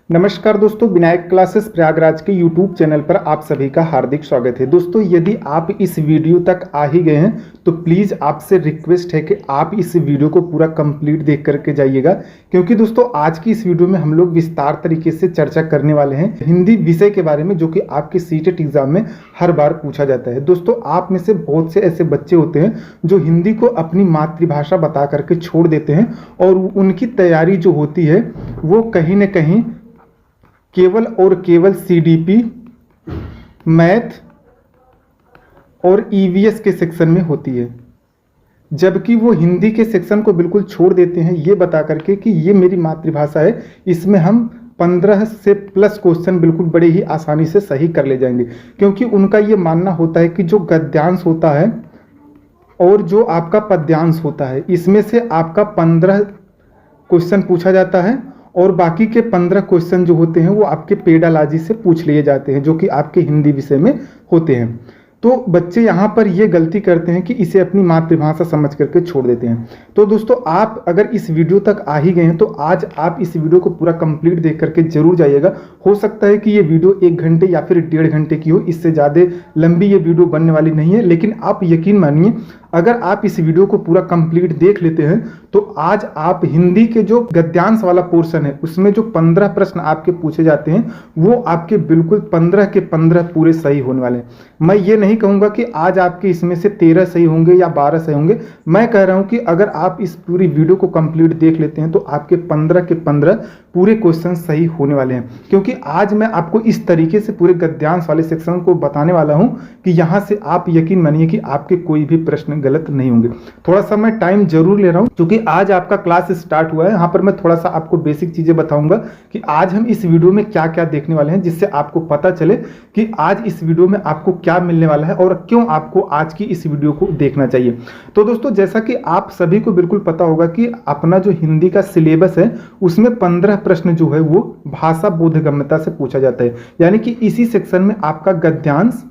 नमस्कार दोस्तों, विनायक क्लासेस प्रयागराज के YouTube चैनल पर आप सभी का हार्दिक स्वागत है। दोस्तों, यदि आप इस वीडियो तक आ ही गए हैं तो प्लीज़ आपसे रिक्वेस्ट है कि आप इस वीडियो को पूरा कंप्लीट देख करके जाइएगा, क्योंकि दोस्तों आज की इस वीडियो में हम लोग विस्तार तरीके से चर्चा करने वाले हैं हिंदी विषय के बारे में, जो कि आपके सीटेट एग्जाम में हर बार पूछा जाता है। दोस्तों, आप में से बहुत से ऐसे बच्चे होते हैं जो हिंदी को अपनी मातृभाषा बता करके छोड़ देते हैं और उनकी तैयारी जो होती है वो कहीं ना कहीं केवल और केवल सीडीपी, मैथ और ईवीएस के सेक्शन में होती है, जबकि वो हिंदी के सेक्शन को बिल्कुल छोड़ देते हैं ये बता करके कि ये मेरी मातृभाषा है, इसमें हम 15 से प्लस क्वेश्चन बिल्कुल बड़े ही आसानी से सही कर ले जाएंगे। क्योंकि उनका ये मानना होता है कि जो गद्यांश होता है और जो आपका पद्यांश होता है, इसमें से आपका 15 क्वेश्चन पूछा जाता है और बाकी के 15 क्वेश्चन जो होते हैं वो आपके पेडालॉजी से पूछ लिए जाते हैं, जो कि आपके हिंदी विषय में होते हैं। तो बच्चे यहाँ पर ये गलती करते हैं कि इसे अपनी मातृभाषा समझ करके छोड़ देते हैं। तो दोस्तों, आप अगर इस वीडियो तक आ ही गए हैं तो आज आप इस वीडियो को पूरा कंप्लीट देख करके जरूर जाइएगा। हो सकता है कि ये वीडियो 1 घंटे या फिर 1.5 घंटे की हो, इससे ज़्यादा लंबी ये वीडियो बनने वाली नहीं है। लेकिन आप यकीन मानिए, अगर आप इस वीडियो को पूरा कंप्लीट देख लेते हैं तो आज आप हिंदी के जो गद्यांश वाला पोर्शन है उसमें जो 15 प्रश्न आपके पूछे जाते हैं वो आपके बिल्कुल 15 के 15 पूरे सही होने वाले हैं। मैं ये नहीं कहूँगा कि आज आपके इसमें से 13 सही होंगे या 12 सही होंगे। मैं कह रहा हूँ कि अगर आप इस पूरी वीडियो को कंप्लीट देख लेते हैं तो आपके 15 के 15 पूरे क्वेश्चन सही होने वाले हैं। क्योंकि आज मैं आपको इस तरीके से पूरे गद्यांश वाले सेक्शन को बताने वाला हूँ कि यहाँ से आप यकीन मानिए कि आपके कोई भी प्रश्न गलत नहीं होंगे। थोड़ा सा मैं टाइम जरूर ले रहा हूं क्योंकि आज आपका क्लास स्टार्ट हुआ है। यहां पर मैं थोड़ा सा आपको बेसिक चीजें बताऊंगा कि आज हम इस वीडियो में क्या क्या देखने वाले हैं, जिससे आपको पता चले कि आज इस वीडियो में आपको क्या मिलने वाला है और क्यों आपको आज की इस वीडियो को देखना चाहिए। तो दोस्तों, जैसा कि आप सभी को बिल्कुल पता होगा कि अपना जो हिंदी का सिलेबस है उसमें 15 प्रश्न जो है वो भाषा बोधगम्यता से पूछा जाता है। यानी कि इसी सेक्शन में आपका गद्यांश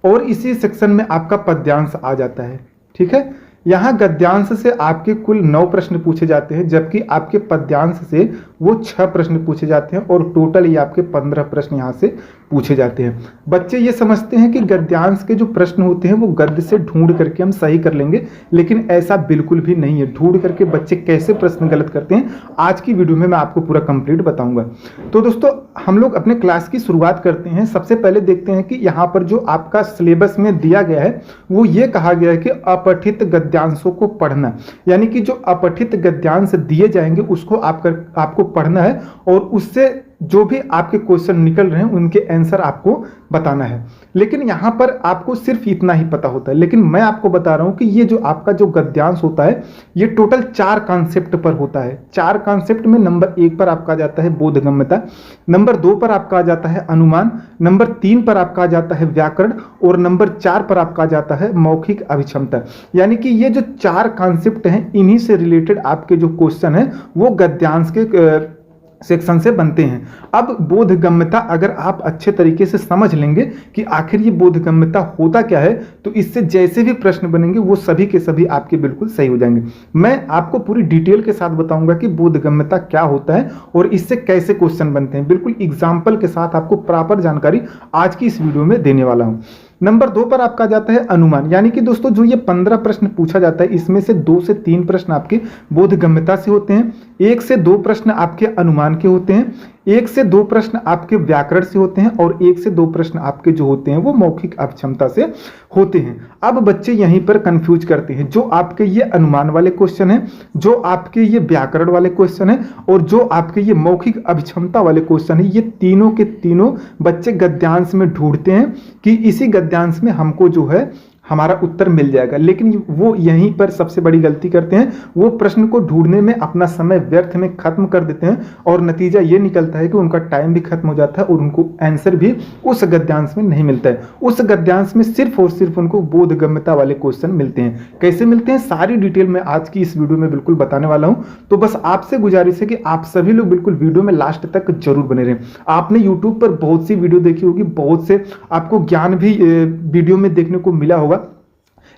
और इसी सेक्शन में आपका पद्यांश आ जाता है। ठीक है, यहाँ गद्यांश से आपके कुल 9 प्रश्न पूछे जाते हैं, जबकि आपके पद्यांश से वो 6 प्रश्न पूछे जाते हैं और टोटल ये आपके 15 प्रश्न यहाँ से पूछे जाते हैं। बच्चे ये समझते हैं कि गद्यांश के जो प्रश्न होते हैं वो गद्य से ढूंढ करके हम सही कर लेंगे, लेकिन ऐसा बिल्कुल भी नहीं है। ढूंढ करके बच्चे कैसे प्रश्न गलत करते हैं आज की वीडियो में मैं आपको पूरा कंप्लीट बताऊंगा। तो दोस्तों, हम लोग अपने क्लास की शुरुआत करते हैं। सबसे पहले देखते हैं कि यहाँ पर जो आपका सिलेबस में दिया गया है वो ये कहा गया है कि अपठित गद्यांशों को पढ़ना, यानी कि जो अपठित गद्यांश दिए जाएंगे उसको आपको पढ़ना है और उससे जो भी आपके क्वेश्चन निकल रहे हैं उनके आंसर आपको बताना है। लेकिन यहाँ पर आपको सिर्फ इतना ही पता होता है, लेकिन मैं आपको बता रहा हूँ कि ये जो आपका जो गद्यांश होता है ये टोटल 4 कॉन्सेप्ट पर होता है। 4 कॉन्सेप्ट में नंबर 1 पर आपका आ जाता है बोधगम्यता, नंबर 2 पर आपका आ जाता है अनुमान, नंबर 3 पर आपका आ जाता है व्याकरण और नंबर 4 पर आपका आ जाता है मौखिक अभिक्षमता। यानी कि ये जो 4 कॉन्सेप्ट हैं इन्हीं से रिलेटेड आपके जो क्वेश्चन है वो गद्यांश के सेक्शन से बनते हैं। अब बोधगम्यता अगर आप अच्छे तरीके से समझ लेंगे कि आखिर ये बोधगम्यता होता क्या है तो इससे जैसे भी प्रश्न बनेंगे वो सभी के सभी आपके बिल्कुल सही हो जाएंगे। मैं आपको पूरी डिटेल के साथ बताऊंगा कि बोधगम्यता क्या होता है और इससे कैसे क्वेश्चन बनते हैं। बिल्कुल एग्जाम्पल के साथ आपको प्रॉपर जानकारी आज की इस वीडियो में देने वाला हूं। नंबर 2 पर आपका जाता है अनुमान, यानी कि दोस्तों जो ये 15 प्रश्न पूछा जाता है इसमें से 2 से 3 प्रश्न आपके बोधगम्यता से होते हैं, 1 से 2 प्रश्न आपके अनुमान के होते हैं, 1 से 2 प्रश्न आपके व्याकरण से होते हैं और 1 से 2 प्रश्न आपके जो होते हैं वो मौखिक अक्षमता से होते हैं। अब बच्चे यहीं पर कंफ्यूज करते हैं, जो आपके ये अनुमान वाले क्वेश्चन है, जो आपके ये व्याकरण वाले क्वेश्चन है और जो आपके ये मौखिक अभिक्षमता वाले क्वेश्चन है, ये तीनों के तीनों बच्चे गद्यांश में ढूंढते हैं कि इसी गद्यांश में हमको जो है हमारा उत्तर मिल जाएगा। लेकिन वो यहीं पर सबसे बड़ी गलती करते हैं, वो प्रश्न को ढूंढने में अपना समय व्यर्थ में खत्म कर देते हैं और नतीजा ये निकलता है कि उनका टाइम भी खत्म हो जाता है और उनको आंसर भी उस गद्यांश में नहीं मिलता है। उस गद्यांश में सिर्फ और सिर्फ उनको बोधगम्यता वाले क्वेश्चन मिलते हैं। कैसे मिलते हैं सारी डिटेल मैं आज की इस वीडियो में बिल्कुल बताने वाला हूं। तो बस आपसे गुजारिश है कि आप सभी लोग बिल्कुल वीडियो में लास्ट तक जरूर बने रहें। आपने यूट्यूब पर बहुत सी वीडियो देखी होगी, बहुत से आपको ज्ञान भी वीडियो में देखने को मिला होगा,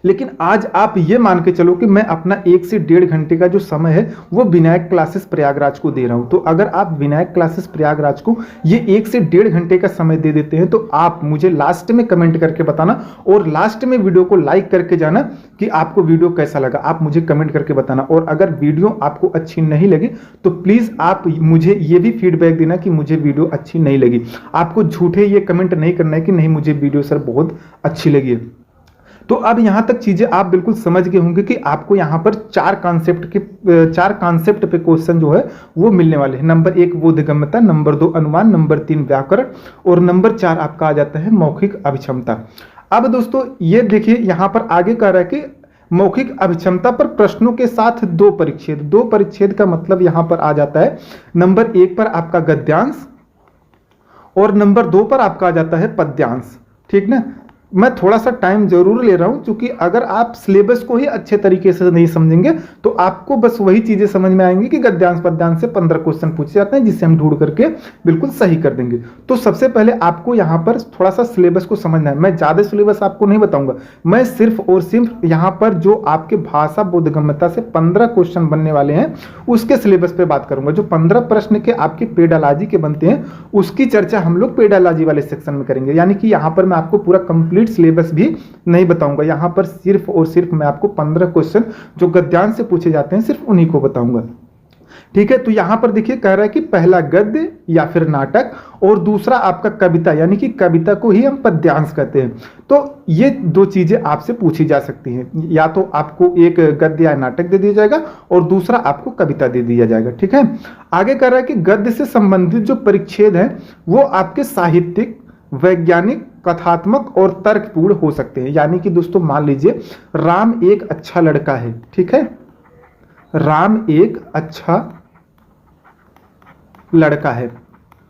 लेकिन आज आप ये मान के चलो कि मैं अपना 1 से 1.5 घंटे का जो समय है वो विनायक क्लासेस प्रयागराज को दे रहा हूं। तो अगर आप विनायक क्लासेस प्रयागराज को ये 1 से 1.5 घंटे का समय दे देते हैं तो आप मुझे लास्ट में कमेंट करके बताना और लास्ट में वीडियो को लाइक करके जाना कि आपको वीडियो कैसा लगा। आप मुझे कमेंट करके बताना और अगर वीडियो आपको अच्छी नहीं लगी तो प्लीज आप मुझे ये भी फीडबैक देना कि मुझे वीडियो अच्छी नहीं लगी। आपको झूठे ये कमेंट नहीं करना है कि नहीं मुझे वीडियो सर बहुत अच्छी लगी है। तो अब यहां तक चीजें आप बिल्कुल समझ गए होंगे कि आपको यहां पर चार कॉन्सेप्ट पे क्वेश्चन जो है वो मिलने वाले हैं। नंबर 1 बोधगम्यता, नंबर 2 अनुमान, नंबर 3 व्याकरण और नंबर 4 आपका आ जाता है मौखिक अभिक्षमता। अब दोस्तों ये देखिए यहां पर आगे कह रहा है कि मौखिक अभिक्षमता पर प्रश्नों के साथ 2 परिच्छेद। 2 परिच्छेद का मतलब यहां पर आ जाता है नंबर 1 पर आपका गद्यांश और नंबर 2 पर आपका आ जाता है पद्यांश। ठीक ना, मैं थोड़ा सा टाइम जरूर ले रहा हूं क्योंकि अगर आप सिलेबस को ही अच्छे तरीके से नहीं समझेंगे तो आपको बस वही चीजें समझ में आएंगी कि गद्यांश पद्यांश से 15 क्वेश्चन पूछे जाते हैं जिसे हम ढूंढ करके बिल्कुल सही कर देंगे। तो सबसे पहले आपको यहां पर थोड़ा सा सिलेबस को समझना है। मैं ज्यादा सिलेबस आपको नहीं बताऊंगा, मैं सिर्फ और सिर्फ यहां पर जो आपके भाषा बोधगम्यता से 15 क्वेश्चन बनने वाले हैं उसके सिलेबस पे बात करूंगा। जो 15 प्रश्न के आपके पेडालॉजी के बनते हैं उसकी चर्चा हम लोग पेडालॉजी वाले सेक्शन में करेंगे। यानी कि यहां पर मैं आपको पूरा कंप्लीट सिलेबस भी नहीं बताऊंगा, यहां पर सिर्फ और सिर्फ मैं आपको 15 क्वेश्चन जो गद्यांश से पूछे जाते हैं सिर्फ उन्हीं को बताऊंगा। ठीक है, तो यहां पर देखिए कह रहा है कि पहला गद्य या फिर नाटक और दूसरा आपका कविता, यानी कि कविता को ही हम पद्यांश कहते हैं। तो ये 2 चीजें आपसे पूछी जा सकती हैं, या तो आपको एक गद्य या नाटक दे दिया जाएगा और दूसरा आपको कविता दे दिया जाएगा। ठीक है, आगे कह रहा है कि गद्य से संबंधित जो परिच्छेद है वो आपके साहित्यिक, वैज्ञानिक, कथात्मक और तर्कपूर्ण हो सकते हैं। यानी कि दोस्तों मान लीजिए राम एक अच्छा लड़का है। ठीक है, राम एक अच्छा लड़का है।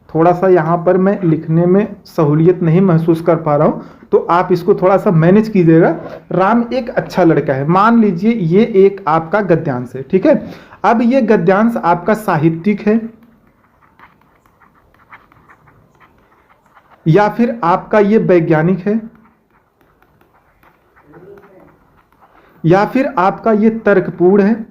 थोड़ा सा यहां पर मैं लिखने में सहूलियत नहीं महसूस कर पा रहा हूं तो आप इसको थोड़ा सा मैनेज कीजिएगा। राम एक अच्छा लड़का है, मान लीजिए ये एक आपका गद्यांश है। ठीक है, अब ये गद्यांश आपका साहित्यिक है या फिर आपका ये वैज्ञानिक है या फिर आपका ये तर्कपूर्ण है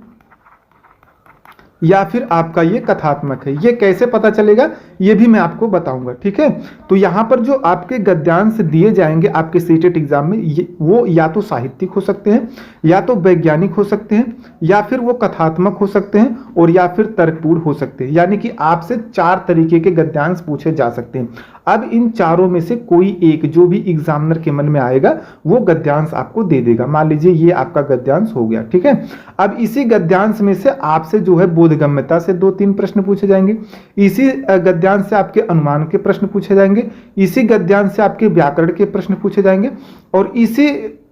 या फिर आपका ये कथात्मक है। ये कैसे पता चलेगा ये भी मैं आपको बताऊंगा। ठीक है, तो यहां पर जो आपके गद्यांश दिए जाएंगे आपके सीटेट एग्जाम में वो या तो साहित्यिक हो सकते हैं या तो वैज्ञानिक हो सकते हैं या फिर वो कथात्मक हो सकते हैं और या फिर तर्कपूर्ण हो सकते हैं। यानी कि आपसे 4 तरीके के गद्यांश पूछे जा सकते हैं। अब इन चारों में से कोई एक जो भी एग्जामिनर के मन में आएगा वो गद्यांश आपको दे देगा। मान लीजिए ये आपका गद्यांश हो गया। ठीक है, अब इसी गद्यांश में से आपसे जो है बोधगम्यता से 2-3 प्रश्न पूछे जाएंगे, इसी गद्यांश से आपके अनुमान के प्रश्न पूछे जाएंगे, इसी गद्यांश से आपके व्याकरण के प्रश्न पूछे जाएंगे और इसी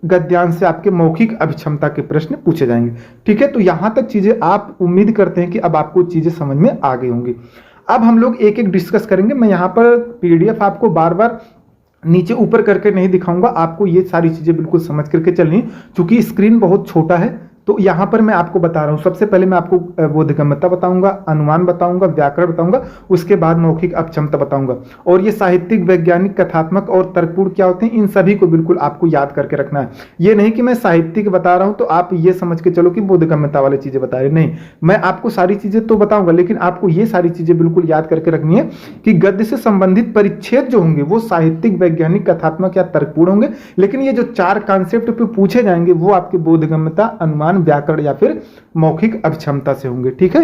गद्यांश से आपके मौखिक अभिक्षमता के प्रश्न पूछे जाएंगे। ठीक है, तो यहां तक चीजें आप उम्मीद करते हैं कि अब आपको चीजें समझ में आ गई होंगी। अब हम लोग एक एक डिस्कस करेंगे। मैं यहां पर पीडीएफ आपको बार बार नीचे ऊपर करके नहीं दिखाऊंगा, आपको ये सारी चीजें बिल्कुल समझ करके चलनी, क्योंकि स्क्रीन बहुत छोटा है। तो यहां पर मैं आपको बता रहा हूं, सबसे पहले मैं आपको बोधगम्यता बताऊंगा, अनुमान बताऊंगा, व्याकरण बताऊंगा, उसके बाद मौखिक अभिक्षमता बताऊंगा। और ये साहित्यिक, वैज्ञानिक, कथात्मक और तर्कपूर्ण क्या होते हैं इन सभी को बिल्कुल आपको याद करके रखना है। ये नहीं कि मैं साहित्यिक बता रहा हूं तो आप ये समझ के चलो कि बोधगम्यता वाली चीजें बता रहे, नहीं, मैं आपको सारी चीजें तो बताऊंगा लेकिन आपको ये सारी चीजें बिल्कुल याद करके रखनी है कि गद्य से संबंधित परिच्छेद जो होंगे वो साहित्यिक, वैज्ञानिक, कथात्मक या तर्कपूर्ण होंगे। लेकिन ये जो 4 कॉन्सेप्ट पे पूछे जाएंगे वो आपके बोधगम्यता, अनुमान, व्याकरण या फिर मौखिक अभिक्षमता से होंगे। ठीक है,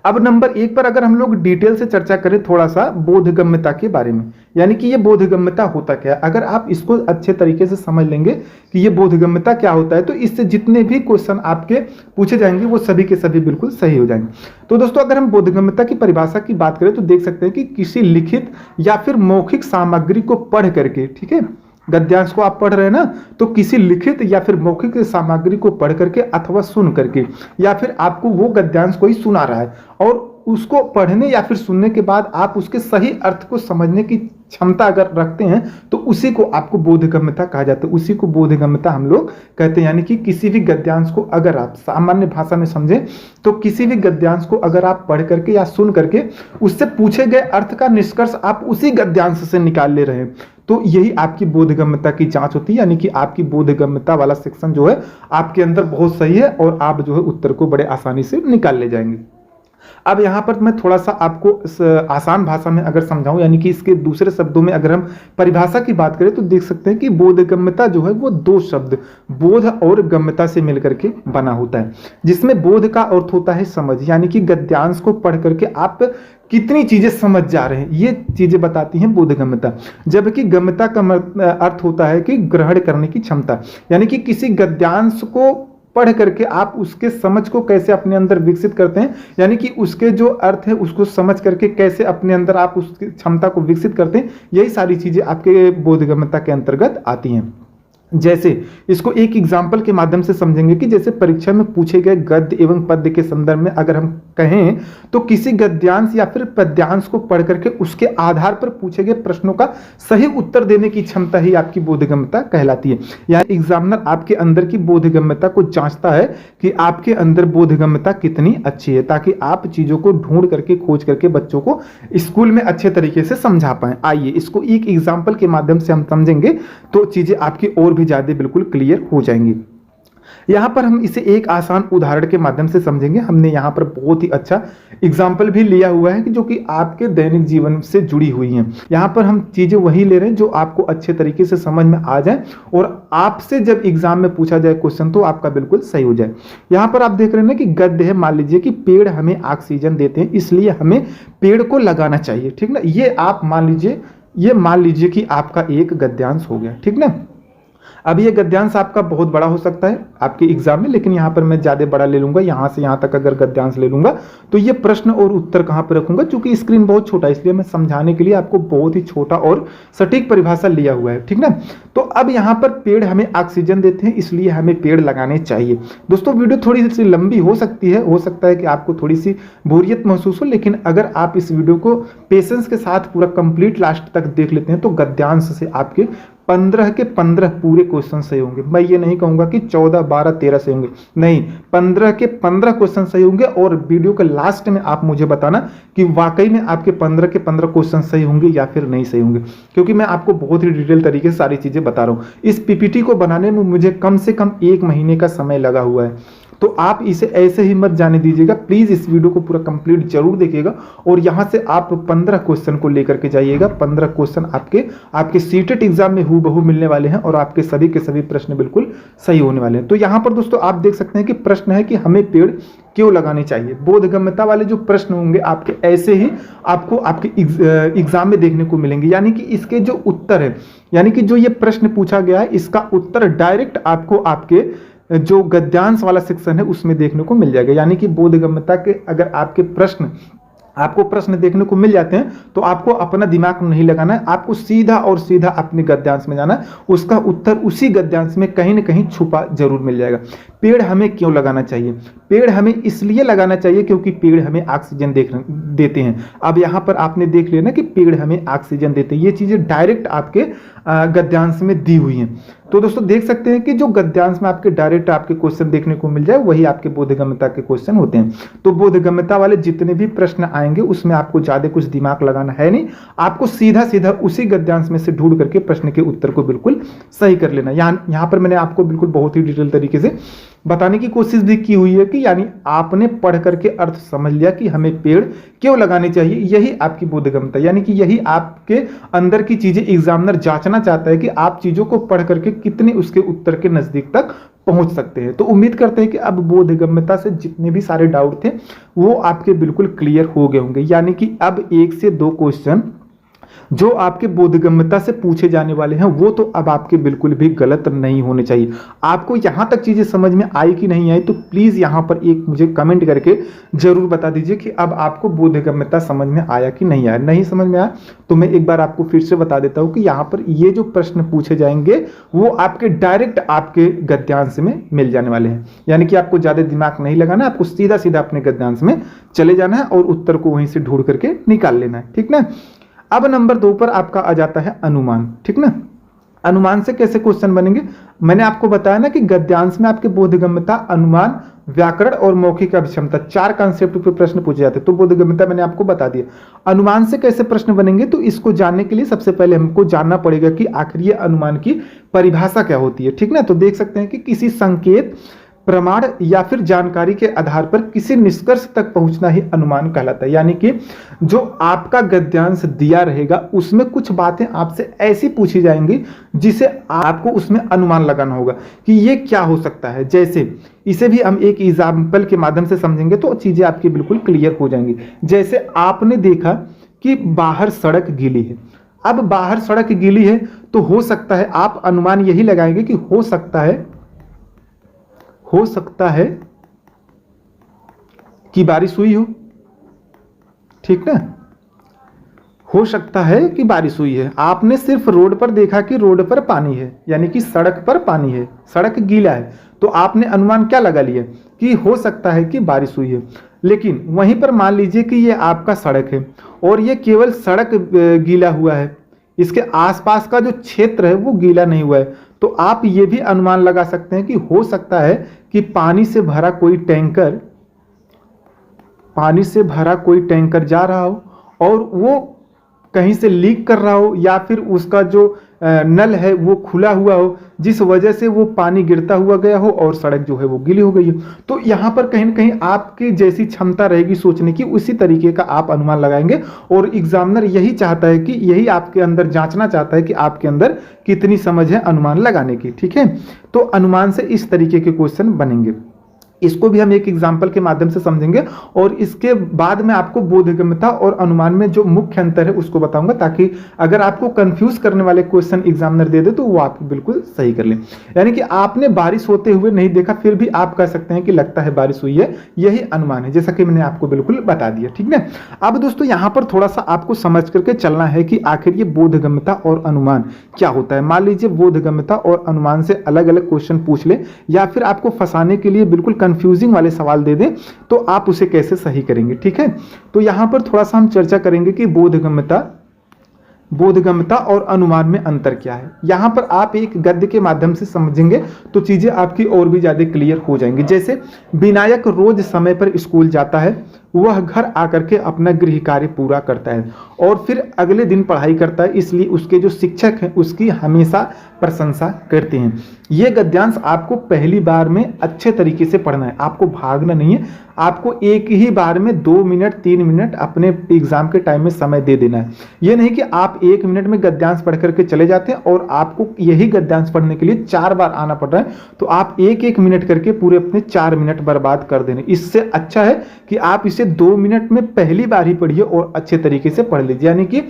अब नंबर 1 पर अगर हम लोग डिटेल से चर्चा करें थोड़ा सा बोधगम्यता के बारे में, यानी कि ये बोधगम्यता होता क्या है। अगर आप इसको अच्छे तरीके से समझ लेंगे कि ये बोधगम्यता क्या होता है तो इससे जितने भी क्वेश्चन आपके पूछे जाएंगे वो सभी के सभी बिल्कुल सही हो जाएंगे। तो दोस्तों अगर हम बोधगम्यता की परिभाषा की बात करें तो देख सकते हैं कि किसी लिखित या फिर मौखिक सामग्री को पढ़ करके, ठीक है, गद्यांश को आप पढ़ रहे हैं ना, तो किसी लिखित या फिर मौखिक सामग्री को पढ़ करके अथवा सुन करके या फिर आपको वो गद्यांश कोई सुना रहा है और उसको पढ़ने या फिर सुनने के बाद आप उसके सही अर्थ को समझने की क्षमता अगर रखते हैं तो उसी को आपको बोधगम्यता कहा जाता है, उसी को बोधगम्यता हम लोग कहते हैं। यानी कि किसी भी गद्यांश को अगर आप सामान्य भाषा में समझें तो किसी भी गद्यांश को अगर आप पढ़ करके या सुन करके उससे पूछे गए अर्थ का निष्कर्ष आप उसी गद्यांश से निकाल ले रहे हैं, तो यही आपकी बोधगम्यता की जांच होती है। यानी कि आपकी बोधगम्यता वाला सेक्शन जो है आपके अंदर बहुत सही है और आप जो है उत्तर को बड़े आसानी से निकाल ले जाएंगे। अब यहाँ पर मैं थोड़ा सा आपको आसान भाषा में अगर समझाऊं, यानी कि इसके दूसरे शब्दों में अगर हम परिभाषा की बात करें तो देख सकते हैं कि बोधगम्यता जो है वो दो शब्द बोध और गम्यता से मिलकर के बना होता है, जिसमें बोध का अर्थ होता है समझ, यानी कि गद्यांश को पढ़ करके आप कितनी चीजें समझ जा रहे हैं ये चीजें बताती हैं बोधगम्यता। जबकि गम्यता का अर्थ होता है कि ग्रहण करने की क्षमता, यानी कि किसी गद्यांश को पढ़ करके आप उसके समझ को कैसे अपने अंदर विकसित करते हैं, यानी कि उसके जो अर्थ है उसको समझ करके कैसे अपने अंदर आप उसकी क्षमता को विकसित करते हैं, यही सारी चीजें आपके बोधगम्यता के अंतर्गत आती हैं। जैसे इसको एक एग्जाम्पल के माध्यम से समझेंगे कि जैसे परीक्षा में पूछे गए गद्य एवं पद्य के संदर्भ में अगर हम कहें तो किसी गद्यांश या फिर पद्यांश को पढ़ करके उसके आधार पर पूछे गए प्रश्नों का सही उत्तर देने की क्षमता ही आपकी बोधगम्यता कहलाती है। या एग्जामिनर आपके अंदर की बोधगम्यता को जांचता है कि आपके अंदर बोधगम्यता कितनी अच्छी है, ताकि आप चीजों को ढूंढ करके खोज करके बच्चों को स्कूल में अच्छे तरीके से समझा पाए। आइए इसको एक एग्जाम्पल के माध्यम से हम समझेंगे तो चीजें आपकी और भी ज्यादा बिल्कुल क्लियर हो जाएंगी। यहां पर हम इसे एक आसान उदाहरण के माध्यम से समझेंगे। हमने यहां पर बहुत ही अच्छा एग्जाम्पल भी लिया हुआ है कि जो कि आपके दैनिक जीवन से जुड़ी हुई हैं। यहां पर हम चीजें वही ले रहे हैं जो आपको अच्छे तरीके से समझ में आ जाए और आपसे जब एग्जाम में पूछा जाए क्वेश्चन तो आपका बिल्कुल सही हो जाए। यहां पर आप देख रहे हैं ना कि गद्य है, मान लीजिए कि पेड़ हमें ऑक्सीजन देते हैं इसलिए हमें पेड़ को लगाना चाहिए, ठीक ना। ये आप मान लीजिए कि आपका एक गद्यांश हो गया, ठीक ना। अब ये गद्यांश आपका बहुत बड़ा हो सकता है आपके एग्जाम में, लेकिन यहां पर मैं ज्यादा बड़ा ले लूंगा, यहां से यहां तक अगर गद्यांश ले लूंगा तो ये प्रश्न और उत्तर कहां पर रखूंगा, क्योंकि स्क्रीन बहुत छोटा है इसलिए मैं समझाने के लिए आपको बहुत ही छोटा और सटीक परिभाषा लिया हुआ है, ठीक ना। तो अब यहां पर पेड़ हमें ऑक्सीजन देते हैं इसलिए हमें पेड़ लगाने चाहिए। दोस्तों वीडियो थोड़ी सी लंबी हो सकती है, हो सकता है कि आपको थोड़ी सी बोरियत महसूस हो, लेकिन अगर आप इस वीडियो को पेशेंस के साथ पूरा कंप्लीट लास्ट तक देख लेते हैं तो गद्यांश से आपके 15 के 15 पूरे क्वेश्चन सही होंगे। मैं ये नहीं कहूंगा कि 14, 12, 13 सही होंगे, नहीं, 15 के 15 क्वेश्चन सही होंगे। और वीडियो के लास्ट में आप मुझे बताना कि वाकई में आपके 15 के 15 क्वेश्चन सही होंगे या फिर नहीं सही होंगे, क्योंकि मैं आपको बहुत ही डिटेल तरीके से सारी चीजें बता रहा हूं। इस पीपीटी को बनाने में मुझे कम से कम 1 महीने का समय लगा हुआ है, तो आप इसे ऐसे ही मत जाने दीजिएगा। प्लीज इस वीडियो को पूरा कंप्लीट जरूर देखिएगा और यहां से आप 15 क्वेश्चन को लेकर के जाइएगा। 15 क्वेश्चन आपके सीटेट एग्जाम में हूबहू मिलने वाले हैं और आपके सभी के सभी प्रश्न बिल्कुल सही होने वाले हैं। तो यहां पर दोस्तों आप देख सकते हैं कि प्रश्न है कि हमें पेड़ क्यों लगाने चाहिए। बोधगम्यता वाले जो प्रश्न होंगे आपके ऐसे ही आपको आपके एग्जाम में देखने को मिलेंगे, यानी कि इसके जो उत्तर है, यानी कि जो ये प्रश्न पूछा गया है इसका उत्तर डायरेक्ट आपको आपके जो गद्यांश वाला सेक्शन है उसमें देखने को मिल जाएगा। यानी कि बोधगम्यता के अगर आपको प्रश्न देखने को मिल जाते हैं तो आपको अपना दिमाग नहीं लगाना है, आपको सीधा और सीधा अपने गद्यांश में जाना है। उसका उत्तर उसी गद्यांश में कहीं ना कहीं छुपा जरूर मिल जाएगा। पेड़ हमें क्यों लगाना चाहिए? पेड़ हमें इसलिए लगाना चाहिए क्योंकि पेड़ हमें ऑक्सीजन देते हैं। अब यहाँ पर आपने देख लिया ना कि पेड़ हमें ऑक्सीजन देते हैं, ये चीजें डायरेक्ट आपके गद्यांश में दी हुई हैं। तो दोस्तों देख सकते हैं कि जो गद्यांश में आपके डायरेक्ट आपके क्वेश्चन देखने को मिल जाए वही आपके बोधगम्यता के क्वेश्चन होते हैं। तो बोधगम्यता वाले जितने भी प्रश्न आएंगे उसमें आपको ज्यादा कुछ दिमाग लगाना है नहीं, आपको सीधा सीधा उसी गद्यांश में से ढूंढ करके प्रश्न के उत्तर को बिल्कुल सही कर लेना। यहाँ पर मैंने आपको बिल्कुल बहुत ही डिटेल तरीके से बताने की कोशिश भी की हुई है कि यानी आपने पढ़ करके अर्थ समझ लिया कि हमें पेड़ क्यों लगाने चाहिए। यही आपकी बोधगम्यता, यानी कि यही आपके अंदर की चीजें एग्जामिनर जांचना चाहता है कि आप चीजों को पढ़ करके कितने उसके उत्तर के नजदीक तक पहुंच सकते हैं। तो उम्मीद करते हैं कि अब बोधगम्यता से जितने भी सारे डाउट थे वो आपके बिल्कुल क्लियर हो गए होंगे। यानी कि अब 1 से 2 क्वेश्चन जो आपके बोधगम्यता से पूछे जाने वाले हैं वो तो अब आपके बिल्कुल भी गलत नहीं होने चाहिए। आपको यहां तक चीजें समझ में आई कि नहीं आई, तो प्लीज यहां पर एक मुझे कमेंट करके जरूर बता दीजिए कि अब आपको बोधगम्यता समझ में आया कि नहीं आया। नहीं समझ में आया तो मैं एक बार आपको फिर से बता देता हूं कि यहां पर ये जो प्रश्न पूछे जाएंगे वो आपके डायरेक्ट आपके गद्यांश में मिल जाने वाले हैं, यानी कि आपको ज्यादा दिमाग नहीं लगाना, आपको सीधा सीधा अपने गद्यांश में चले जाना है और उत्तर को वहीं से ढूंढ करके निकाल लेना है, ठीक ना। अब नंबर 2 पर आपका आ जाता है अनुमान, ठीक ना। अनुमान से कैसे क्वेश्चन बनेंगे, मैंने आपको बताया ना कि गद्यांश में आपके बोधगम्यता, अनुमान, व्याकरण और मौखिक अभिक्षमता 4 कॉन्सेप्ट पे प्रश्न पूछे जाते हैं। तो बोधगम्यता मैंने आपको बता दिया। अनुमान से कैसे प्रश्न बनेंगे, तो इसको जानने के लिए सबसे पहले हमको जानना पड़ेगा कि आखिर ये अनुमान की परिभाषा क्या होती है, ठीक ना। तो देख सकते हैं कि किसी संकेत, प्रमाण या फिर जानकारी के आधार पर किसी निष्कर्ष तक पहुंचना ही अनुमान कहलाता है। यानी कि जो आपका गद्यांश दिया रहेगा उसमें कुछ बातें आपसे ऐसी पूछी जाएंगी जिसे आपको उसमें अनुमान लगाना होगा कि ये क्या हो सकता है। जैसे इसे भी हम एक एग्जाम्पल के माध्यम से समझेंगे तो चीजें आपकी बिल्कुल क्लियर हो जाएंगी। जैसे आपने देखा कि बाहर सड़क गीली है, अब बाहर सड़क गीली है तो हो सकता है आप अनुमान यही लगाएंगे कि हो सकता है कि बारिश हुई हो, ठीक ना। हो सकता है कि बारिश हुई है। आपने सिर्फ रोड पर देखा कि रोड पर पानी है, यानी कि सड़क पर पानी है, सड़क गीला है, तो आपने अनुमान क्या लगा लिया कि हो सकता है कि बारिश हुई है। लेकिन वहीं पर मान लीजिए कि ये आपका सड़क है और ये केवल सड़क गीला हुआ है, इसके आसपास का जो क्षेत्र है वो गीला नहीं हुआ है, तो आप ये भी अनुमान लगा सकते हैं कि हो सकता है कि पानी से भरा कोई टैंकर जा रहा हो और वो कहीं से लीक कर रहा हो, या फिर उसका जो नल है वो खुला हुआ हो, जिस वजह से वो पानी गिरता हुआ गया हो और सड़क जो है वो गीली हो गई हो। तो यहाँ पर कहीं ना कहीं आपकी जैसी क्षमता रहेगी सोचने की, उसी तरीके का आप अनुमान लगाएंगे। और एग्जामिनर यही चाहता है कि यही आपके अंदर जांचना चाहता है कि आपके अंदर कितनी समझ है अनुमान लगाने की, ठीक है। तो अनुमान से इस तरीके के क्वेश्चन बनेंगे। इसको भी हम एक एग्जाम्पल के माध्यम से समझेंगे और इसके बाद में आपको बोधगम्यता और अनुमान में जो मुख्य अंतर है उसको बताऊंगा, ताकि अगर आपको कंफ्यूज करने वाले क्वेश्चन एग्जामिनर दे दे तो वो आप बिल्कुल सही कर लें। यानी कि आपने बारिश होते हुए नहीं देखा, फिर भी आप कह सकते हैं कि लगता है बारिश हुई है, यही अनुमान है, जैसा कि मैंने आपको बिल्कुल बता दिया, ठीक है। अब दोस्तों यहाँ पर थोड़ा सा आपको समझ करके चलना है कि आखिर ये बोधगम्यता और अनुमान क्या होता है। मान लीजिए बोधगम्यता और अनुमान से अलग अलग क्वेश्चन पूछ ले, या फिर आपको फंसाने के लिए बिल्कुल कंफ्यूजिंग वाले सवाल दे दें, तो आप उसे कैसे सही करेंगे, ठीक है। तो यहां पर थोड़ा सा हम चर्चा करेंगे कि बोधगम्यता और अनुमान में अंतर क्या है। यहां पर आप एक गद्य के माध्यम से समझेंगे तो चीजें आपकी और भी ज्यादा क्लियर हो जाएंगी। जैसे विनायक रोज समय पर स्कूल जाता है, वह घर आकर के अपना गृह कार्य पूरा करता है और फिर अगले दिन पढ़ाई करता है, इसलिए उसके जो शिक्षक हैं उसकी हमेशा प्रशंसा करते हैं। यह गद्यांश आपको पहली बार में अच्छे तरीके से पढ़ना है, आपको भागना नहीं है, आपको एक ही बार में 2 मिनट 3 मिनट अपने एग्जाम के टाइम में समय दे देना है। यह नहीं कि आप 1 मिनट में गद्यांश पढ़ करके चले जाते हैं और आपको यही गद्यांश पढ़ने के लिए 4 बार आना पड़ रहा है, तो आप 1-1 मिनट करके पूरे अपने 4 मिनट बर्बाद कर देने। इससे अच्छा है कि आप इसे 2 मिनट में पहली बार ही पढ़िए और अच्छे तरीके से पढ़ लीजिए। यानी कि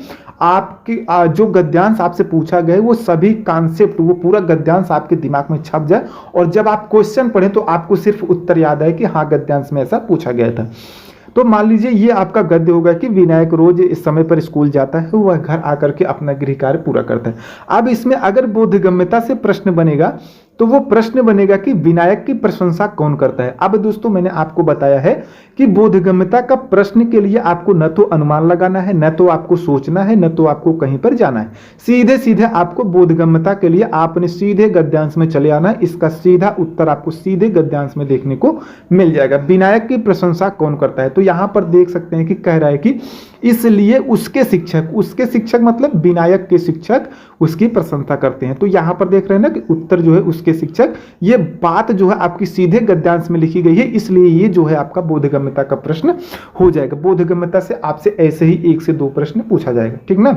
आपकी जो गद्यांश आपसे पूछा गया है वो सभी कॉन्सेप्ट, वो पूरा गद्यांश आपके दिमाग में छप जाए और जब आप क्वेश्चन पढ़ें तो आपको सिर्फ उत्तर याद आए कि हाँ गद्यांश में ऐसा पूछा गया था। तो मान लीजिए ये आपका गद्य होगा कि विनायक रोज इस समय पर स्कूल जाता है, वह घर आकर के अपना गृह कार्य पूरा करता है। अब इसमें अगर बोधगम्यता से प्रश्न बनेगा तो वो प्रश्न बनेगा कि विनायक की प्रशंसा कौन करता है। अब दोस्तों मैंने आपको बताया है कि बोधगम्यता का प्रश्न के लिए आपको न तो अनुमान लगाना है, न तो आपको सोचना है, न तो आपको कहीं पर जाना है। सीधे सीधे आपको बोधगम्यता के लिए आपने सीधे गद्यांश में चले आना है। इसका सीधा उत्तर आपको सीधे गद्यांश में देखने को मिल जाएगा। विनायक की प्रशंसा कौन करता है, तो यहां पर देख सकते हैं कि कह रहा है कि इसलिए उसके शिक्षक मतलब विनायक के शिक्षक उसकी प्रशंसा करते हैं। तो यहां पर देख रहे हैं ना कि उत्तर जो है उसके शिक्षक, ये बात जो है आपकी सीधे गद्यांश में लिखी गई है, इसलिए ये जो है आपका बोधगम्यता का प्रश्न हो जाएगा। बोधगम्यता से आपसे ऐसे ही 1 से 2 प्रश्न पूछा जाएगा, ठीक ना।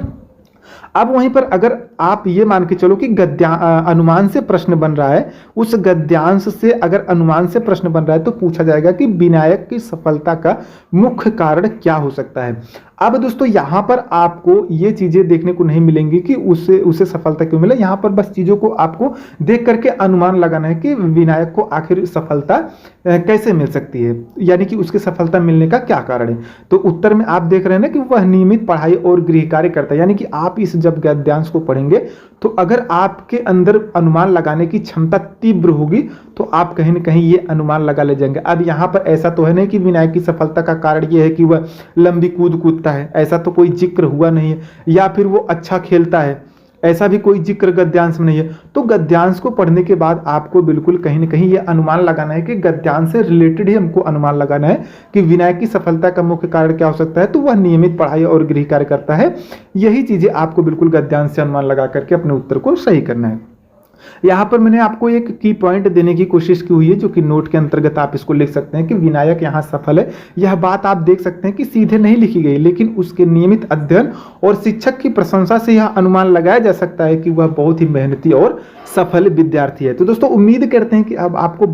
अब वहीं पर अगर आप ये मान के चलो कि अनुमान से प्रश्न बन रहा है, उस गद्यांश से अगर अनुमान से प्रश्न बन रहा है तो पूछा जाएगा कि विनायक की सफलता का मुख्य कारण क्या हो सकता है। अब दोस्तों यहाँ पर आपको ये चीजें देखने को नहीं मिलेंगी कि उसे सफलता क्यों मिले। यहाँ पर बस चीजों को आपको देख करके अनुमान लगाना है कि विनायक को आखिर सफलता कैसे मिल सकती है, यानी कि उसकी सफलता मिलने का क्या कारण है। तो उत्तर में आप देख रहे हैं ना कि वह नियमित पढ़ाई और गृह कार्य करता है, यानी कि आप इस जब गद्यांश को पढ़ेंगे तो अगर आपके अंदर अनुमान लगाने की क्षमता तीव्र होगी तो आप कहीं ना कहीं ये अनुमान लगा ले जाएंगे। अब यहाँ पर ऐसा तो है नहीं कि विनायक की सफलता का कारण ये है कि वह लंबी कूद कूदता है, ऐसा तो कोई जिक्र हुआ नहीं है, या फिर वो अच्छा खेलता है, ऐसा भी कोई जिक्र गद्यांश में नहीं है। तो गद्यांश को पढ़ने के बाद आपको बिल्कुल कहीं ना कहीं ये अनुमान लगाना है कि गद्यांश से रिलेटेड ही हमको अनुमान लगाना है कि विनायक की सफलता का मुख्य कारण क्या हो सकता है। तो वह नियमित पढ़ाई और गृह कार्य करता है। यही चीजें आपको बिल्कुल गद्यांश से अनुमान लगा करके अपने उत्तर को सही करना है। यहाँ पर मैंने आपको एक की पॉइंट देने की कोशिश की हुई है, जो कि नोट के अंतर्गत आप इसको लिख सकते हैं कि विनायक यहाँ सफल है। यह बात आप देख सकते हैं कि सीधे नहीं लिखी गई, लेकिन उसके नियमित अध्ययन और शिक्षक की प्रशंसा से यह अनुमान लगाया जा सकता है कि वह बहुत ही मेहनती और सफल विद्यार्थी है। तो दोस्तों उम्मीद करते हैं कि अब आपको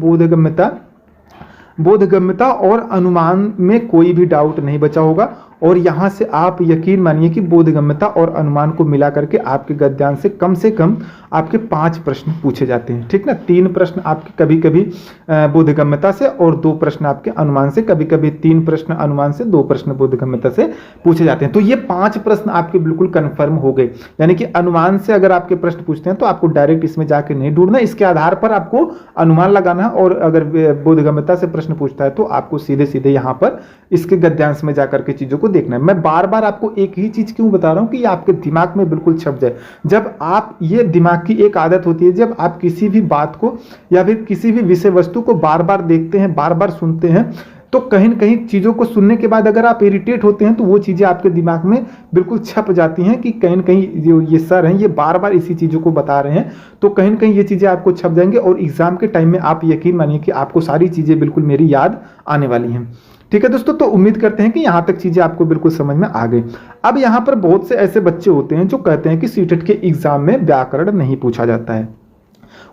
बोधगम्यता और अनुमान में कोई भी डाउट नहीं बचा होगा, और यहां से आप यकीन मानिए कि बोधगम्यता और अनुमान को मिला करके आपके गद्यांश से कम आपके 5 प्रश्न पूछे जाते हैं, ठीक ना। 3 प्रश्न आपके कभी कभी बोधगम्यता से और 2 प्रश्न आपके अनुमान से, कभी कभी 3 प्रश्न अनुमान से, 2 प्रश्न बोधगम्यता से पूछे जाते हैं। तो ये 5 प्रश्न आपके बिल्कुल कंफर्म हो गए, यानी कि अनुमान से अगर आपके प्रश्न पूछते हैं तो आपको डायरेक्ट इसमें जाके नहीं ढूंढना, इसके आधार पर आपको अनुमान लगाना है। और अगर बोधगम्यता से प्रश्न पूछता है तो आपको सीधे सीधे यहाँ पर इसके गद्यांश में जाकर के चीजों को देखना है। मैं बार बार आपको एक ही चीज क्यों बता रहा हूं कि ये आपके दिमाग में बिल्कुल छप जाए। जब आप, ये दिमाग की एक आदत होती है, जब आप किसी भी बात को या फिर किसी भी विषय वस्तु को बार बार देखते हैं, बार बार सुनते हैं, तो कहीं न कहीं चीजों को सुनने के बाद अगर आप इरिटेट होते हैं तो वो चीजें आपके दिमाग में बिल्कुल छप जाती हैं कि कहीं न कहीं जो ये सर हैं ये बार बार इसी चीजों को बता रहे हैं, तो कहीं न कहीं ये चीजें आपको छप जाएंगे और एग्जाम के टाइम में आप यकीन मानिए कि आपको सारी चीजें बिल्कुल मेरी याद आने वाली हैं। ठीक है दोस्तों, तो उम्मीद करते हैं कि यहां तक चीजें आपको बिल्कुल समझ में आ गई। अब यहां पर बहुत से ऐसे बच्चे होते हैं जो कहते हैं कि सीटेट के एग्जाम में व्याकरण नहीं पूछा जाता है।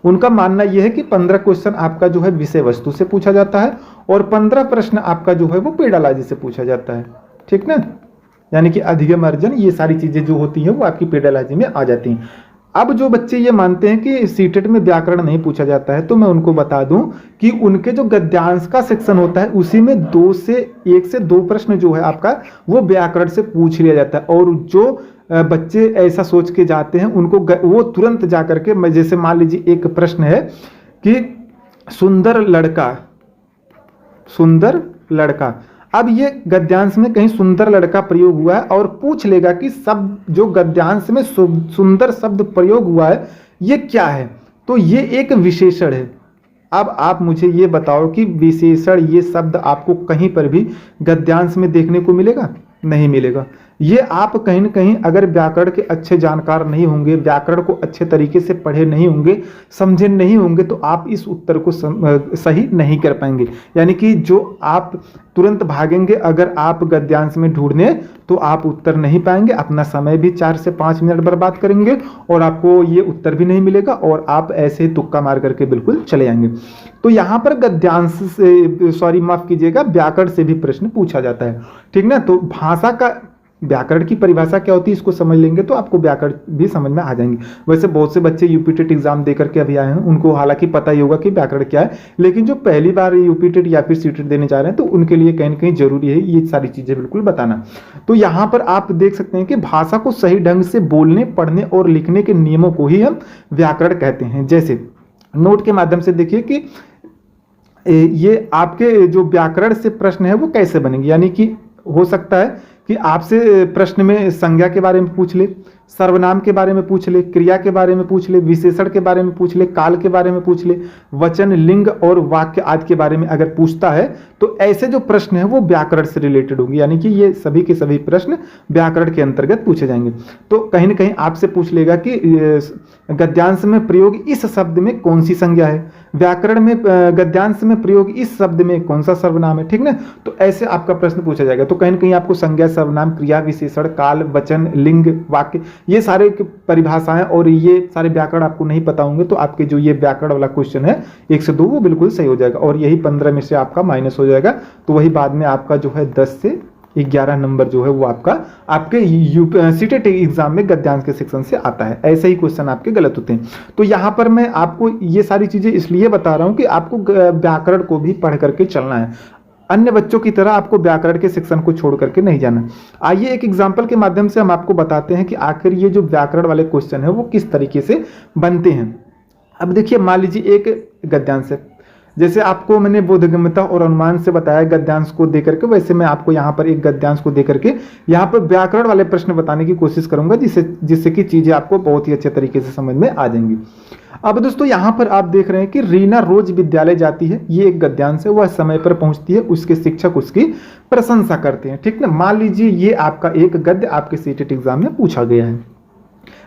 उनका मानना यह है कि 15 क्वेश्चन आपका जो है विषय वस्तु से पूछा जाता है और 15 प्रश्न आपका जो है वो पेडालॉजी से पूछा जाता है, ठीक ना। यानी कि अधिगम अर्जन, ये सारी चीजें जो होती हैं वो आपकी पेडालॉजी में आ जाती हैं। अब जो बच्चे ये मानते हैं कि सीटेट में व्याकरण नहीं पूछा जाता है, तो मैं उनको बता दूं कि उनके जो गद्यांश का सेक्शन होता है उसी में 1 से 2 प्रश्न जो है आपका वो व्याकरण से पूछ लिया जाता है। और जो बच्चे ऐसा सोच के जाते हैं उनको वो तुरंत जा करके, मैं जैसे मान लीजिए एक प्रश्न है कि सुंदर लड़का, अब ये गद्यांश में कहीं सुंदर लड़का प्रयोग हुआ है और पूछ लेगा कि शब्द जो गद्यांश में सुंदर शब्द प्रयोग हुआ है ये क्या है, तो ये एक विशेषण है। अब आप मुझे ये बताओ कि विशेषण ये शब्द आपको कहीं पर भी गद्यांश में देखने को मिलेगा? नहीं मिलेगा। ये आप कहीं न कहीं अगर व्याकरण के अच्छे जानकार नहीं होंगे, व्याकरण को अच्छे तरीके से पढ़े नहीं होंगे, समझे नहीं होंगे, तो आप इस उत्तर को सही नहीं कर पाएंगे। यानी कि जो आप तुरंत भागेंगे अगर आप गद्यांश में ढूंढने, तो आप उत्तर नहीं पाएंगे, अपना समय भी 4 से 5 मिनट बर्बाद करेंगे और आपको ये उत्तर भी नहीं मिलेगा और आप ऐसे ही तुक्का मार करके बिल्कुल चले जाएंगे। तो यहाँ पर गद्यांश से, माफ कीजिएगा, व्याकरण से भी प्रश्न पूछा जाता है, ठीक ना। तो भाषा का व्याकरण की परिभाषा क्या होती है इसको समझ लेंगे तो आपको व्याकरण भी समझ में आ जाएंगे। वैसे बहुत से बच्चे यूपीटेट एग्जाम दे करके अभी आए हैं, उनको हालांकि पता ही होगा कि व्याकरण क्या है, लेकिन जो पहली बार यूपीटेट या फिर सीटेट देने जा रहे हैं तो उनके लिए कहीं ना कहीं जरूरी है ये सारी चीजें बिल्कुल बताना। तो यहाँ पर आप देख सकते हैं कि भाषा को सही ढंग से बोलने, पढ़ने और लिखने के नियमों को ही हम व्याकरण कहते हैं। जैसे नोट के माध्यम से देखिए कि ये आपके जो व्याकरण से प्रश्न है वो कैसे बनेंगे। यानी कि हो सकता है कि आपसे प्रश्न में संज्ञा के बारे में पूछ ले, सर्वनाम के बारे में पूछ ले, क्रिया के बारे में पूछ ले, विशेषण के बारे में पूछ ले, काल के बारे में पूछ ले, वचन, लिंग और वाक्य आदि के बारे में अगर पूछता है तो ऐसे जो प्रश्न है वो व्याकरण से रिलेटेड होंगे। यानी कि ये सभी के सभी प्रश्न व्याकरण के अंतर्गत पूछे जाएंगे। तो कहीं ना कहीं आपसे पूछ लेगा कि गद्यांश में प्रयोग इस शब्द में कौन सी संज्ञा है, व्याकरण में गद्यांश में प्रयोग इस शब्द में कौन सा सर्वनाम है, ठीक ना। तो ऐसे आपका प्रश्न पूछा जाएगा। तो कहीं ना कहीं आपको संज्ञा, सर्वनाम, क्रिया, विशेषण, काल, वचन, लिंग, वाक्य ये सारे परिभाषाएं और ये सारे व्याकरण आपको नहीं पता होंगे तो आपके जो ये व्याकरण वाला क्वेश्चन है 1 से 2 वो बिल्कुल सही हो जाएगा और यही 15 में से आपका माइनस हो जाएगा। तो वही बाद में आपका जो है 10 से 11 नंबर जो है वो आपका आपके सीटेट एग्जाम में गद्यांश के सेक्शन से आता है। ऐसे ही क्वेश्चन आपके गलत होते हैं। तो यहाँ पर मैं आपको ये सारी चीजें इसलिए बता रहा हूँ कि आपको व्याकरण को भी पढ़ करके चलना है, अन्य बच्चों की तरह आपको व्याकरण के सेक्शन को छोड़ करके नहीं जाना। आइए एक एग्जाम्पल के माध्यम से हम आपको बताते हैं कि आखिर ये जो व्याकरण वाले क्वेश्चन है वो किस तरीके से बनते हैं। अब देखिए, मान लीजिए एक गद्यांश है, जैसे आपको मैंने बोधगम्यता और अनुमान से बताया गद्यांश को देकर के, वैसे मैं आपको यहाँ पर एक गद्यांश को देकर के यहाँ पर व्याकरण वाले प्रश्न बताने की कोशिश करूंगा जिससे कि चीजें आपको बहुत ही अच्छे तरीके से समझ में आ जाएंगी। अब दोस्तों यहाँ पर आप देख रहे हैं कि रीना रोज विद्यालय जाती है, ये एक गद्यांश है। वह समय पर पहुंचती है, उसके शिक्षक उसकी प्रशंसा करते हैं। ठीक ना, मान लीजिए ये आपका एक गद्य आपके सीटेट एग्जाम में पूछा गया है।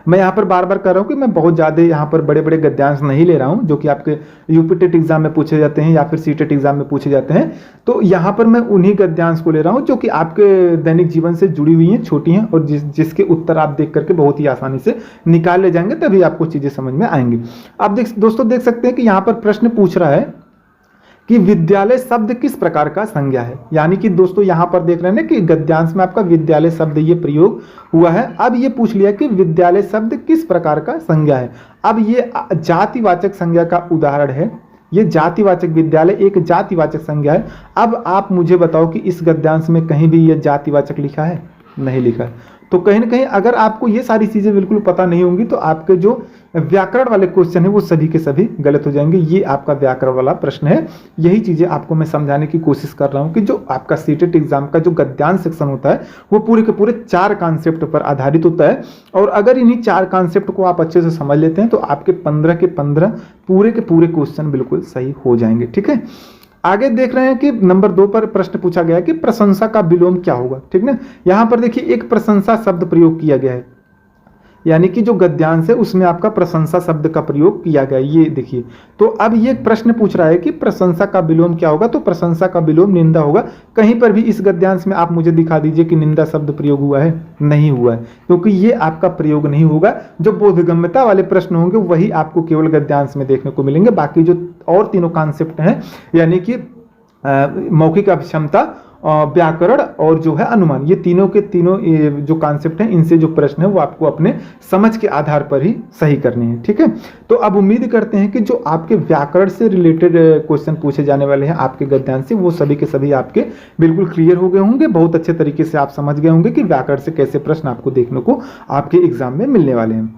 मैं यहाँ पर बार बार कर रहा हूँ कि मैं बहुत ज़्यादा यहाँ पर बड़े बड़े गद्यांश नहीं ले रहा हूँ जो कि आपके यूपीटेट एग्जाम में पूछे जाते हैं या फिर सीटेट एग्जाम में पूछे जाते हैं। तो यहाँ पर मैं उन्हीं गद्यांश को ले रहा हूँ जो कि आपके दैनिक जीवन से जुड़ी हुई हैं, छोटी हैं और जिसके उत्तर आप देख करके बहुत ही आसानी से निकाल ले जाएंगे, तभी आपको चीज़ें समझ में आएंगी। आप दोस्तों देख सकते हैं कि यहाँ पर प्रश्न पूछ रहा है कि विद्यालय शब्द किस प्रकार का संज्ञा है। यानी कि दोस्तों यहाँ पर देख रहे हैं ना कि गद्यांश में आपका विद्यालय शब्द ये प्रयोग हुआ है। अब ये पूछ लिया कि विद्यालय शब्द किस प्रकार का संज्ञा है। अब ये जातिवाचक संज्ञा का उदाहरण है, ये जातिवाचक, विद्यालय एक जातिवाचक संज्ञा है। अब आप मुझे बताओ कि इस गद्यांश में कहीं भी ये जातिवाचक लिखा है? नहीं लिखा है। तो कहीं ना कहीं अगर आपको ये सारी चीजें बिल्कुल पता नहीं होंगी तो आपके जो व्याकरण वाले क्वेश्चन है वो सभी के सभी गलत हो जाएंगे। ये आपका व्याकरण वाला प्रश्न है। यही चीजें आपको मैं समझाने की कोशिश कर रहा हूँ कि जो आपका सीटेट एग्जाम का जो गद्यांश सेक्शन होता है वो पूरे के पूरे 4 कॉन्सेप्ट पर आधारित होता है। और अगर इन्हीं 4 कॉन्सेप्ट को आप अच्छे से समझ लेते हैं तो आपके 15 के 15 पूरे के पूरे क्वेश्चन बिल्कुल सही हो जाएंगे। ठीक है, आगे देख रहे हैं कि नंबर 2 पर प्रश्न पूछा गया है कि प्रशंसा का विलोम क्या होगा। ठीक ना, यहां पर देखिए एक प्रशंसा शब्द प्रयोग किया गया है, यानी कि जो गद्यांश है उसमें आपका प्रशंसा शब्द का प्रयोग किया गया है। ये देखिए, तो अब ये प्रश्न पूछ रहा है कि प्रशंसा का विलोम क्या होगा। तो प्रशंसा का विलोम निंदा होगा। कहीं पर भी इस गद्यांश में आप मुझे दिखा दीजिए कि निंदा शब्द प्रयोग हुआ है? नहीं हुआ है, क्योंकि ये आपका प्रयोग नहीं होगा। जो बोधगम्यता वाले प्रश्न होंगे वही आपको केवल गद्यांश में देखने को मिलेंगे। बाकी जो और तीनों कॉन्सेप्ट हैं, यानी कि मौखिक अभिक्षमता, व्याकरण और जो है अनुमान, ये तीनों के तीनों जो कॉन्सेप्ट हैं इनसे जो प्रश्न है वो आपको अपने समझ के आधार पर ही सही करने हैं। ठीक है, तो अब उम्मीद करते हैं कि जो आपके व्याकरण से रिलेटेड क्वेश्चन पूछे जाने वाले हैं आपके गद्यांश से, वो सभी के सभी आपके बिल्कुल क्लियर हो गए होंगे। बहुत अच्छे तरीके से आप समझ गए होंगे कि व्याकरण से कैसे प्रश्न आपको देखने को आपके एग्जाम में मिलने वाले हैं।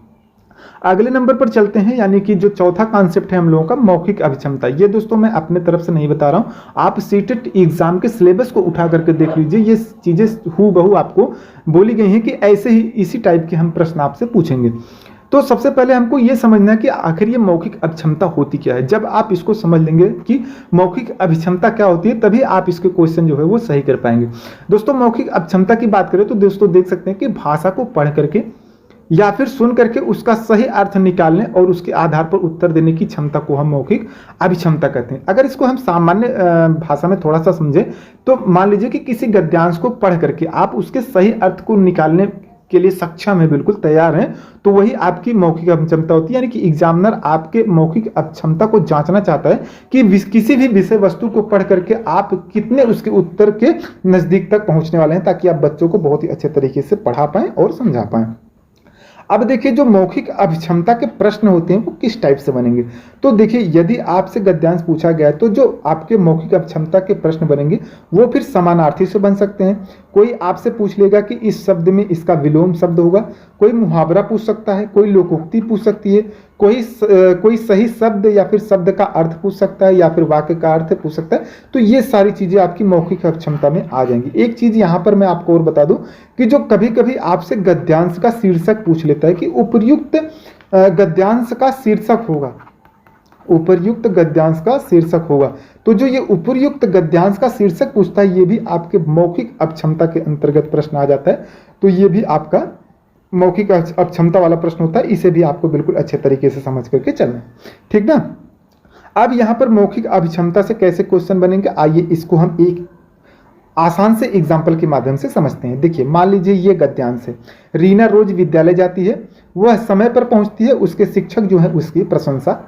अगले नंबर पर चलते हैं, यानी कि जो चौथा कॉन्सेप्ट है हम लोगों का मौखिक अभिक्षमता। ये दोस्तों मैं अपने तरफ से नहीं बता रहा हूं, आप सीटेट एग्जाम के सिलेबस को उठा करके देख लीजिए। ये चीजें हूबहू आपको बोली गई हैं कि ऐसे ही इसी टाइप के हम प्रश्न आपसे पूछेंगे। तो सबसे पहले हमको ये समझना है कि आखिर ये मौखिक अभिक्षमता होती क्या है। जब आप इसको समझ लेंगे कि मौखिक अभिक्षमता क्या होती है, तभी आप इसके क्वेश्चन जो है वो सही कर पाएंगे। दोस्तों मौखिक अभिक्षमता की बात करें तो दोस्तों देख सकते हैं कि भाषा को पढ़ करके या फिर सुन करके उसका सही अर्थ निकालने और उसके आधार पर उत्तर देने की क्षमता को हम मौखिक अभिक्षमता कहते हैं। अगर इसको हम सामान्य भाषा में थोड़ा सा समझे तो मान लीजिए कि किसी गद्यांश को पढ़ करके आप उसके सही अर्थ को निकालने के लिए सक्षम है, बिल्कुल तैयार हैं, तो वही आपकी मौखिक अभिक्षमता होती है। यानी कि एग्जामिनर आपके मौखिक अभिक्षमता को जांचना चाहता है कि किसी भी विषय वस्तु को पढ़ करके आप कितने उसके उत्तर के नजदीक तक पहुंचने वाले हैं, ताकि आप बच्चों को बहुत ही अच्छे तरीके से पढ़ा पाएं और समझा पाएं। अब देखिए जो मौखिक अभिक्षमता के प्रश्न होते हैं वो किस टाइप से बनेंगे। तो देखिए यदि आपसे गद्यांश पूछा गया है तो जो आपके मौखिक अभिक्षमता के प्रश्न बनेंगे वो फिर समानार्थी से बन सकते हैं। कोई आपसे पूछ लेगा कि इस शब्द में इसका विलोम शब्द होगा, कोई मुहावरा पूछ सकता है, कोई लोकोक्ति पूछ सकती है, कोई सही शब्द या फिर शब्द का अर्थ पूछ सकता है, या फिर वाक्य का अर्थ पूछ सकता है। तो ये सारी चीजें आपकी मौखिक अभिक्षमता में आ जाएंगी। एक चीज यहाँ पर मैं आपको और बता दूं कि जो कभी कभी आपसे गद्यांश का शीर्षक पूछ लेता है कि उपर्युक्त गद्यांश का शीर्षक होगा, उपर्युक्त गद्यांश का शीर्षक होगा, तो जो ये उपर्युक्त गद्यांश का शीर्षक पूछता है ये भी आपके मौखिक अभिक्षमता के अंतर्गत प्रश्न आ जाता है। तो ये भी आपका मौखिक अक्षमता वाला प्रश्न होता है। इसे भी आपको बिल्कुल अच्छे तरीके से समझ करके चलना है, ठीक ना। अब यहाँ पर मौखिक अभिक्षमता से कैसे क्वेश्चन बनेंगे, आइए इसको हम एक आसान से एग्जाम्पल के माध्यम से समझते हैं। देखिए मान लीजिए ये गद्यांश है, रीना रोज विद्यालय जाती है, वह समय पर पहुंचती है, उसके शिक्षक जो है उसकी प्रशंसा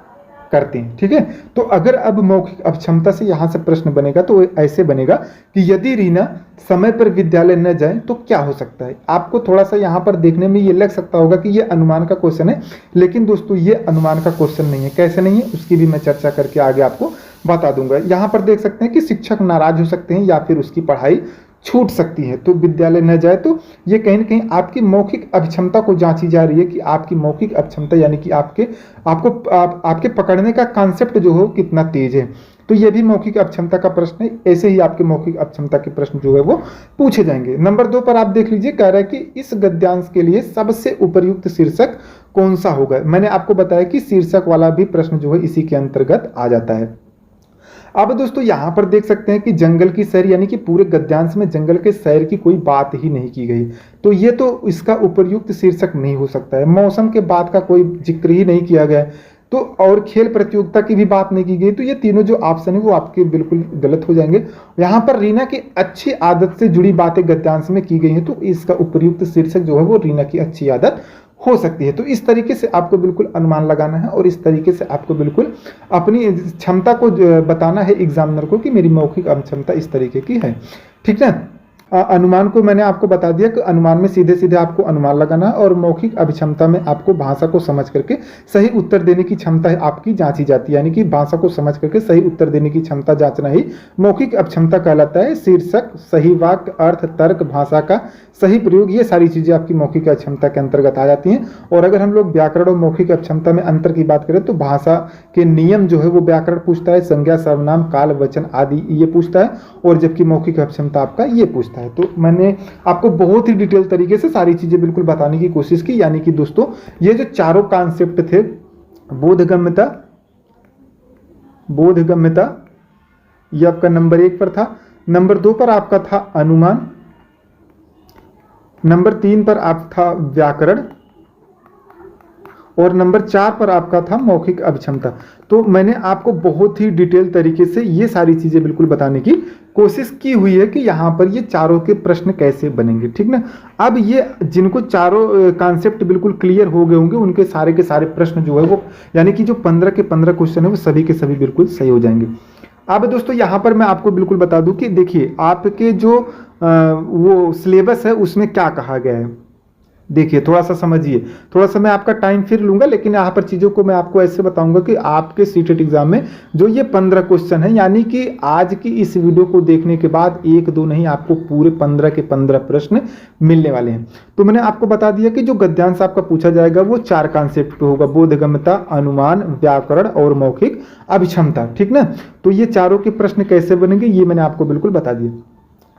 करते हैं। ठीक है, तो अगर अब मौखिक अक्षमता से यहां से प्रश्न बनेगा तो ऐसे बनेगा कि यदि रीना समय पर विद्यालय न जाए तो क्या हो सकता है। आपको थोड़ा सा यहां पर देखने में ये लग सकता होगा कि ये अनुमान का क्वेश्चन है, लेकिन दोस्तों ये अनुमान का क्वेश्चन नहीं है। कैसे नहीं है उसकी भी मैं चर्चा करके आगे आपको बता दूंगा। यहां पर देख सकते हैं कि शिक्षक नाराज हो सकते हैं या फिर उसकी पढ़ाई छूट सकती है तो विद्यालय न जाए, तो ये कहीं ना कहीं आपकी मौखिक अक्षमता को जांची जा रही है कि आपकी मौखिक अक्षमता यानी कि आपके पकड़ने का कॉन्सेप्ट जो हो कितना तेज है। तो ये भी मौखिक अक्षमता का प्रश्न है। ऐसे ही आपके मौखिक अक्षमता के प्रश्न जो है वो पूछे जाएंगे। नंबर 2 पर आप देख लीजिए, कह रहा है कि इस गद्यांश के लिए सबसे उपयुक्त शीर्षक कौन सा होगा। मैंने आपको बताया कि शीर्षक वाला भी प्रश्न जो है इसी के अंतर्गत आ जाता है। अब दोस्तों यहां पर देख सकते हैं कि जंगल की सैर, यानी कि पूरे गद्यांश में जंगल के सैर की कोई बात ही नहीं की गई, तो ये तो इसका उपयुक्त शीर्षक नहीं हो सकता है। मौसम के बाद का कोई जिक्र ही नहीं किया गया, तो और खेल प्रतियोगिता की भी बात नहीं की गई, तो ये तीनों जो ऑप्शन है वो आपके बिल्कुल गलत हो जाएंगे। यहाँ पर रीना की अच्छी आदत से जुड़ी बातें गद्यांश में की गई हैं, तो इसका उपयुक्त शीर्षक जो है वो रीना की अच्छी आदत हो सकती है। तो इस तरीके से आपको बिल्कुल अनुमान लगाना है और इस तरीके से आपको बिल्कुल अपनी क्षमता को बताना है एग्जामिनर को कि मेरी मौखिक क्षमता इस तरीके की है। ठीक है, अनुमान को मैंने आपको बता दिया कि अनुमान में सीधे सीधे आपको अनुमान लगाना है और मौखिक अभिक्षमता में आपको भाषा को समझ करके सही उत्तर देने की क्षमता है आपकी जांची जाती है, यानी कि भाषा को समझ करके सही उत्तर देने की क्षमता जांचना ही मौखिक अक्षमता कहलाता है। शीर्षक, सही वाक्य, अर्थ, तर्क, भाषा का सही प्रयोग, ये सारी चीजें आपकी मौखिक अक्षमता के अंतर्गत आ जाती हैं। और अगर हम लोग व्याकरण और मौखिक अक्षमता में अंतर की बात करें तो भाषा के नियम जो है वो व्याकरण पूछता है, संज्ञा, सर्वनाम, काल, वचन आदि ये पूछता है, और जबकि मौखिक अक्षमता आपका ये पूछता है। तो मैंने आपको बहुत ही डिटेल तरीके से सारी चीजें बिल्कुल बताने की कोशिश की, यानी कि दोस्तों ये जो चारों कॉन्सेप्ट थे, बोधगम्यता ये आपका नंबर 1 पर था, नंबर 2 पर आपका था अनुमान, नंबर 3 पर आप था व्याकरण, और नंबर 4 पर आपका था मौखिक अभिक्षमता। तो मैंने आपको बहुत ही डिटेल तरीके से ये सारी चीजें बिल्कुल बताने की कोशिश की हुई है कि यहाँ पर ये चारों के प्रश्न कैसे बनेंगे। ठीक ना, अब ये जिनको चारों कॉन्सेप्ट बिल्कुल क्लियर हो गए होंगे उनके सारे के सारे प्रश्न जो है वो, यानी कि जो 15 के 15 क्वेश्चन है वो सभी के सभी बिल्कुल सही हो जाएंगे। अब दोस्तों यहाँ पर मैं आपको बिल्कुल बता दूं कि देखिए आपके जो वो सिलेबस है उसमें क्या कहा गया है। देखिए थोड़ा सा समझिए, थोड़ा सा मैं आपका टाइम फिर लूंगा, लेकिन यहाँ पर चीज़ों को मैं आपको ऐसे बताऊंगा कि आपके सीटेट एग्जाम में जो ये 15 क्वेश्चन है, यानी कि आज की इस वीडियो को देखने के बाद 1-2 नहीं आपको पूरे 15 के 15 प्रश्न मिलने वाले हैं। तो मैंने आपको बता दिया कि जो गद्यांश आपका पूछा जाएगा वो 4 कॉन्सेप्ट पे होगा, बोधगम्यता, अनुमान, व्याकरण और मौखिक अभिक्षमता। ठीक ना, तो ये चारों के प्रश्न कैसे बनेंगे ये मैंने आपको बिल्कुल बता दिया।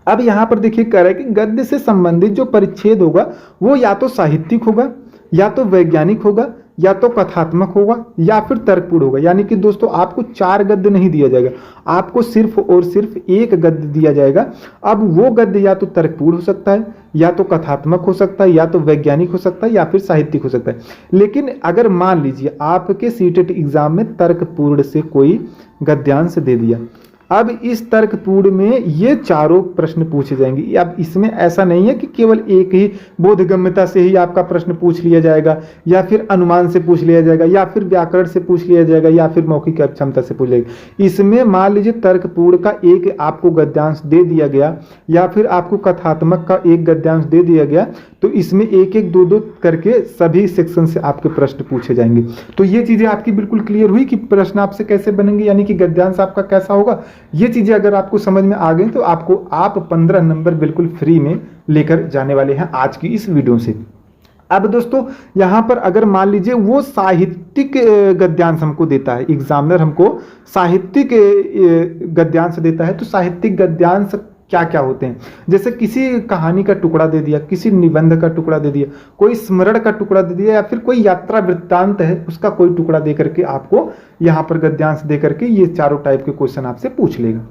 अब यहां पर देखिए कह रहा है कि गद्य से संबंधित जो परिच्छेद होगा वो या तो साहित्यिक होगा, या तो वैज्ञानिक होगा, या तो कथात्मक होगा, या फिर तर्कपूर्ण होगा। यानी कि दोस्तों आपको 4 गद्य नहीं दिया जाएगा, आपको सिर्फ और सिर्फ 1 गद्य दिया जाएगा। अब वो गद्य या तो तर्कपूर्ण हो सकता है, या तो कथात्मक हो सकता है, या तो वैज्ञानिक हो सकता है, या फिर साहित्यिक हो सकता है। लेकिन अगर मान लीजिए आपके सीटेट एग्जाम में तर्कपूर्ण से कोई गद्यांश दे दिया, अब इस तर्कपूर्ण में ये चारों प्रश्न पूछे जाएंगे। अब इसमें ऐसा नहीं है कि केवल एक ही बोधगम्यता से ही आपका प्रश्न पूछ लिया जाएगा, या फिर अनुमान से पूछ लिया जाएगा, या फिर व्याकरण से पूछ लिया जाएगा, या फिर मौखिक अक्षमता से पूछ लिया जाएगा। इसमें मान लीजिए तर्कपूर्ण का एक आपको गद्यांश दे दिया गया, या फिर आपको कथात्मक का एक गद्यांश दे दिया गया, तो इसमें 1-1, 2-2 करके सभी सेक्शन से आपके प्रश्न पूछे जाएंगे। तो ये चीजें आपकी बिल्कुल क्लियर हुई कि प्रश्न आपसे कैसे बनेंगे, यानी कि गद्यांश आपका कैसा होगा। ये चीजें अगर आपको समझ में आ गई तो आप 15 नंबर बिल्कुल फ्री में लेकर जाने वाले हैं आज की इस वीडियो से। अब दोस्तों यहां पर अगर मान लीजिए वो साहित्यिक गद्यांश हमको देता है, एग्जामिनर हमको साहित्यिक गद्यांश देता है, तो साहित्यिक गद्यांश क्या क्या होते हैं। जैसे किसी कहानी का टुकड़ा दे दिया, किसी निबंध का टुकड़ा दे दिया, कोई स्मरण का टुकड़ा दे दिया, या फिर कोई यात्रा वृत्तांत है उसका कोई टुकड़ा दे करके आपको यहाँ पर गद्यांश दे करके ये चारों टाइप के क्वेश्चन आपसे पूछ लेगा।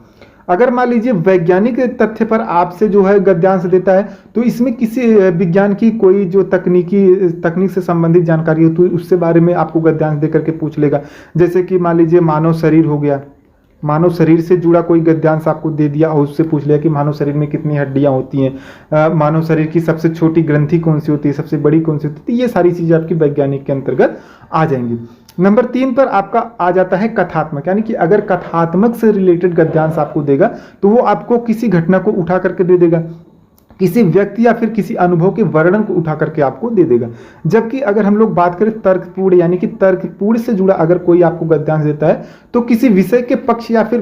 अगर मान लीजिए वैज्ञानिक तथ्य पर आपसे जो है गद्यांश देता है, तो इसमें किसी विज्ञान की कोई जो तकनीक से संबंधित जानकारी हो तो उससे बारे में आपको गद्यांश दे करके पूछ लेगा। जैसे कि मान लीजिए मानव शरीर हो गया, मानव शरीर से जुड़ा कोई गद्यांश आपको दे दिया और उससे पूछ लिया कि मानव शरीर में कितनी हड्डियां होती हैं, मानव शरीर की सबसे छोटी ग्रंथि कौन सी होती है, सबसे बड़ी कौन सी होती है, ये सारी चीजें आपकी वैज्ञानिक के अंतर्गत आ जाएंगी। नंबर 3 पर आपका आ जाता है कथात्मक, यानी कि अगर कथात्मक से रिलेटेड गद्यांश आपको देगा तो वो आपको किसी घटना को उठा करके दे देगा, किसी व्यक्ति या फिर किसी अनुभव के वर्णन को उठा करके आपको दे देगा। जबकि अगर हम लोग बात करें तर्कपूर्ण, यानी कि तर्कपूर्ण से जुड़ा अगर कोई आपको गद्यांश देता है तो किसी विषय के पक्ष या फिर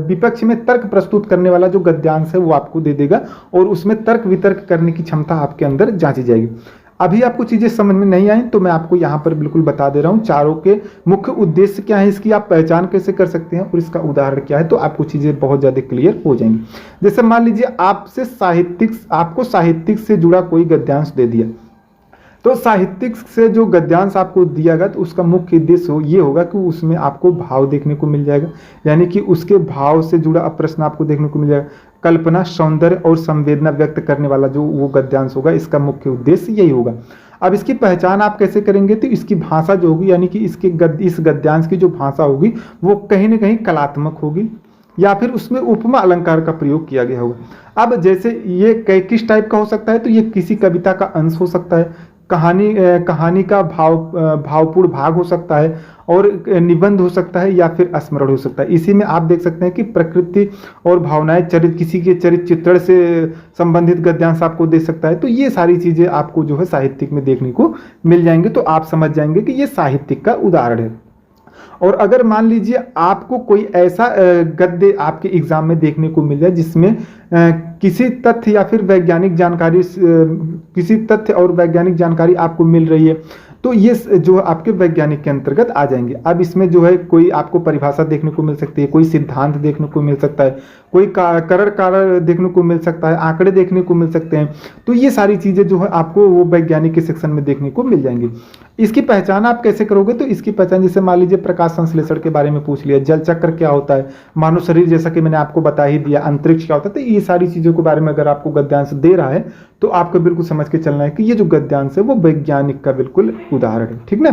विपक्ष में तर्क प्रस्तुत करने वाला जो गद्यांश है वो आपको दे देगा और उसमें तर्क वितर्क करने की क्षमता आपके अंदर जांची जाएगी। अभी आपको चीजें समझ में नहीं आई तो मैं आपको यहाँ पर बिल्कुल बता दे रहा हूँ चारों के मुख्य उद्देश्य क्या है, इसकी आप पहचान कैसे कर सकते हैं और इसका उदाहरण क्या है, तो आपको चीजें बहुत ज्यादा क्लियर हो जाएंगी। जैसे मान लीजिए आपको साहित्यिक से जुड़ा कोई गद्यांश दे दिया, तो साहित्यिक से जो गद्यांश आपको दिया गया तो उसका मुख्य उद्देश्य ये होगा कि उसमें आपको भाव देखने को मिल जाएगा, यानी कि उसके भाव से जुड़ा प्रश्न आपको देखने को मिल जाएगा। कल्पना, सौंदर्य और संवेदना व्यक्त करने वाला जो वो गद्यांश होगा, इसका मुख्य उद्देश्य यही होगा। अब इसकी पहचान आप कैसे करेंगे, तो इसकी भाषा जो होगी, यानी कि इस गद्यांश की जो भाषा होगी वो कहीं ना कहीं कलात्मक होगी या फिर उसमें उपमा अलंकार का प्रयोग किया गया होगा। अब जैसे ये किस टाइप का हो सकता है, तो ये किसी कविता का अंश हो सकता है, कहानी का भावपूर्ण भाग हो सकता है और निबंध हो सकता है या फिर स्मरण हो सकता है। इसी में आप देख सकते हैं कि प्रकृति और भावनाएं, किसी के चरित्र चित्रण से संबंधित गद्यांश आपको दे सकता है। तो ये सारी चीजें आपको जो है साहित्यिक में देखने को मिल जाएंगे, तो आप समझ जाएंगे कि ये साहित्यिक का उदाहरण है। और अगर मान लीजिए आपको कोई ऐसा गद्य आपके एग्जाम में देखने को मिल जाए जिसमें किसी तथ्य या फिर वैज्ञानिक जानकारी, किसी तथ्य और वैज्ञानिक जानकारी आपको मिल रही है, तो ये जो आपके वैज्ञानिक के अंतर्गत आ जाएंगे। अब इसमें जो है कोई आपको परिभाषा देखने को मिल सकती है, कोई सिद्धांत देखने को मिल सकता है, कोई कारण देखने को मिल सकता है, आंकड़े देखने को मिल सकते हैं। तो ये सारी चीजें जो है आपको वो वैज्ञानिक के सेक्शन में देखने को मिल जाएंगी। इसकी पहचान आप कैसे करोगे, तो इसकी पहचान जैसे मान लीजिए प्रकाश संश्लेषण के बारे में पूछ लिया, जल चक्र क्या होता है, मानव शरीर जैसा कि मैंने आपको बता ही दिया, अंतरिक्ष क्या होता है, तो ये सारी चीजों के बारे में अगर आपको गद्यांश दे रहा है तो आपको बिल्कुल समझ के चलना है कि ये जो गद्यांश है वो वैज्ञानिक का बिल्कुल उदाहरण है। ठीक ना।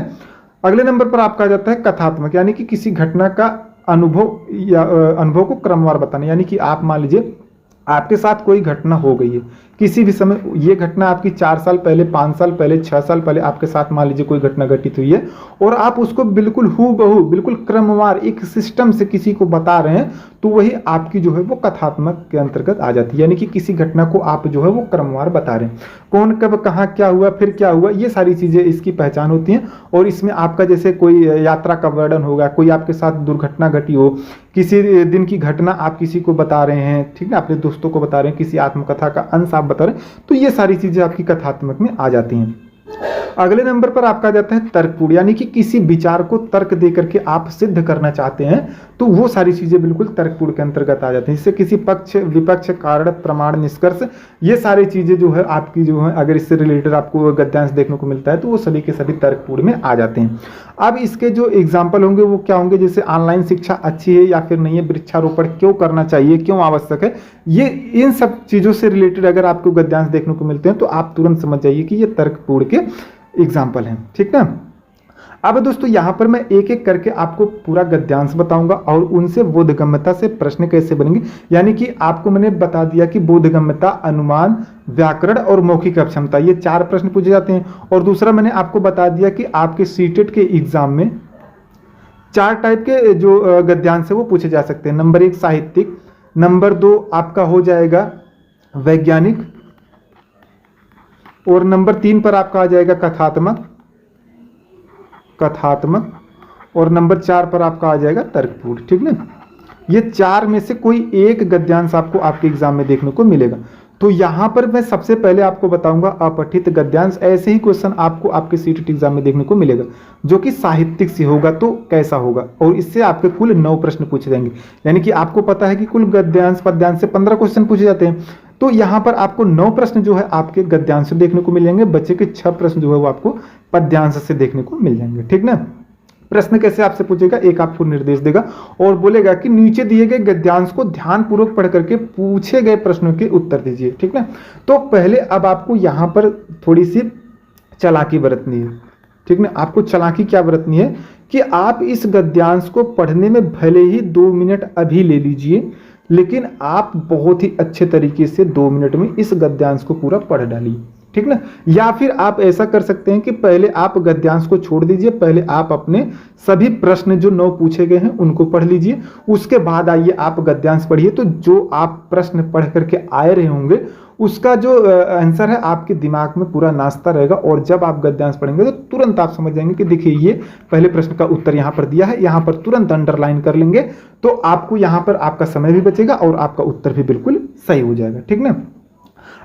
अगले नंबर पर आपका आ जाता है कथात्मक, यानी कि किसी घटना का अनुभव या अनुभव को क्रमवार बताना। यानी कि आप मान लीजिए आपके साथ कोई घटना हो गई है किसी भी समय, ये घटना आपकी 4 साल पहले, 5 साल पहले, 6 साल पहले आपके साथ मान लीजिए कोई घटना घटित हुई है और आप उसको बिल्कुल हूबहू बिल्कुल क्रमवार एक सिस्टम से किसी को बता रहे हैं, तो वही आपकी जो है वो कथात्मक के अंतर्गत आ जाती है। यानी कि किसी घटना को आप जो है वो क्रमवार बता रहे हैं, कौन कब कहाँ क्या हुआ फिर क्या हुआ, ये सारी चीजें इसकी पहचान होती हैं। और इसमें आपका जैसे कोई यात्रा का वर्णन होगा, कोई आपके साथ दुर्घटना घटी हो, किसी दिन की घटना आप किसी को बता रहे हैं, ठीक है, अपने दोस्तों को बता रहे हैं, किसी आत्मकथा का अंश आप बता रहे हैं, तो ये सारी चीजें आपकी कथात्मक में आ जाती हैं। अगले नंबर पर आपका आ जाता है तर्कपूर्ण, यानी कि किसी विचार को तर्क दे करके आप सिद्ध करना चाहते हैं, तो वो सारी चीजें बिल्कुल तर्कपूर्ण के अंतर्गत आ जाती हैं। इससे किसी पक्ष विपक्ष कारण प्रमाण निष्कर्ष, ये सारी चीजें जो है आपकी जो है अगर इससे रिलेटेड आपको गद्यांश देखने को मिलता है तो वो सभी के सभी तर्कपूर्ण में आ जाते हैं। अब इसके जो एग्जाम्पल होंगे वो क्या होंगे, जैसे ऑनलाइन शिक्षा अच्छी है या फिर नहीं है, वृक्षारोपण क्यों करना चाहिए, क्यों आवश्यक है, ये इन सब चीजों से रिलेटेड अगर आपको गद्यांश देखने को मिलते हैं तो आप तुरंत समझ जाइए कि ये तर्कपूर्ण के एग्जाम्पल हैं। ठीक ना। अब दोस्तों यहाँ पर मैं एक एक करके आपको पूरा गद्यांश बताऊंगा और उनसे बोधगम्यता से प्रश्न कैसे बनेंगे। यानी कि आपको मैंने बता दिया कि बोधगम्यता, अनुमान, व्याकरण और मौखिक अक्षमता, ये 4 प्रश्न पूछे जाते हैं। और दूसरा मैंने आपको बता दिया कि आपके सीटेट के एग्जाम में 4 टाइप के जो गद्यांश है वो पूछे जा सकते हैं। नंबर 1 साहित्यिक, नंबर 2 आपका हो जाएगा वैज्ञानिक, और नंबर 3 पर आपका आ जाएगा कथात्मक, और नंबर 4 पर आपका आ जाएगा तर्कपूर्ण। ठीक ना। ये 4 में से कोई एक गद्यांश आपको आपके एग्जाम में देखने को मिलेगा। तो यहां पर मैं सबसे पहले आपको बताऊंगा अपठित गद्यांश। ऐसे ही क्वेश्चन आपको आपके सीटेट एग्जाम में देखने को मिलेगा जो कि साहित्यिक से होगा, तो कैसा होगा, और इससे आपके कुल 9 प्रश्न पूछे जाएंगे। यानी कि आपको पता है कि कुल गद्यांश पद्यांश से 15 क्वेश्चन पूछे जाते हैं, तो यहां पर आपको 9 प्रश्न जो है आपके गद्यांश से देखने को मिल जाएंगे, बच्चे के 6 प्रश्न जो है वो आपको पद्यांश से देखने को मिल जाएंगे। ठीक ना। प्रश्न कैसे आपसे पूछेगा, एक आपको निर्देश देगा और बोलेगा कि नीचे दिए गए गद्यांश को ध्यानपूर्वक पढ़ करके पूछे गए प्रश्नों के उत्तर दीजिए। ठीक ना। तो पहले अब आपको यहां पर थोड़ी सी चालाकी बरतनी है। ठीक ना। आपको चालाकी क्या बरतनी है कि आप इस गद्यांश को पढ़ने में भले ही 2 मिनट अभी ले लीजिए, लेकिन आप बहुत ही अच्छे तरीके से 2 मिनट में इस गद्यांश को पूरा पढ़ डालिए, ठीक ना। या फिर आप ऐसा कर सकते हैं कि पहले आप गद्यांश को छोड़ दीजिए, पहले आप अपने सभी प्रश्न जो 9 पूछे गए हैं उनको पढ़ लीजिए, उसके बाद आइए आप गद्यांश पढ़िए। तो जो आप प्रश्न पढ़ करके आए रहे होंगे उसका जो आंसर है आपके दिमाग में पूरा नाचता रहेगा, और जब आप गद्यांश पढ़ेंगे तो तुरंत आप समझ जाएंगे कि देखिए ये पहले प्रश्न का उत्तर यहाँ पर दिया है, यहाँ पर तुरंत अंडरलाइन कर लेंगे, तो आपको यहाँ पर आपका समय भी बचेगा और आपका उत्तर भी बिल्कुल सही हो जाएगा, ठीक ना।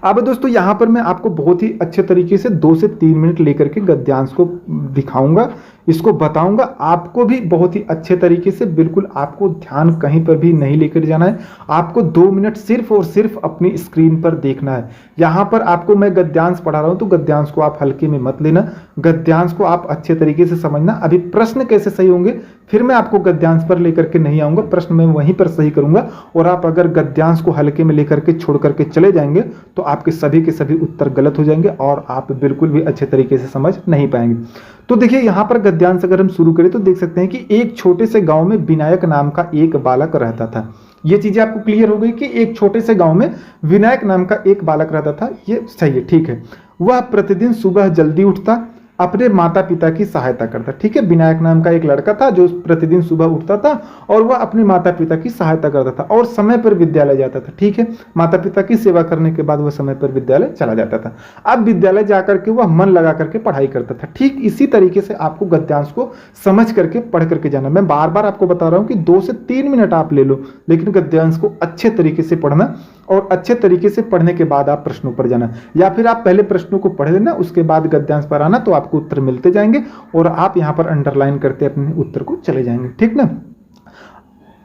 अब दोस्तों यहाँ पर मैं आपको बहुत ही अच्छे तरीके से 2 से 3 मिनट लेकर के गद्यांश को दिखाऊंगा, इसको बताऊंगा। आपको भी बहुत ही अच्छे तरीके से, बिल्कुल आपको ध्यान कहीं पर भी नहीं लेकर जाना है, आपको 2 मिनट सिर्फ और सिर्फ अपनी स्क्रीन पर देखना है। यहाँ पर आपको मैं गद्यांश पढ़ा रहा हूँ तो गद्यांश को आप हल्के में मत लेना, गद्यांश को आप अच्छे तरीके से समझना। अभी प्रश्न कैसे सही होंगे फिर मैं आपको गद्यांश पर लेकर के नहीं आऊंगा, प्रश्न मैं वहीं पर सही करूंगा, और आप अगर गद्यांश को हल्के में लेकर के छोड़ करके चले जाएंगे तो आपके सभी के सभी उत्तर गलत हो जाएंगे और आप बिल्कुल भी अच्छे तरीके से समझ नहीं पाएंगे। तो देखिए यहाँ पर गद्यांश अगर हम शुरू करें तो देख सकते हैं कि एक छोटे से गांव में विनायक नाम का एक बालक रहता था। ये चीजें आपको क्लियर हो गई कि एक छोटे से गांव में विनायक नाम का एक बालक रहता था, ये सही है, ठीक है। वह प्रतिदिन सुबह जल्दी उठता, अपने माता पिता की सहायता करता, ठीक है। विनायक नाम का एक लड़का था जो प्रतिदिन सुबह उठता था और वह अपने माता पिता की सहायता करता था और समय पर विद्यालय जाता था, ठीक है। माता पिता की सेवा करने के बाद वह समय पर विद्यालय चला जाता था। अब विद्यालय जाकर के वह मन लगा करके पढ़ाई करता था। ठीक इसी तरीके से आपको गद्यांश को समझ करके पढ़ करके जाना। मैं बार बार आपको बता रहा हूं कि 2 से 3 मिनट आप ले लो, लेकिन गद्यांश को अच्छे तरीके से पढ़ना और अच्छे तरीके से पढ़ने के बाद आप प्रश्नों पर जाना, या फिर आप पहले प्रश्नों को पढ़ लेना उसके बाद गद्यांश पर आना, तो आपको उत्तर मिलते जाएंगे और आप यहां पर अंडरलाइन करते अपने उत्तर को चले जाएंगे, ठीक ना।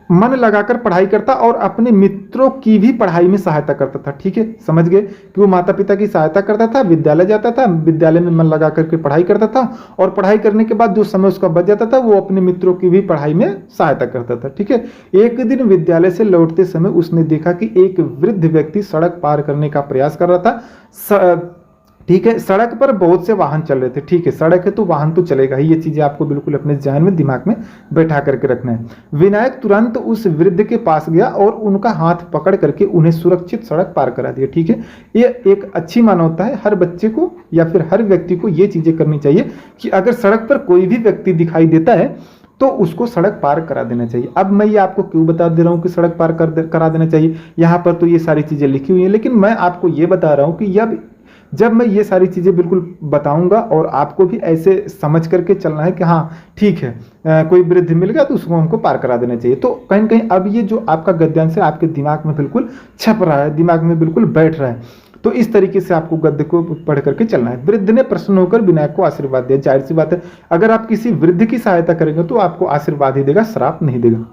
मन लगाकर पढ़ाई करता और अपने मित्रों की भी पढ़ाई में सहायता करता था, ठीक है। समझ गए कि वो माता पिता की सहायता करता था, विद्यालय जाता था, विद्यालय में मन लगा करके पढ़ाई करता था और पढ़ाई करने के बाद जो समय उसका बच जाता था वो अपने मित्रों की भी पढ़ाई में सहायता करता था, ठीक है। एक दिन विद्यालय से लौटते समय उसने देखा कि एक वृद्ध व्यक्ति सड़क पार करने का प्रयास कर रहा था। ठीक है, सड़क पर बहुत से वाहन चल रहे थे, ठीक है, सड़क है तो वाहन तो चलेगा ही, ये चीजें आपको बिल्कुल अपने ध्यान में दिमाग में बैठा करके रखना है। विनायक तुरंत उस वृद्ध के पास गया और उनका हाथ पकड़ करके उन्हें सुरक्षित सड़क पार करा दिया, ठीक है। ये एक अच्छी मानवता है, हर बच्चे को या फिर हर व्यक्ति को ये चीजें करनी चाहिए कि अगर सड़क पर कोई भी व्यक्ति दिखाई देता है तो उसको सड़क पार करा देना चाहिए। अब मैं ये आपको क्यों बता दे रहा हूं कि सड़क पार करा देना चाहिए, यहां पर तो ये सारी चीजें लिखी हुई है, लेकिन मैं आपको ये बता रहा हूं कि जब मैं ये सारी चीज़ें बिल्कुल बताऊंगा और आपको भी ऐसे समझ करके चलना है कि हाँ ठीक है, कोई वृद्ध मिल गया तो उसको हमको पार करा देना चाहिए। तो कहीं न कहीं अब ये जो आपका गद्यांश है आपके दिमाग में बिल्कुल छप रहा है, दिमाग में बिल्कुल बैठ रहा है। तो इस तरीके से आपको गद्य को पढ़ करके चलना है। वृद्ध ने प्रसन्न होकर विनायक को आशीर्वाद दिया। जाहिर सी बात है, अगर आप किसी वृद्ध की सहायता करेंगे तो आपको आशीर्वाद ही देगा, श्राप नहीं देगा।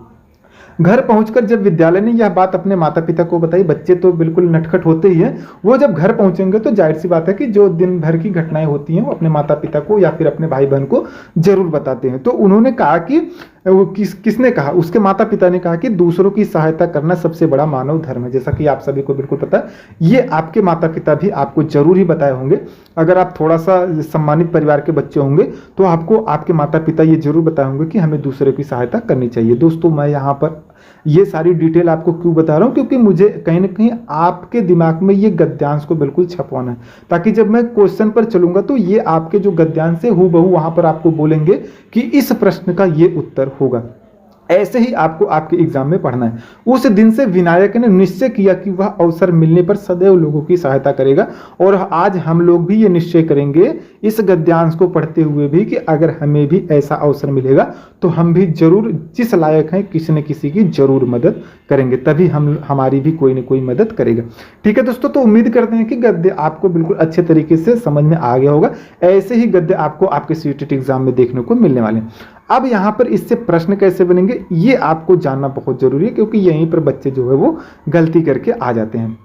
घर पहुंचकर जब विद्यालय ने यह बात अपने माता पिता को बताई, बच्चे तो बिल्कुल नटखट होते ही हैं, वो जब घर पहुंचेंगे तो जाहिर सी बात है कि जो दिन भर की घटनाएं होती हैं वो अपने माता पिता को या फिर अपने भाई बहन को जरूर बताते हैं। तो उन्होंने कहा कि वो किसने कहा, उसके माता पिता ने कहा कि दूसरों की सहायता करना सबसे बड़ा मानव धर्म है। जैसा कि आप सभी को बिल्कुल पता है, ये आपके माता पिता भी आपको जरूर ही बताए होंगे। अगर आप थोड़ा सा सम्मानित परिवार के बच्चे होंगे तो आपको आपके माता पिता ये जरूर बताए होंगे कि हमें दूसरे की सहायता करनी चाहिए। दोस्तों, मैं यहाँ पर ये सारी डिटेल आपको क्यों बता रहा हूँ, क्योंकि मुझे कहीं ना कहीं आपके दिमाग में ये गद्यांश को बिल्कुल छपवाना है, ताकि जब मैं क्वेश्चन पर चलूंगा तो ये आपके जो गद्यांश है हूबहू वहां पर आपको बोलेंगे कि इस प्रश्न का ये उत्तर होगा। ऐसे ही आपको आपके एग्जाम में पढ़ना है। उस दिन से विनायक ने निश्चय किया कि वह अवसर मिलने पर सदैव लोगों की सहायता करेगा, और आज हम लोग भी ये निश्चय करेंगे इस गद्यांश को पढ़ते हुए भी कि अगर हमें भी ऐसा अवसर मिलेगा तो हम भी जरूर जिस लायक हैं किसी न किसी की जरूर मदद करेंगे, तभी हमारी भी कोई न कोई मदद करेगा। ठीक है दोस्तों, तो उम्मीद करते हैं कि गद्य आपको बिल्कुल अच्छे तरीके से समझ में आ गया होगा। ऐसे ही गद्य आपको आपके सीटेट एग्जाम में देखने को मिलने वाले हैं। अब यहाँ पर इससे प्रश्न कैसे बनेंगे ये आपको जानना बहुत जरूरी है, क्योंकि यहीं पर बच्चे जो है वो गलती करके आ जाते हैं।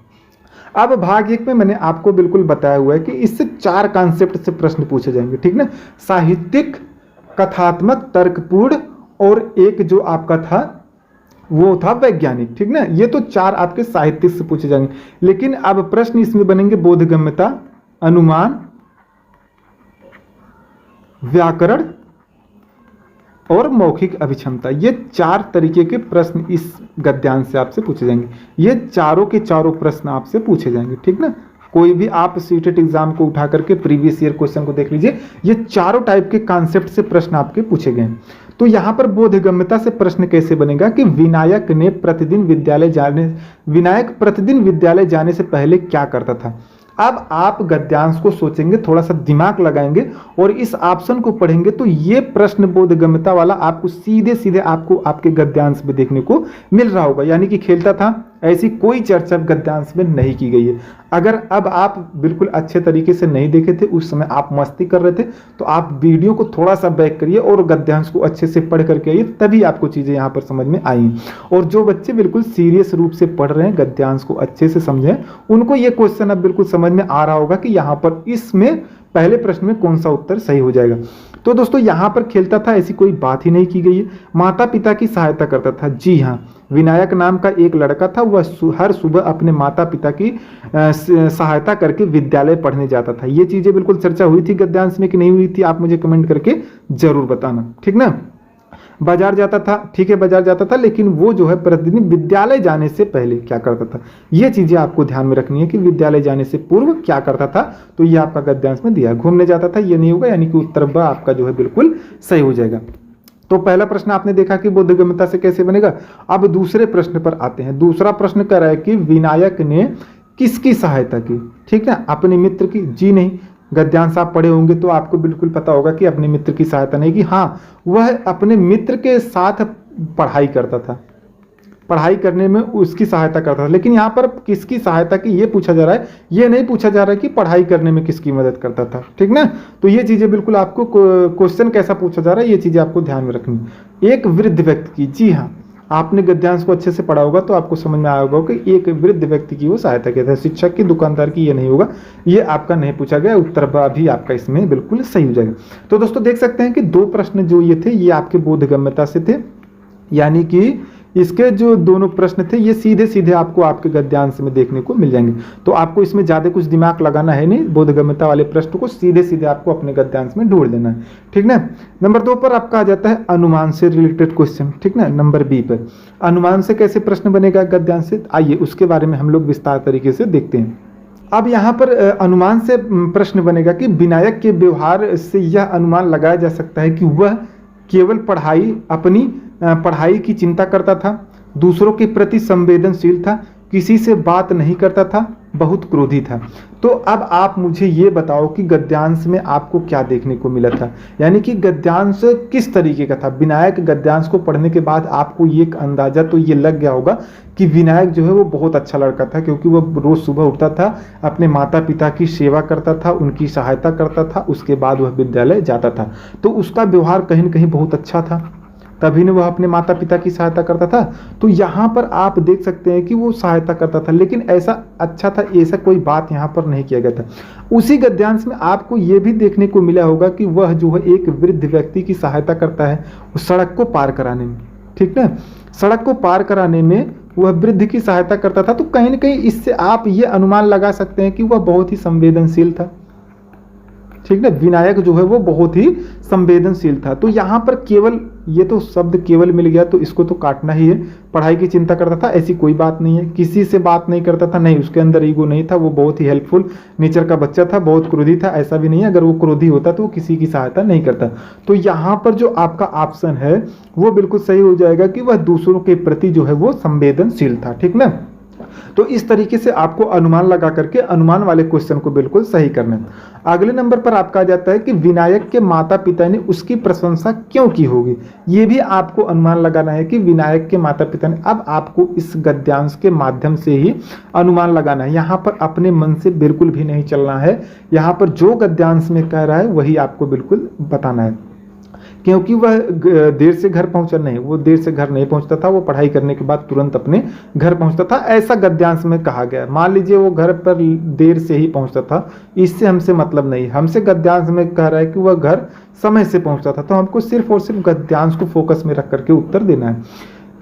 अब भाग 1 में मैंने आपको बिल्कुल बताया हुआ है कि इससे 4 कॉन्सेप्ट से प्रश्न पूछे जाएंगे, ठीक ना। साहित्यिक, कथात्मक, तर्कपूर्ण और एक जो आपका था वो था वैज्ञानिक, ठीक ना। ये तो 4 आपके साहित्यिक से पूछे जाएंगे, लेकिन अब प्रश्न इसमें बनेंगे बोधगम्यता, अनुमान, व्याकरण और मौखिक अभिक्षमता। ये 4 तरीके के प्रश्न इस गद्यांश से आपसे पूछे जाएंगे। ये चारों के चारों प्रश्न आपसे पूछे जाएंगे, ठीक ना। कोई भी आप सीटेट एग्जाम को उठा करके प्रीवियस ईयर क्वेश्चन को देख लीजिए, ये चारों टाइप के कॉन्सेप्ट से प्रश्न आपके पूछे गए हैं। तो यहाँ पर बोधगम्यता से प्रश्न कैसे बनेगा कि विनायक प्रतिदिन विद्यालय जाने से पहले क्या करता था। अब आप गद्यांश को सोचेंगे, थोड़ा सा दिमाग लगाएंगे और इस ऑप्शन को पढ़ेंगे तो ये प्रश्न बोधगम्यता वाला आपको सीधे सीधे आपको आपके गद्यांश में देखने को मिल रहा होगा। यानी कि खेलता था, ऐसी कोई चर्चा गद्यांश में नहीं की गई है। अगर अब आप बिल्कुल अच्छे तरीके से नहीं देखे थे, उस समय आप मस्ती कर रहे थे, तो आप वीडियो को थोड़ा सा बैक करिए और गद्यांश को अच्छे से पढ़ करके आइए, तभी आपको चीज़ें यहाँ पर समझ में आई। और जो बच्चे बिल्कुल सीरियस रूप से पढ़ रहे हैं, गद्यांश को अच्छे से समझें, उनको ये क्वेश्चन अब बिल्कुल समझ में आ रहा होगा कि यहाँ पर इसमें पहले प्रश्न में कौन सा उत्तर सही हो जाएगा। तो दोस्तों यहाँ पर खेलता था ऐसी कोई बात ही नहीं की गई है। माता पिता की सहायता करता था, जी हाँ, विनायक नाम का एक लड़का था, वह हर सुबह अपने माता पिता की सहायता करके विद्यालय पढ़ने जाता था। ये चीजें बिल्कुल चर्चा हुई थी गद्यांश में कि नहीं हुई थी, आप मुझे कमेंट करके जरूर बताना, ठीक ना। बाजार जाता था, ठीक है, बाजार जाता था, लेकिन वो जो है प्रतिदिन विद्यालय जाने से पहले क्या करता था, ये चीजें आपको ध्यान में रखनी है कि विद्यालय जाने से पूर्व क्या करता था। तो ये आपका गद्यांश में दिया, घूमने जाता था, ये नहीं होगा, यानी कि उत्तर ब आपका जो है बिल्कुल सही हो जाएगा। तो पहला प्रश्न आपने देखा कि बोधगम्यता से कैसे बनेगा। अब दूसरे प्रश्न पर आते हैं। दूसरा प्रश्न कह रहा है कि विनायक ने किसकी सहायता की, ठीक है, अपने मित्र की, जी नहीं। गद्यांश आप पढ़े होंगे तो आपको बिल्कुल पता होगा कि अपने मित्र की सहायता नहीं की, हाँ, वह अपने मित्र के साथ पढ़ाई करता था, पढ़ाई करने में उसकी सहायता करता था। लेकिन यहाँ पर किसकी सहायता की ये पूछा जा रहा है, ये नहीं पूछा जा रहा है कि पढ़ाई करने में किसकी मदद करता था, ठीक ना। तो ये चीजें बिल्कुल आपको, क्वेश्चन कैसा पूछा जा रहा है, ये चीजें आपको ध्यान में रखनी। एक वृद्ध व्यक्ति की, जी हाँ, आपने गद्यांश को अच्छे से पढ़ा होगा तो आपको समझ में आया होगा कि एक वृद्ध व्यक्ति की वो सहायता करता है। शिक्षक की, दुकानदार की, ये नहीं होगा, ये आपका नहीं पूछा गया। उत्तर भी आपका इसमें बिल्कुल सही हो जाएगा। तो दोस्तों देख सकते हैं कि 2 प्रश्न जो ये थे, ये आपके बोधगम्यता से थे, यानी कि इसके जो दोनों प्रश्न थे ये सीधे सीधे आपको आपके गद्यांश में देखने को मिल जाएंगे। तो आपको इसमें ज़्यादा कुछ दिमाग लगाना है नहीं, बोधगम्यता वाले प्रश्न को सीधे सीधे आपको अपने गद्यांश में ढूंढ लेना है, ठीक ना। नंबर 2 पर आपका आ जाता है अनुमान से रिलेटेड क्वेश्चन, ठीक ना। नंबर बी पर अनुमान से कैसे प्रश्न बनेगा गद्यांश से, आइए उसके बारे में हम लोग विस्तार तरीके से देखते हैं। अब यहाँ पर अनुमान से प्रश्न बनेगा कि विनायक के व्यवहार से यह अनुमान लगाया जा सकता है कि वह केवल अपनी पढ़ाई की चिंता करता था, दूसरों के प्रति संवेदनशील था, किसी से बात नहीं करता था, बहुत क्रोधी था। तो अब आप मुझे ये बताओ कि गद्यांश में आपको क्या देखने को मिला था, यानी कि गद्यांश किस तरीके का था। विनायक गद्यांश को पढ़ने के बाद आपको ये अंदाजा तो ये लग गया होगा कि विनायक जो है वो बहुत अच्छा लड़का था, क्योंकि वो रोज सुबह उठता था, अपने माता पिता की सेवा करता था, उनकी सहायता करता था, उसके बाद वह विद्यालय जाता था। तो उसका व्यवहार कहीं न कहीं बहुत अच्छा था, तभी ने वह अपने माता पिता की सहायता करता था। तो यहाँ पर आप देख सकते हैं कि वो सहायता करता था, लेकिन ऐसा अच्छा था ऐसा कोई बात यहाँ पर नहीं किया गया था। उसी गद्यांश में आपको ये भी देखने को मिला होगा कि वह जो है एक वृद्ध व्यक्ति की सहायता करता है उस सड़क को पार कराने में, ठीक ना। सड़क को पार कराने में वह वृद्ध की सहायता करता था। तो कहीं ना कहीं इससे आप ये अनुमान लगा सकते हैं कि वह बहुत ही संवेदनशील था, ठीक ना। विनायक जो है वो बहुत ही संवेदनशील था। तो यहाँ पर केवल, ये तो शब्द केवल मिल गया तो इसको तो काटना ही है। पढ़ाई की चिंता करता था, ऐसी कोई बात नहीं है। किसी से बात नहीं करता था, नहीं, उसके अंदर ईगो नहीं था, वो बहुत ही हेल्पफुल नेचर का बच्चा था। बहुत क्रोधी था, ऐसा भी नहीं है। अगर वो क्रोधी होता तो वो किसी की सहायता नहीं करता। तो यहाँ पर जो आपका ऑप्शन है वो बिल्कुल सही हो जाएगा कि वह दूसरों के प्रति जो है वो संवेदनशील था, ठीक ना। तो इस तरीके से आपको अनुमान लगा करके अनुमान वाले क्वेश्चन को बिल्कुल सही करना है। अगले नंबर पर आपका आ जाता है कि विनायक के माता पिता ने उसकी प्रशंसा क्यों की होगी। ये भी आपको अनुमान लगाना है कि विनायक के माता पिता ने। अब आपको इस गद्यांश के माध्यम से ही अनुमान लगाना है, यहाँ पर अपने मन से बिल्कुल भी नहीं चलना है। यहाँ पर जो गद्यांश में कह रहा है वही आपको बिल्कुल बताना है, क्योंकि वह देर से घर पहुंचा नहीं, वो देर से घर नहीं पहुंचता था, वो पढ़ाई करने के बाद तुरंत अपने घर पहुंचता था, ऐसा गद्यांश में कहा गया। मान लीजिए वो घर पर देर से ही पहुंचता था, इससे हमसे मतलब नहीं। हमसे गद्यांश में कह रहा है कि वह घर समय से पहुंचता था। तो हमको सिर्फ और सिर्फ गद्यांश को फोकस में रख करके उत्तर देना है।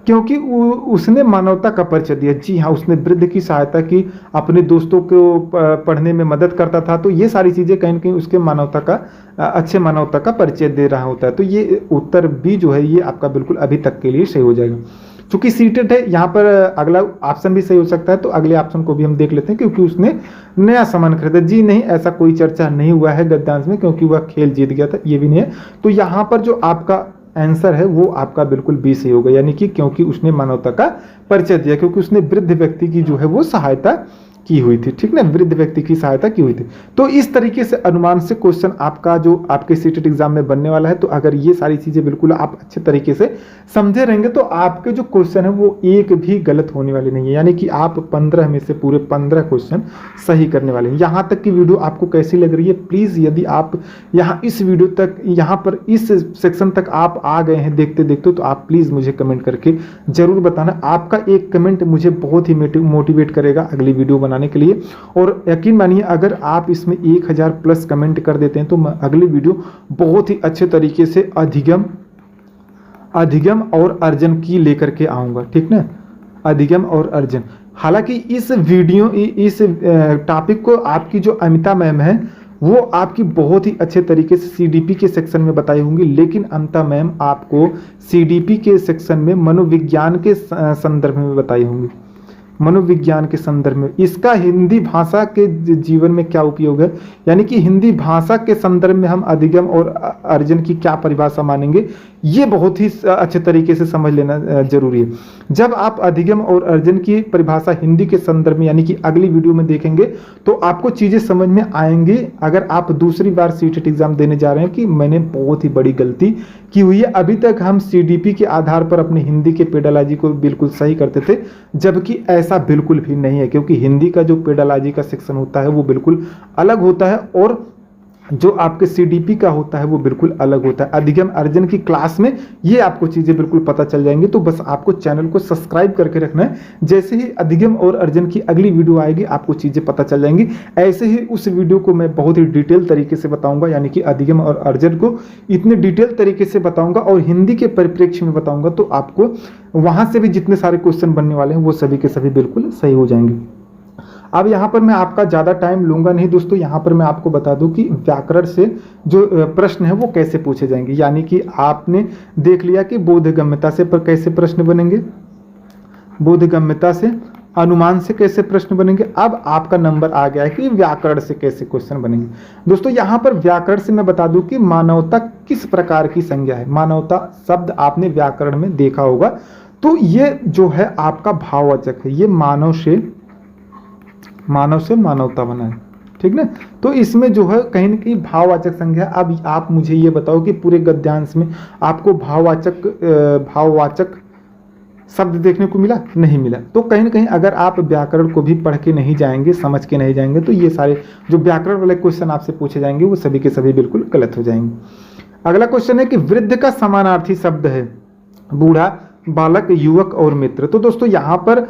क्योंकि उसने मानवता का परिचय दिया। जी हाँ, उसने वृद्ध की सहायता की, अपने दोस्तों को पढ़ने में मदद करता था। तो ये सारी चीज़ें कहीं ना कहीं उसके मानवता का अच्छे मानवता का परिचय दे रहा होता है। तो ये उत्तर बी जो है ये आपका बिल्कुल अभी तक के लिए सही हो जाएगा। चूंकि सीटेड है यहाँ पर अगला ऑप्शन भी सही हो सकता है, तो अगले ऑप्शन को भी हम देख लेते हैं, क्योंकि उसने नया सामान खरीदा। जी नहीं, ऐसा कोई चर्चा नहीं हुआ है गद्यांश में, क्योंकि वह खेल जीत गया था, ये भी नहीं है। तो यहाँ पर जो आपका आंसर है वो आपका बिल्कुल बी सही होगा, यानी कि क्योंकि उसने मानवता का परिचय दिया, क्योंकि उसने वृद्ध व्यक्ति की जो है वो सहायता की हुई थी। ठीक ना, वृद्ध व्यक्ति की सहायता की हुई थी। तो इस तरीके से अनुमान से क्वेश्चन आपका जो आपके सीटेट एग्जाम में बनने वाला है। तो अगर ये सारी चीजें बिल्कुल आप अच्छे तरीके से समझे रहेंगे तो आपके जो क्वेश्चन है वो एक भी गलत होने वाले नहीं है, यानी कि आप 15 में से पूरे 15 क्वेश्चन सही करने वाले हैं। यहाँ तक की वीडियो आपको कैसी लग रही है, प्लीज यदि आप यहाँ इस वीडियो तक, यहाँ पर इस सेक्शन तक आप आ गए हैं देखते देखते, तो आप प्लीज मुझे कमेंट करके जरूर बताना। आपका एक कमेंट मुझे बहुत ही मोटिवेट करेगा अगली वीडियो बनाने के लिए। और यकीन मानिए, अगर आप इसमें 1000 प्लस कमेंट कर देते हैं तो मैं अगली वीडियो बहुत ही अच्छे तरीके से अधिगम और अर्जन की लेकर के आऊंगा। ठीक ना, अधिगम और अर्जन। हालांकि इस वीडियो इस टॉपिक को आपकी जो अमिता मैम है वो आपकी बहुत ही अच्छे तरीके से सीडीपी के सेक्शन में बताई होंगी, लेकिन अमिता मैम आपको सीडीपी के सेक्शन में मनोविज्ञान के संदर्भ में बताई होंगी, मनोविज्ञान के संदर्भ में। इसका हिंदी भाषा के जीवन में क्या उपयोग है, यानी कि हिंदी भाषा के संदर्भ में हम अधिगम और अर्जन की क्या परिभाषा मानेंगे, ये बहुत ही अच्छे तरीके से समझ लेना जरूरी है। जब आप अधिगम और अर्जन की परिभाषा हिंदी के संदर्भ में यानी कि अगली वीडियो में देखेंगे तो आपको चीजें समझ में आएंगी। अगर आप दूसरी बार सीटेट एग्जाम देने जा रहे हैं कि मैंने बहुत ही बड़ी गलती की हुई है, अभी तक हम सीडीपी के आधार पर अपने हिंदी के पेडालॉजी को बिल्कुल सही करते थे, जबकि ऐसा बिल्कुल भी नहीं है, क्योंकि हिंदी का जो पेडालॉजी का सेक्शन होता है वो बिल्कुल अलग होता है और जो आपके सीडीपी का होता है वो बिल्कुल अलग होता है। अधिगम अर्जन की क्लास में ये आपको चीजें बिल्कुल पता चल जाएंगी। तो बस आपको चैनल को सब्सक्राइब करके रखना है, जैसे ही अधिगम और अर्जन की अगली वीडियो आएगी आपको चीजें पता चल जाएंगी। ऐसे ही उस वीडियो को मैं बहुत ही डिटेल तरीके से बताऊंगा, यानी कि अधिगम और अर्जन को इतने डिटेल तरीके से बताऊंगा और हिंदी के परिप्रेक्ष्य में बताऊंगा, तो आपको वहां से भी जितने सारे क्वेश्चन बनने वाले हैं वो सभी के सभी बिल्कुल सही हो जाएंगे। अब यहाँ पर मैं आपका ज़्यादा टाइम लूंगा नहीं दोस्तों, यहाँ पर मैं आपको बता दूं कि व्याकरण से जो प्रश्न है वो कैसे पूछे जाएंगे। यानी कि आपने देख लिया कि बोधगम्यता से पर कैसे प्रश्न बनेंगे, बोधगम्यता से, अनुमान से कैसे प्रश्न बनेंगे। अब आपका नंबर आ गया है कि व्याकरण से कैसे क्वेश्चन बनेंगे। दोस्तों यहाँ पर व्याकरण से मैं बता दूं कि मानवता किस प्रकार की संज्ञा है। मानवता शब्द आपने व्याकरण में देखा होगा, तो ये जो है आपका भाववाचक है, ये मानव से मानवता बना है। ठीक ना, तो इसमें जो है कहीं ना कहीं भाववाचक संज्ञा। अब आप मुझे ये बताओ कि पूरे गद्यांश में आपको भाववाचक शब्द देखने को मिला, नहीं मिला। तो कहीं ना कहीं अगर आप व्याकरण को भी पढ़ के नहीं जाएंगे, समझ के नहीं जाएंगे, तो ये सारे जो व्याकरण वाले क्वेश्चन आपसे पूछे जाएंगे वो सभी के सभी बिल्कुल गलत हो जाएंगे। अगला क्वेश्चन है कि वृद्ध का समानार्थी शब्द है बूढ़ा, बालक, युवक और मित्र। तो दोस्तों यहाँ पर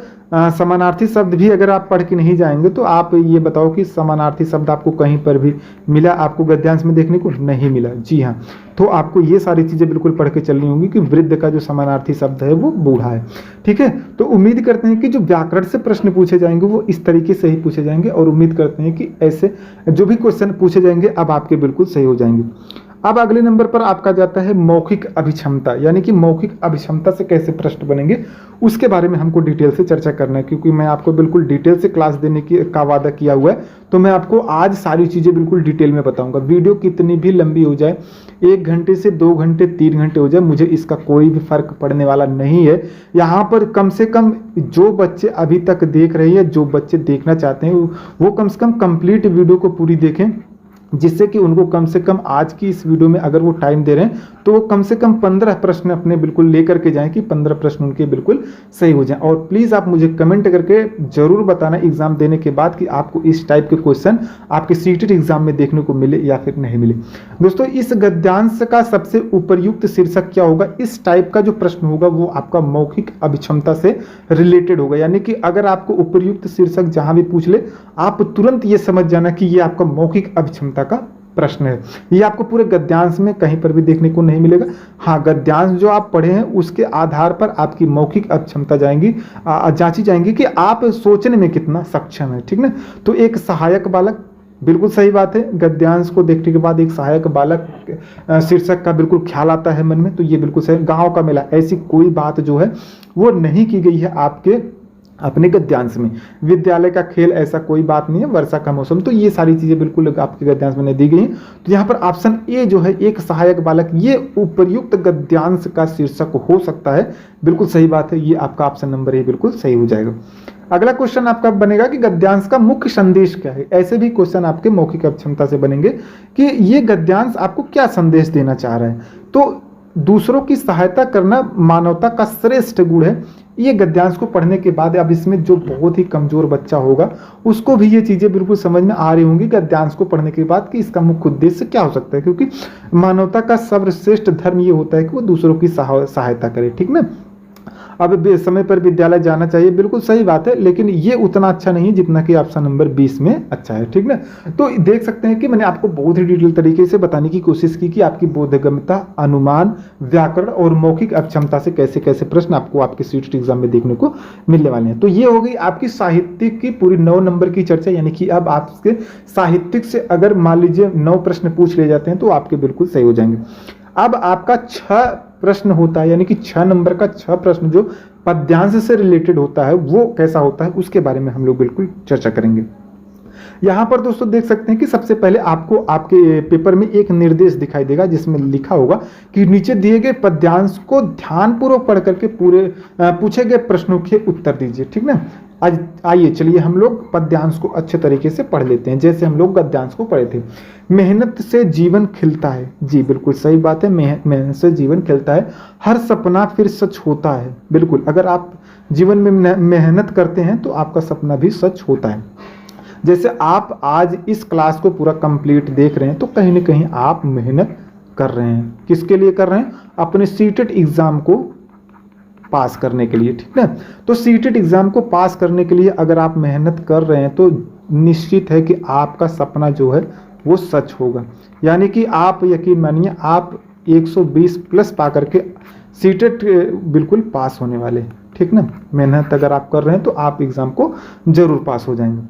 समानार्थी शब्द भी अगर आप पढ़ के नहीं जाएंगे तो आप ये बताओ कि समानार्थी शब्द आपको कहीं पर भी मिला, आपको गद्यांश में देखने को नहीं मिला। जी हाँ, तो आपको ये सारी चीजें बिल्कुल पढ़ के चलनी होंगी कि वृद्ध का जो समानार्थी शब्द है वो बूढ़ा है। ठीक है, तो उम्मीद करते हैं कि जो व्याकरण से प्रश्न पूछे जाएंगे वो इस तरीके से ही पूछे जाएंगे और उम्मीद करते हैं कि ऐसे जो भी क्वेश्चन पूछे जाएंगे अब आपके बिल्कुल सही हो जाएंगे। अब अगले नंबर पर आपका जाता है मौखिक अभिक्षमता, यानी कि मौखिक अभिक्षमता से कैसे प्रश्न बनेंगे उसके बारे में हमको डिटेल से चर्चा करना है, क्योंकि मैं आपको बिल्कुल डिटेल से क्लास देने का वादा किया हुआ है। तो मैं आपको आज सारी चीज़ें बिल्कुल डिटेल में बताऊंगा। वीडियो कितनी भी लंबी हो जाए, 1 घंटे से 2 घंटे 3 घंटे हो जाए, मुझे इसका कोई भी फर्क पड़ने वाला नहीं है। यहाँ पर कम से कम जो बच्चे अभी तक देख रहे हैं, जो बच्चे देखना चाहते हैं वो कम से कम कंप्लीट वीडियो को पूरी देखें, जिससे कि उनको कम से कम आज की इस वीडियो में अगर वो टाइम दे रहे हैं तो वो कम से कम 15 प्रश्न अपने बिल्कुल लेकर के जाएं कि 15 प्रश्न उनके बिल्कुल सही हो जाएं। और प्लीज़ आप मुझे कमेंट करके जरूर बताना एग्जाम देने के बाद कि आपको इस टाइप के क्वेश्चन आपके सीटेट एग्जाम में देखने को मिले या फिर नहीं मिले। दोस्तों इस गद्यांश का सबसे उपयुक्त शीर्षक क्या होगा, इस टाइप का जो प्रश्न होगा वो आपका मौखिक अभिक्षमता से रिलेटेड होगा। यानी कि अगर आपको उपयुक्त शीर्षक जहां भी पूछ ले, आप तुरंत ये समझ जाना कि ये आपका मौखिक अभिक्षमता का प्रश्न है। ये आपको पूरे गद्यांश में कहीं पर भी देखने को नहीं मिलेगा। हाँ, गद्यांश जो आप पढ़े हैं उसके आधार पर आपकी मौखिक अक्षमता जांची जाएंगी कि आप सोचने में कितना सक्षम है, ठीक ना। तो एक सहायक बालक, बिल्कुल सही बात है, गद्यांश को देखने के बाद एक सहायक बालक शीर्षक का बिल्कुल ख्याल आता है मन में, तो ये बिल्कुल सही। गांव का मेला, ऐसी कोई बात जो है वो नहीं की गई है आपके अपने गद्यांश में। विद्यालय का खेल, ऐसा कोई बात नहीं है। वर्षा का मौसम, तो ये सारी चीजें बिल्कुल आपके गद्यांश में दी गई हैं। तो यहाँ पर ऑप्शन ए जो है, एक सहायक बालक, ये उपयुक्त गद्यांश का शीर्षक हो सकता है। बिल्कुल सही बात है, ये आपका ऑप्शन नंबर ए बिल्कुल सही हो जाएगा। अगला क्वेश्चन आपका बनेगा कि गद्यांश का मुख्य संदेश क्या है। ऐसे भी क्वेश्चन आपके मौखिक अक्षमता से बनेंगे कि ये गद्यांश आपको क्या संदेश देना चाह रहा है। तो दूसरों की सहायता करना मानवता का श्रेष्ठ गुण है। ये गद्यांश को पढ़ने के बाद अब इसमें जो बहुत ही कमजोर बच्चा होगा उसको भी ये चीजें बिल्कुल समझ में आ रही होंगी गद्यांश को पढ़ने के बाद कि इसका मुख्य उद्देश्य क्या हो सकता है, क्योंकि मानवता का सर्वश्रेष्ठ धर्म ये होता है कि वो दूसरों की सहायता करे, ठीक ना। अब समय पर विद्यालय जाना चाहिए, बिल्कुल सही बात है, लेकिन ये उतना अच्छा नहीं है जितना कि ऑप्शन नंबर 20 में अच्छा है, ठीक ना। तो देख सकते हैं कि मैंने आपको बहुत ही डिटेल तरीके से बताने की कोशिश की कि आपकी बोधगम्यता, अनुमान, व्याकरण और मौखिक अक्षमता से कैसे कैसे प्रश्न आपको आपके सीट एग्जाम में देखने को मिलने वाले हैं। तो ये हो गई आपकी साहित्यिक की पूरी 9 नंबर की चर्चा, यानी कि अब आपके साहित्यिक से अगर मान लीजिए 9 प्रश्न पूछ ले जाते हैं तो आपके बिल्कुल सही हो जाएंगे। अब आपका 6 प्रश्न होता है, यानी कि 6 नंबर का 6 प्रश्न जो पद्यांश से रिलेटेड होता है वो कैसा होता है उसके बारे में हम लोग बिल्कुल चर्चा करेंगे। यहां पर दोस्तों देख सकते हैं कि सबसे पहले आपको आपके पेपर में एक निर्देश दिखाई देगा जिसमें लिखा होगा कि नीचे दिए गए पद्यांश को ध्यानपूर्वक पढ़ करके पूरे पूछे गए प्रश्नों के उत्तर दीजिए, ठीक ना। आज आइए चलिए हम लोग पद्यांश को अच्छे तरीके से पढ़ लेते हैं, जैसे हम लोग गद्यांश को पढ़े थे। मेहनत से जीवन खिलता है, जी बिल्कुल सही बात है, मेहनत से जीवन खिलता है। हर सपना फिर सच होता है, बिल्कुल, अगर आप जीवन में मेहनत करते हैं तो आपका सपना भी सच होता है। जैसे आप आज इस क्लास को पूरा कंप्लीट देख रहे हैं तो कहीं ना कहीं आप मेहनत कर रहे हैं। किसके लिए कर रहे हैं? अपने सीटेट एग्जाम को पास करने के लिए, ठीक है। तो सीटेट एग्जाम को पास करने के लिए अगर आप मेहनत कर रहे हैं तो निश्चित है कि आपका सपना जो है वो सच होगा। यानी कि आप यकीन मानिए आप 120 प्लस पा करके सीटेट बिल्कुल पास होने वाले, ठीक ना। मेहनत अगर आप कर रहे हैं तो आप एग्जाम को जरूर पास हो जाएंगे।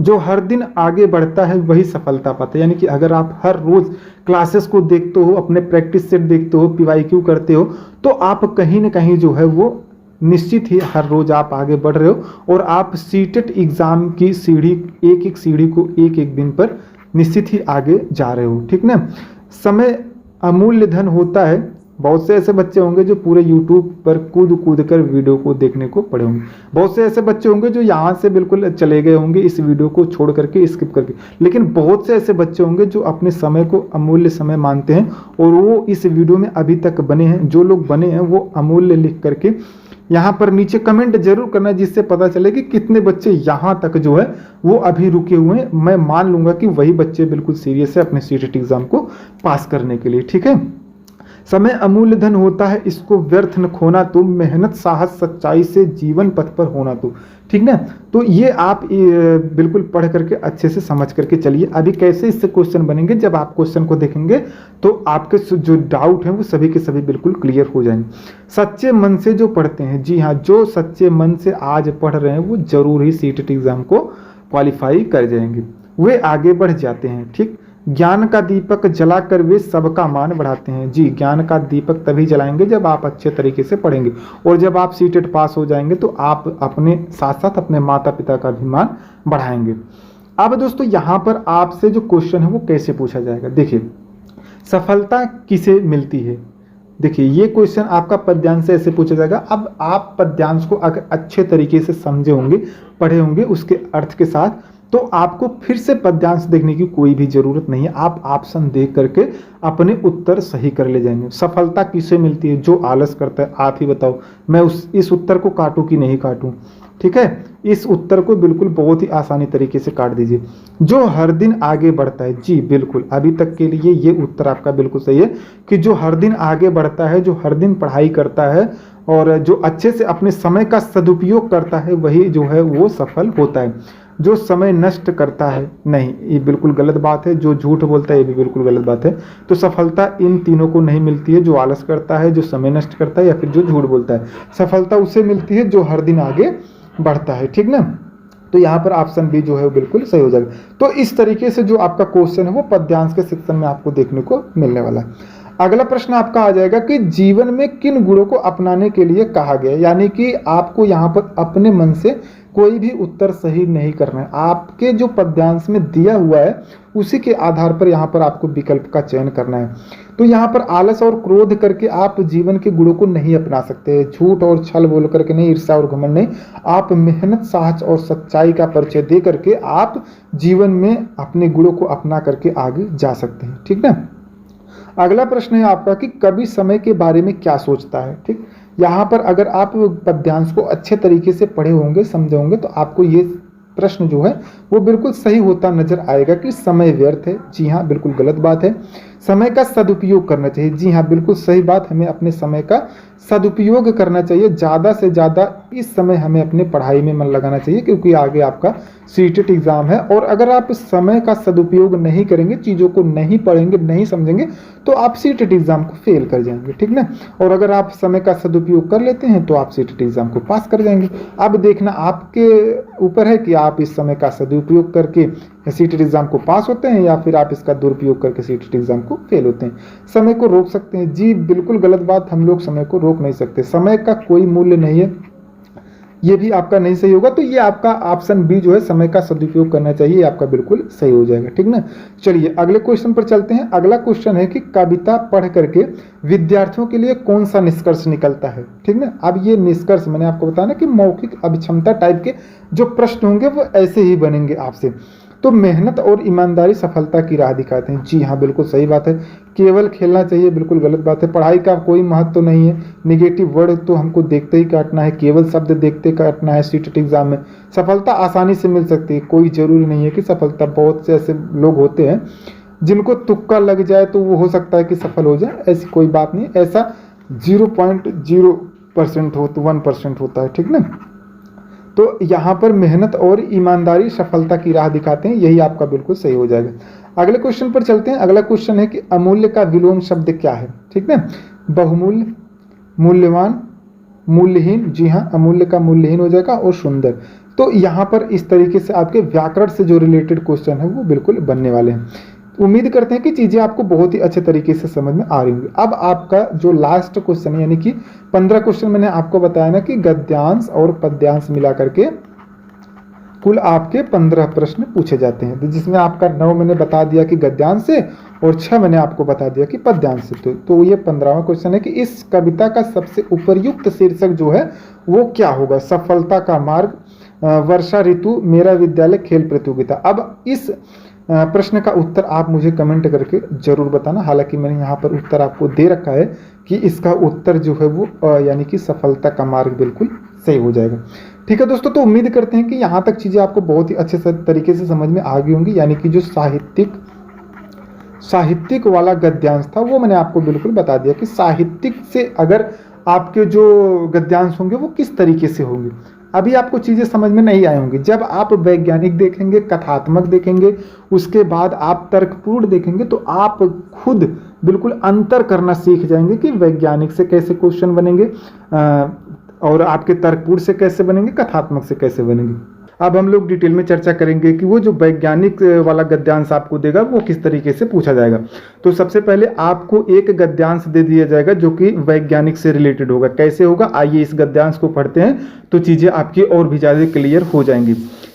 जो हर दिन आगे बढ़ता है वही सफलता पाता है। यानी कि अगर आप हर रोज क्लासेस को देखते हो, अपने प्रैक्टिस सेट देखते हो, PYQ करते हो, तो आप कहीं ना कहीं जो है वो निश्चित ही हर रोज आप आगे बढ़ रहे हो और आप सीटेट एग्जाम की सीढ़ी, एक एक सीढ़ी को एक एक दिन पर निश्चित ही आगे जा रहे हो, ठीक ना। समय अमूल्य धन होता है। बहुत से ऐसे बच्चे होंगे जो पूरे YouTube पर कूद कूद कर वीडियो को देखने को पड़े होंगे। बहुत से ऐसे बच्चे होंगे जो यहाँ से बिल्कुल चले गए होंगे इस वीडियो को छोड़ करके, स्किप करके। लेकिन बहुत से ऐसे बच्चे होंगे जो अपने समय को अमूल्य समय मानते हैं और वो इस वीडियो में अभी तक बने हैं। जो लोग बने हैं वो अमूल्य लिख करके यहाँ पर नीचे कमेंट जरूर करना, जिससे पता चले कि कितने बच्चे यहाँ तक जो है वो अभी रुके हुए हैं। मैं मान लूंगा कि वही बच्चे बिल्कुल सीरियस है अपने सीटेट एग्जाम को पास करने के लिए, ठीक है। समय अमूल्य धन होता है, इसको व्यर्थ न खोना तुम, मेहनत साहस सच्चाई से जीवन पथ पर होना तुम, ठीक ना। तो ये आप बिल्कुल पढ़ करके अच्छे से समझ करके चलिए। अभी कैसे इससे क्वेश्चन बनेंगे, जब आप क्वेश्चन को देखेंगे तो आपके जो डाउट हैं वो सभी के सभी बिल्कुल क्लियर हो जाएंगे। सच्चे मन से जो पढ़ते हैं, जी हाँ, जो सच्चे मन से आज पढ़ रहे हैं वो जरूर ही सीटेट एग्जाम को क्वालिफाई कर जाएंगे, वे आगे बढ़ जाते हैं, ठीक। ज्ञान का दीपक जलाकर वे सबका मान बढ़ाते हैं। जी, ज्ञान का दीपक तभी जलाएंगे जब आप अच्छे तरीके से पढ़ेंगे और जब आप सीटेट पास हो जाएंगे तो आप अपने साथ साथ अपने माता पिता का भी मान बढ़ाएंगे। अब दोस्तों यहाँ पर आपसे जो क्वेश्चन है वो कैसे पूछा जाएगा, देखिए, सफलता किसे मिलती है। देखिए ये क्वेश्चन आपका पद्यांश से ऐसे पूछा जाएगा। अब आप पद्यांश को अगर अच्छे तरीके से समझे होंगे, पढ़े होंगे उसके अर्थ के साथ, तो आपको फिर से पद्यांश देखने की कोई भी जरूरत नहीं है। आप ऑप्शन देख करके अपने उत्तर सही कर ले जाएंगे। सफलता किसे मिलती है? जो आलस करता है। आप ही बताओ, मैं इस उत्तर को काटूं कि नहीं काटूं, ठीक है। इस उत्तर को बिल्कुल बहुत ही आसानी तरीके से काट दीजिए। जो हर दिन आगे बढ़ता है, जी बिल्कुल, अभी तक के लिए ये उत्तर आपका बिल्कुल सही है कि जो हर दिन आगे बढ़ता है, जो हर दिन पढ़ाई करता है और जो अच्छे से अपने समय का सदुपयोग करता है, वही जो है वो सफल होता है। जो समय नष्ट करता है, नहीं, ये बिल्कुल गलत बात है। जो झूठ बोलता है, ये भी बिल्कुल गलत बात है। तो सफलता इन तीनों को नहीं मिलती है, जो आलस करता है, जो समय नष्ट करता है, या फिर जो झूठ बोलता है। सफलता उसे मिलती है जो हर दिन आगे बढ़ता है, ठीक ना। तो यहाँ पर ऑप्शन बी जो है वो बिल्कुल सही हो जाएगा। तो इस तरीके से जो आपका क्वेश्चन है वो पद्यांश के सेक्शन में आपको देखने को मिलने वाला है। अगला प्रश्न आपका आ जाएगा कि जीवन में किन गुणों को अपनाने के लिए कहा गया है, यानी कि आपको यहाँ पर अपने मन से कोई भी उत्तर सही नहीं करना है। आपके जो पद्यांश में दिया हुआ है उसी के आधार पर यहाँ पर आपको विकल्प का चयन करना है। तो यहाँ पर आलस और क्रोध करके आप जीवन के गुणों को नहीं अपना सकते, झूठ और छल बोल करके नहीं, ईर्ष्या और घमंड नहीं। आप मेहनत, साहस और सच्चाई का परिचय दे करके आप जीवन में अपने गुणों को अपना करके आगे जा सकते हैं, ठीक ना। अगला प्रश्न है आपका कि कवि समय के बारे में क्या सोचता है, ठीक। यहाँ पर अगर आप पद्यांश को अच्छे तरीके से पढ़े होंगे, समझे होंगे, तो आपको ये प्रश्न जो है वो बिल्कुल सही होता नजर आएगा कि समय व्यर्थ है। जी हाँ, बिल्कुल गलत बात है। समय का सदुपयोग करना चाहिए। जी हाँ, बिल्कुल सही बात, हमें अपने समय का सदुपयोग करना चाहिए। ज़्यादा से ज़्यादा इस समय हमें अपने पढ़ाई में मन लगाना चाहिए, क्योंकि आगे आपका सीटेट एग्ज़ाम है। और अगर आप समय का सदुपयोग नहीं करेंगे, चीज़ों को नहीं पढ़ेंगे, नहीं समझेंगे, तो आप सीटेट एग्ज़ाम को फेल कर जाएंगे, ठीक ना। और अगर आप समय का सदुपयोग कर लेते हैं तो आप सीटेट एग्ज़ाम को पास कर जाएंगे। अब देखना आपके ऊपर है कि आप इस समय का सदुपयोग करके सीटेट एग्ज़ाम को पास होते हैं या फिर आप इसका दुरुपयोग करके सीटेट एग्ज़ाम को फेल होते हैं। समय को रोक सकते हैं? जी बिल्कुल गलत बात, हम लोग समय को रोक नहीं सकते। समय का कोई मूल्य नहीं है, ये भी आपका नहीं सही होगा। तो ये आपका ऑप्शन बी जो है, समय का सदुपयोग करना चाहिए, आपका बिल्कुल सही हो जाएगा, ठीक ना। चलिए अगले क्वेश्चन पर चलते हैं। अगला क्वेश्चन है कि कविता पढ़ करके विद्यार्थियों के लिए कौन सा निष्कर्ष निकलता है, ठीक ना। अब ये निष्कर्ष मैंने आपको बताया ना कि मौखिक अभिक्षमता टाइप के जो प्रश्न होंगे वो ऐसे ही बनेंगे आपसे। तो मेहनत और ईमानदारी सफलता की राह दिखाते हैं। जी हाँ, बिल्कुल सही बात है। केवल खेलना चाहिए, बिल्कुल गलत बात है। पढ़ाई का कोई महत्व तो नहीं है। निगेटिव वर्ड तो हमको देखते ही काटना है, केवल शब्द देखते काटना है सीटेट एग्जाम में। सफलता आसानी से मिल सकती है, कोई जरूरी नहीं है कि सफलता, बहुत से ऐसे लोग होते हैं जिनको तुक्का लग जाए तो वो हो सकता है कि सफल हो जाए, ऐसी कोई बात नहीं। ऐसा 0.0% हो तो 1% होता है, ठीक ना। तो यहाँ पर मेहनत और ईमानदारी सफलता की राह दिखाते हैं, यही आपका बिल्कुल सही हो जाएगा। अगले क्वेश्चन पर चलते हैं। अगला क्वेश्चन है कि अमूल्य का विलोम शब्द क्या है, ठीक है। बहुमूल्य, मूल्यवान, मूल्यहीन। जी हाँ, अमूल्य का मूल्यहीन हो जाएगा, और सुंदर। तो यहाँ पर इस तरीके से आपके व्याकरण से जो रिलेटेड क्वेश्चन है वो बिल्कुल बनने वाले हैं। उम्मीद करते हैं कि चीज़ें आपको बहुत ही अच्छे तरीके से समझ में आ रही होंगी। अब आपका जो लास्ट क्वेश्चन है, यानी कि 15 क्वेश्चन मैंने आपको बताया ना कि गद्यांश और पद्यांश मिला करके कुल आपके 15 प्रश्न पूछे जाते हैं, जिसमें आपका 9 मैंने बता दिया कि गद्यांश से और 6 मैंने आपको बता दिया कि पद्यांश से। तो ये 15वां क्वेश्चन है कि इस कविता का सबसे उपयुक्त शीर्षक जो है वो क्या होगा। सफलता का मार्ग, वर्षा ऋतु, मेरा विद्यालय, खेल प्रतियोगिता। अब इस प्रश्न का उत्तर आप मुझे कमेंट करके जरूर बताना। हालांकि मैंने यहाँ पर उत्तर आपको दे रखा है कि इसका उत्तर जो है वो यानी कि सफलता का मार्ग बिल्कुल सही हो जाएगा। ठीक है दोस्तों, तो उम्मीद करते हैं कि यहाँ तक चीज़ें आपको बहुत ही अच्छे तरीके से समझ में आ गई होंगी। यानी कि जो साहित्यिक वाला गद्यांश था वो मैंने आपको बिल्कुल बता दिया कि साहित्यिक से अगर आपके जो गद्यांश होंगे वो किस तरीके से होंगे। अभी आपको चीज़ें समझ में नहीं आई होंगी। जब आप वैज्ञानिक देखेंगे, कथात्मक देखेंगे, उसके बाद आप तर्कपूर्ण देखेंगे, तो आप खुद बिल्कुल अंतर करना सीख जाएंगे कि वैज्ञानिक से कैसे क्वेश्चन बनेंगे और आपके तर्कपूर्ण से कैसे बनेंगे, कथात्मक से कैसे बनेंगे। अब हम लोग डिटेल में चर्चा करेंगे कि वो जो वैज्ञानिक वाला गद्यांश आपको देगा वो किस तरीके से पूछा जाएगा। तो सबसे पहले आपको एक गद्यांश दे दिया जाएगा जो कि वैज्ञानिक से रिलेटेड होगा। कैसे होगा, आइए इस गद्यांश को पढ़ते हैं तो चीज़ें आपकी और भी ज़्यादा क्लियर हो जाएंगी।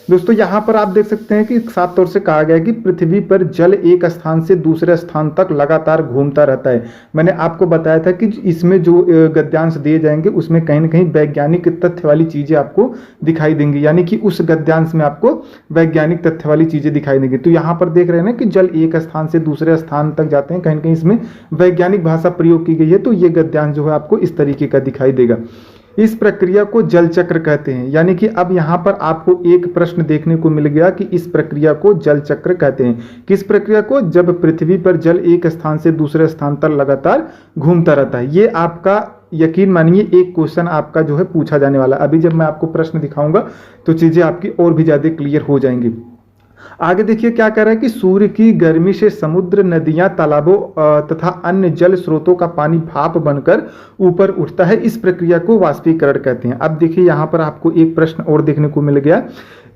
दोस्तों यहाँ पर आप देख सकते हैं कि साफ तौर से कहा गया है कि पृथ्वी पर जल एक स्थान से दूसरे स्थान तक लगातार घूमता रहता है। मैंने आपको बताया था कि इसमें जो गद्यांश दिए जाएंगे उसमें कहीं ना कहीं वैज्ञानिक तथ्य वाली चीज़ें आपको दिखाई देंगी, यानी कि उस गद्यांश में आपको वैज्ञानिक तथ्य वाली चीज़ें दिखाई देंगी। तो यहाँ पर देख रहे हैं ना कि जल एक स्थान से दूसरे स्थान तक जाते हैं, कहीं ना कहीं इसमें वैज्ञानिक भाषा प्रयोग की गई है। तो ये गद्यांश जो है आपको इस तरीके का दिखाई देगा। इस प्रक्रिया को जल चक्र कहते हैं। यानी कि अब यहाँ पर आपको एक प्रश्न देखने को मिल गया कि इस प्रक्रिया को जल चक्र कहते हैं। किस प्रक्रिया को? जब पृथ्वी पर जल एक स्थान से दूसरे स्थान तक लगातार घूमता रहता है। ये आपका यकीन मानिए एक क्वेश्चन आपका जो है पूछा जाने वाला। अभी जब मैं आपको प्रश्न दिखाऊंगा तो चीज़ें आपकी और भी ज़्यादा क्लियर हो जाएंगी। आगे देखिए क्या कह रहा है कि सूर्य की गर्मी से समुद्र, नदियां, तालाबों तथा अन्य जल स्रोतों का पानी भाप बनकर ऊपर उठता है। इस प्रक्रिया को वाष्पीकरण कहते हैं। अब देखिए यहाँ पर आपको एक प्रश्न और देखने को मिल गया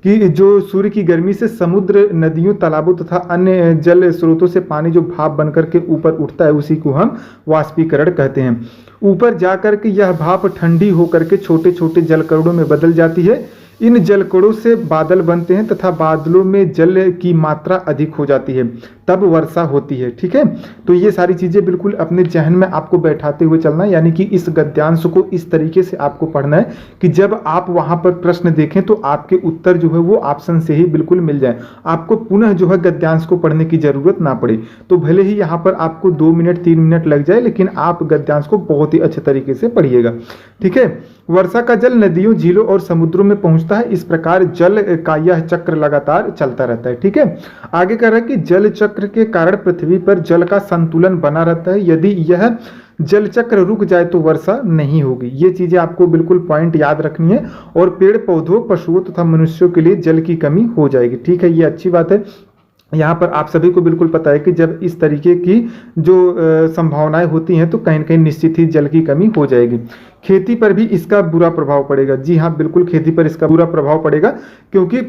कि जो सूर्य की गर्मी से समुद्र, नदियों, तालाबों तथा अन्य जल स्रोतों से पानी जो भाप बनकर के ऊपर उठता है उसी को हम वाष्पीकरण कहते हैं। ऊपर जाकर के यह भाप ठंडी होकर के छोटे छोटे जलकणों में बदल जाती है। इन जलकणों से बादल बनते हैं तथा बादलों में जल की मात्रा अधिक हो जाती है, तब वर्षा होती है। ठीक है, तो ये सारी चीजें बिल्कुल अपने जहन में आपको बैठाते हुए चलना है, यानी कि इस गद्यांश को इस तरीके से आपको पढ़ना है कि जब आप वहां पर प्रश्न देखें तो आपके उत्तर जो है वो ऑप्शन से ही बिल्कुल मिल जाए, आपको पुनः जो है गद्यांश को पढ़ने की जरूरत ना पड़े। तो भले ही यहाँ पर आपको 2 मिनट 3 मिनट लग जाए, लेकिन आप गद्यांश को बहुत ही अच्छे तरीके से पढ़िएगा। ठीक है, वर्षा का जल नदियों, झीलों और समुद्रों में पहुंचता है। इस प्रकार जल का यह चक्र लगातार चलता रहता है। ठीक है, आगे कह रहा है कि जल चक्र के कारण पृथ्वी पर जल का संतुलन बना रहता है। यदि यह जल चक्र रुक जाए तो वर्षा नहीं होगी। ये चीजें आपको बिल्कुल पॉइंट याद रखनी है। और पेड़ पौधों, पशुओं तथा मनुष्यों के लिए जल की कमी हो जाएगी। ठीक है, ये अच्छी बात है। यहाँ पर आप सभी को बिल्कुल पता है कि जब इस तरीके की जो संभावनाएं होती हैं तो कहीं न कहीं निश्चित ही जल की कमी हो जाएगी। खेती पर भी इसका बुरा प्रभाव पड़ेगा। जी हाँ, बिल्कुल खेती पर इसका बुरा प्रभाव पड़ेगा, क्योंकि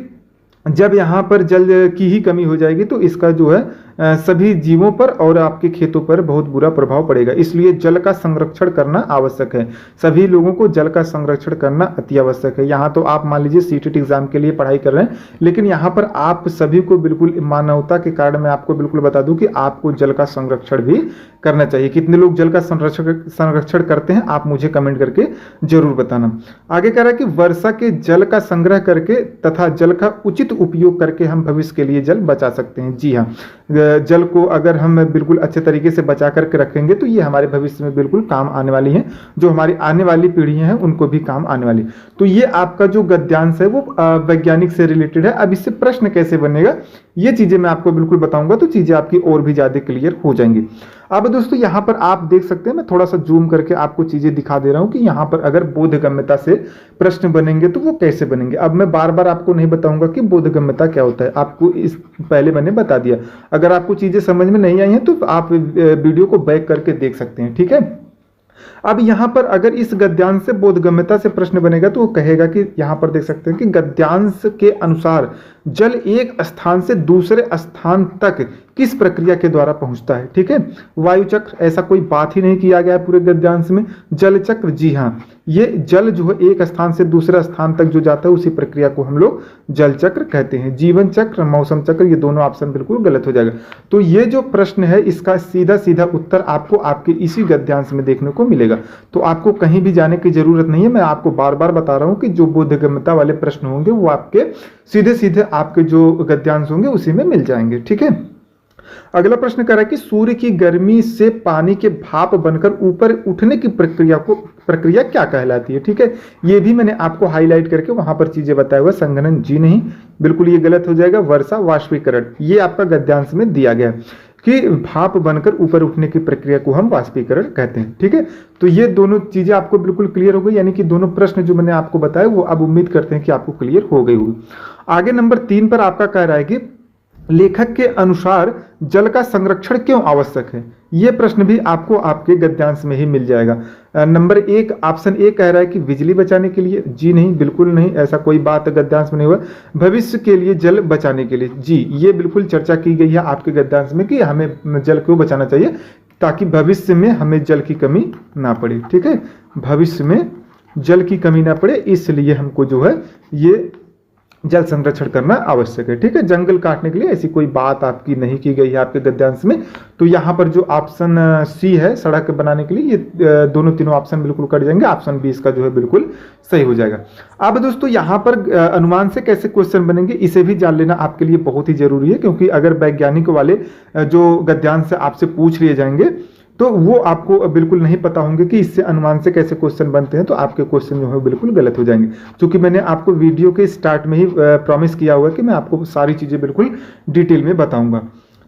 जब यहाँ पर जल की ही कमी हो जाएगी तो इसका जो है सभी जीवों पर और आपके खेतों पर बहुत बुरा प्रभाव पड़ेगा। इसलिए जल का संरक्षण करना आवश्यक है। सभी लोगों को जल का संरक्षण करना अति आवश्यक है। यहाँ तो आप मान लीजिए सीटेट एग्जाम के लिए पढ़ाई कर रहे हैं, लेकिन यहाँ पर आप सभी को बिल्कुल मानवता के कारण मैं आपको बिल्कुल बता दूं कि आपको जल का संरक्षण भी करना चाहिए। कितने लोग जल का संरक्षण करते हैं आप मुझे कमेंट करके जरूर बताना। आगे कह रहा है कि वर्षा के जल का संग्रह करके तथा जल का उचित उपयोग करके हम भविष्य के लिए जल बचा सकते हैं। जी हाँ, जल को अगर हम बिल्कुल अच्छे तरीके से बचा करके रखेंगे तो ये हमारे भविष्य में बिल्कुल काम आने वाली हैं, जो हमारी आने वाली पीढ़ियां हैं उनको भी काम आने वाली। तो ये आपका जो गद्यांश है वो वैज्ञानिक से रिलेटेड है। अब इससे प्रश्न कैसे बनेगा ये चीजें मैं आपको बिल्कुल बताऊंगा, तो चीजें आपकी और भी ज्यादा क्लियर हो जाएंगी। अब दोस्तों यहाँ पर आप देख सकते हैं, मैं थोड़ा सा जूम करके आपको चीजें दिखा दे रहा हूं कि यहाँ पर अगर बोधगम्यता से प्रश्न बनेंगे तो वो कैसे बनेंगे। अब मैं बार बार आपको नहीं बताऊंगा कि बोधगम्यता क्या होता है, आपको इस पहले मैंने बता दिया। अगर आपको चीजें समझ में नहीं आई हैं तो आप वीडियो को बैक करके देख सकते हैं। ठीक है, अब यहां पर अगर इस गद्यांश से बोधगम्यता से प्रश्न बनेगा तो वो कहेगा कि यहां पर देख सकते हैं कि गद्यांश के अनुसार जल एक स्थान से दूसरे स्थान तक किस प्रक्रिया के द्वारा पहुंचता है। ठीक है, वायु चक्र, ऐसा कोई बात ही नहीं किया गया है पूरे गद्यांश में। जल चक्र, जी हाँ, ये जल जो है एक स्थान से दूसरे स्थान तक जो जाता है उसी प्रक्रिया को हम लोग जल चक्र कहते हैं। जीवन चक्र, मौसम चक्र, ये दोनों ऑप्शन बिल्कुल गलत हो जाएगा। तो ये जो प्रश्न है इसका सीधा सीधा उत्तर आपको आपके इसी गद्यांश में देखने को मिलेगा। तो आपको कहीं भी जाने की जरूरत नहीं है। मैं आपको बार बार बता रहा हूं कि जो बोधगम्यता वाले प्रश्न होंगे वो आपके सीधे सीधे आपके जो गद्यांश होंगे उसी में मिल जाएंगे। ठीक है, अगला प्रश्न कर रहा है कि सूर्य की गर्मी से पानी के भाप बनकर ऊपर उठने की प्रक्रिया क्या कहलाती है। ठीक है, ये भी मैंने आपको हाईलाइट करके वहां पर चीजें बताया हुआ। संघनन, जी नहीं, बिल्कुल ये गलत हो जाएगा। वर्षा, वाष्पीकरण, ये आपका गद्यांश में दिया गया कि भाप बनकर ऊपर उठने की प्रक्रिया को हम वाष्पीकरण कहते हैं। ठीक है, तो ये दोनों चीजें आपको बिल्कुल क्लियर हो गई, यानी कि दोनों प्रश्न जो मैंने आपको बताया वो अब उम्मीद करते हैं कि आपको क्लियर हो गई होगी। आगे नंबर 3 पर आपका कह रहा है कि लेखक के अनुसार जल का संरक्षण क्यों आवश्यक है। यह प्रश्न भी आपको आपके गद्यांश में ही मिल जाएगा। नंबर 1 ऑप्शन ए कह रहा है कि बिजली बचाने के लिए। जी नहीं, बिल्कुल नहीं, ऐसा कोई बात गद्यांश में नहीं हुआ। भविष्य के लिए जल बचाने के लिए, जी ये बिल्कुल चर्चा की गई है आपके गद्यांश में कि हमें जल क्यों बचाना चाहिए, ताकि भविष्य में हमें जल की कमी ना पड़े। ठीक है, भविष्य में जल की कमी ना पड़े इसलिए हमको जो है ये जल संरक्षण करना आवश्यक है। ठीक है, जंगल काटने के लिए ऐसी कोई बात आपकी नहीं की गई है आपके गद्यांश में। तो यहाँ पर जो ऑप्शन सी है सड़क बनाने के लिए, ये दोनों तीनों ऑप्शन बिल्कुल कट जाएंगे। ऑप्शन बी इसका जो है बिल्कुल सही हो जाएगा। अब दोस्तों यहाँ पर अनुमान से कैसे क्वेश्चन बनेंगे इसे भी जान लेना आपके लिए बहुत ही जरूरी है, क्योंकि अगर वैज्ञानिक वाले जो गद्यांश से आपसे पूछ लिए जाएंगे तो वो आपको बिल्कुल नहीं पता होंगे कि इससे अनुमान से कैसे क्वेश्चन बनते हैं, तो आपके क्वेश्चन जो है बिल्कुल गलत हो जाएंगे। क्योंकि मैंने आपको वीडियो के स्टार्ट में ही प्रॉमिस किया हुआ है कि मैं आपको सारी चीज़ें बिल्कुल डिटेल में बताऊंगा।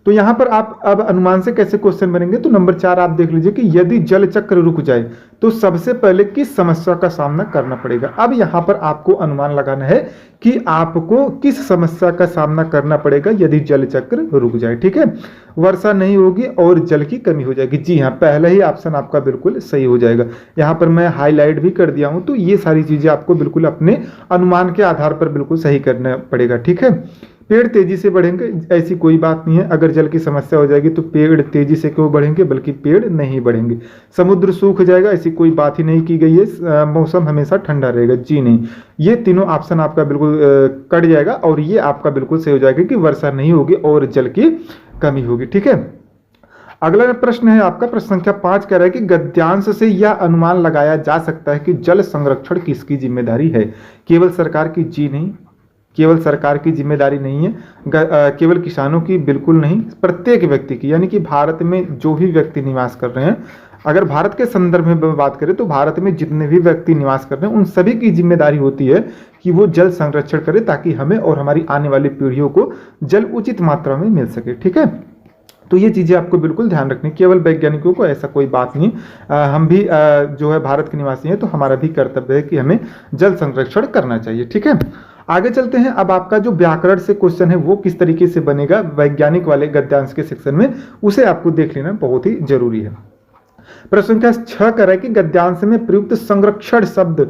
तो यहां पर आप अब अनुमान से कैसे क्वेश्चन बनेंगे, तो नंबर 4 आप देख लीजिए कि यदि जल चक्र रुक जाए तो सबसे पहले किस समस्या का सामना करना पड़ेगा। अब यहां पर आपको अनुमान लगाना है कि आपको किस समस्या का सामना करना पड़ेगा यदि जल चक्र रुक जाए। ठीक है, वर्षा नहीं होगी और जल की कमी हो जाएगी। जी हाँ, पहला ही ऑप्शन आपका बिल्कुल सही हो जाएगा। यहां पर मैं हाईलाइट भी कर दिया हूं, तो ये सारी चीजें आपको बिल्कुल अपने अनुमान के आधार पर बिल्कुल सही करना पड़ेगा। ठीक है, पेड़ तेजी से बढ़ेंगे ऐसी कोई बात नहीं है। अगर जल की समस्या हो जाएगी तो पेड़ तेजी से क्यों बढ़ेंगे, बल्कि पेड़ नहीं बढ़ेंगे। समुद्र सूख जाएगा ऐसी कोई बात ही नहीं की गई है। मौसम हमेशा ठंडा रहेगा, जी नहीं। ये तीनों ऑप्शन आपका बिल्कुल कट जाएगा और ये आपका बिल्कुल सही हो जाएगा कि वर्षा नहीं होगी और जल की कमी होगी। ठीक है, अगला प्रश्न है आपका प्रश्न संख्या 5 कह रहा है कि गद्यांश से यह अनुमान लगाया जा सकता है कि जल संरक्षण किसकी जिम्मेदारी है। केवल सरकार की, जी नहीं, केवल सरकार की जिम्मेदारी नहीं है। केवल किसानों की, बिल्कुल नहीं, प्रत्येक व्यक्ति की, यानी कि भारत में जो भी व्यक्ति निवास कर रहे हैं, अगर भारत के संदर्भ में बात करें तो भारत में जितने भी व्यक्ति निवास कर रहे हैं उन सभी की जिम्मेदारी होती है कि वो जल संरक्षण करें ताकि हमें और हमारी आने वाली पीढ़ियों को जल उचित मात्रा में मिल सके। ठीक है, तो ये चीजें आपको बिल्कुल ध्यान रखनी, केवल वैज्ञानिकों को ऐसा कोई बात नहीं। हम भी जो है भारत के निवासी हैं तो हमारा भी कर्तव्य है कि हमें जल संरक्षण करना चाहिए। ठीक है, आगे चलते हैं। अब आपका जो व्याकरण से क्वेश्चन है वो किस तरीके से बनेगा वैज्ञानिक वाले गद्यांश के सेक्शन में, उसे आपको देख लेना बहुत ही जरूरी है। प्रश्न संख्या 6 कर रहा है कि गद्यांश में प्रयुक्त संरक्षण शब्द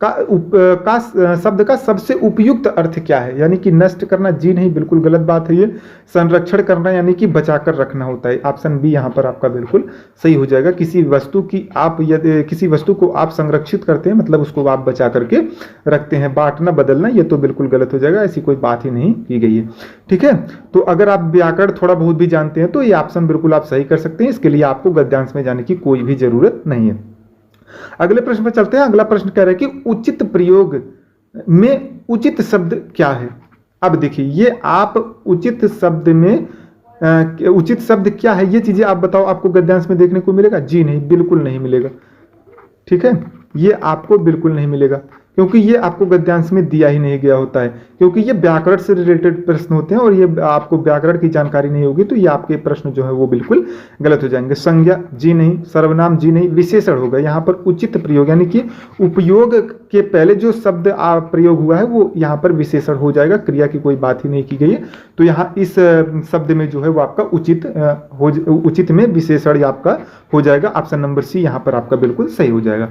शब्द का सबसे उपयुक्त अर्थ क्या है। यानी कि नष्ट करना, जी नहीं, बिल्कुल गलत बात है ये। संरक्षण करना यानी कि बचाकर रखना होता है। ऑप्शन बी यहां पर आपका बिल्कुल सही हो जाएगा। किसी वस्तु की आप यदि किसी वस्तु को आप संरक्षित करते हैं मतलब उसको आप बचा करके रखते हैं। बांटना, बदलना, ये तो बिल्कुल गलत हो जाएगा, ऐसी कोई बात ही नहीं की गई है। ठीक है, तो अगर आप व्याकरण थोड़ा बहुत भी जानते हैं तो ये ऑप्शन बिल्कुल आप सही कर सकते हैं। इसके लिए आपको गद्यांश में जाने की कोई भी जरूरत नहीं है। अगले प्रश्न पर चलते हैं। अगला प्रश्न कह रहा है कि उचित प्रयोग में उचित शब्द क्या है। अब देखिए, ये आप उचित शब्द में उचित शब्द क्या है ये चीजें आप बताओ, आपको गद्यांश में देखने को मिलेगा? जी नहीं, बिल्कुल नहीं मिलेगा। ठीक है, ये आपको बिल्कुल नहीं मिलेगा क्योंकि ये आपको गद्यांश में दिया ही नहीं गया होता है, क्योंकि ये व्याकरण से रिलेटेड प्रश्न होते हैं और ये आपको व्याकरण की जानकारी नहीं होगी तो ये आपके प्रश्न जो है वो बिल्कुल गलत हो जाएंगे। संज्ञा, जी नहीं। सर्वनाम, जी नहीं। विशेषण होगा यहाँ पर उचित प्रयोग, यानी कि उपयोग के पहले जो शब्द प्रयोग हुआ है वो यहाँ पर विशेषण हो जाएगा। क्रिया की कोई बात ही नहीं की गई है, तो यहाँ इस शब्द में जो है वो आपका उचित में विशेषण आपका हो जाएगा। ऑप्शन नंबर सी यहाँ पर आपका बिल्कुल सही हो जाएगा।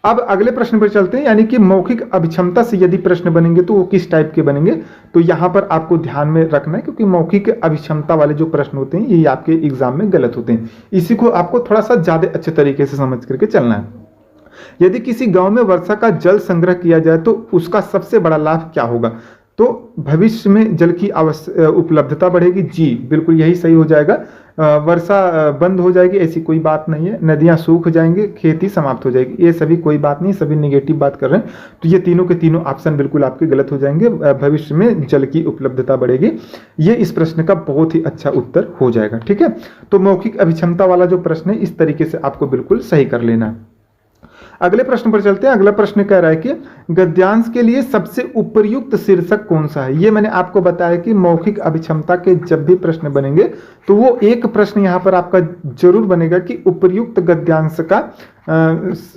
अब अगले प्रश्न पर चलते हैं, यानी कि मौखिक अभिक्षमता से यदि प्रश्न बनेंगे तो वो किस टाइप के बनेंगे, तो यहां पर आपको ध्यान में रखना है क्योंकि मौखिक अभिक्षमता वाले जो प्रश्न होते हैं ये आपके एग्जाम में गलत होते हैं। इसी को आपको थोड़ा सा ज्यादा अच्छे तरीके से समझ करके चलना है। यदि किसी गांव में वर्षा का जल संग्रह किया जाए तो उसका सबसे बड़ा लाभ क्या होगा, तो भविष्य में जल की उपलब्धता बढ़ेगी। जी बिल्कुल यही सही हो जाएगा। वर्षा बंद हो जाएगी ऐसी कोई बात नहीं है। नदियां सूख जाएंगी, खेती समाप्त हो जाएगी, ये सभी कोई बात नहीं, सभी निगेटिव बात कर रहे हैं। तो ये तीनों के तीनों ऑप्शन बिल्कुल आपके गलत हो जाएंगे। भविष्य में जल की उपलब्धता बढ़ेगी, ये इस प्रश्न का बहुत ही अच्छा उत्तर हो जाएगा। ठीक है, तो मौखिक अभिक्षमता वाला जो प्रश्न है इस तरीके से आपको बिल्कुल सही कर लेना है। अगले प्रश्न पर चलते हैं। अगला प्रश्न कह रहा है कि गद्यांश के लिए सबसे उपयुक्त शीर्षक कौन सा है। ये मैंने आपको बताया कि मौखिक अभिक्षमता के जब भी प्रश्न बनेंगे तो वो एक प्रश्न यहां पर आपका जरूर बनेगा कि उपयुक्त गद्यांश का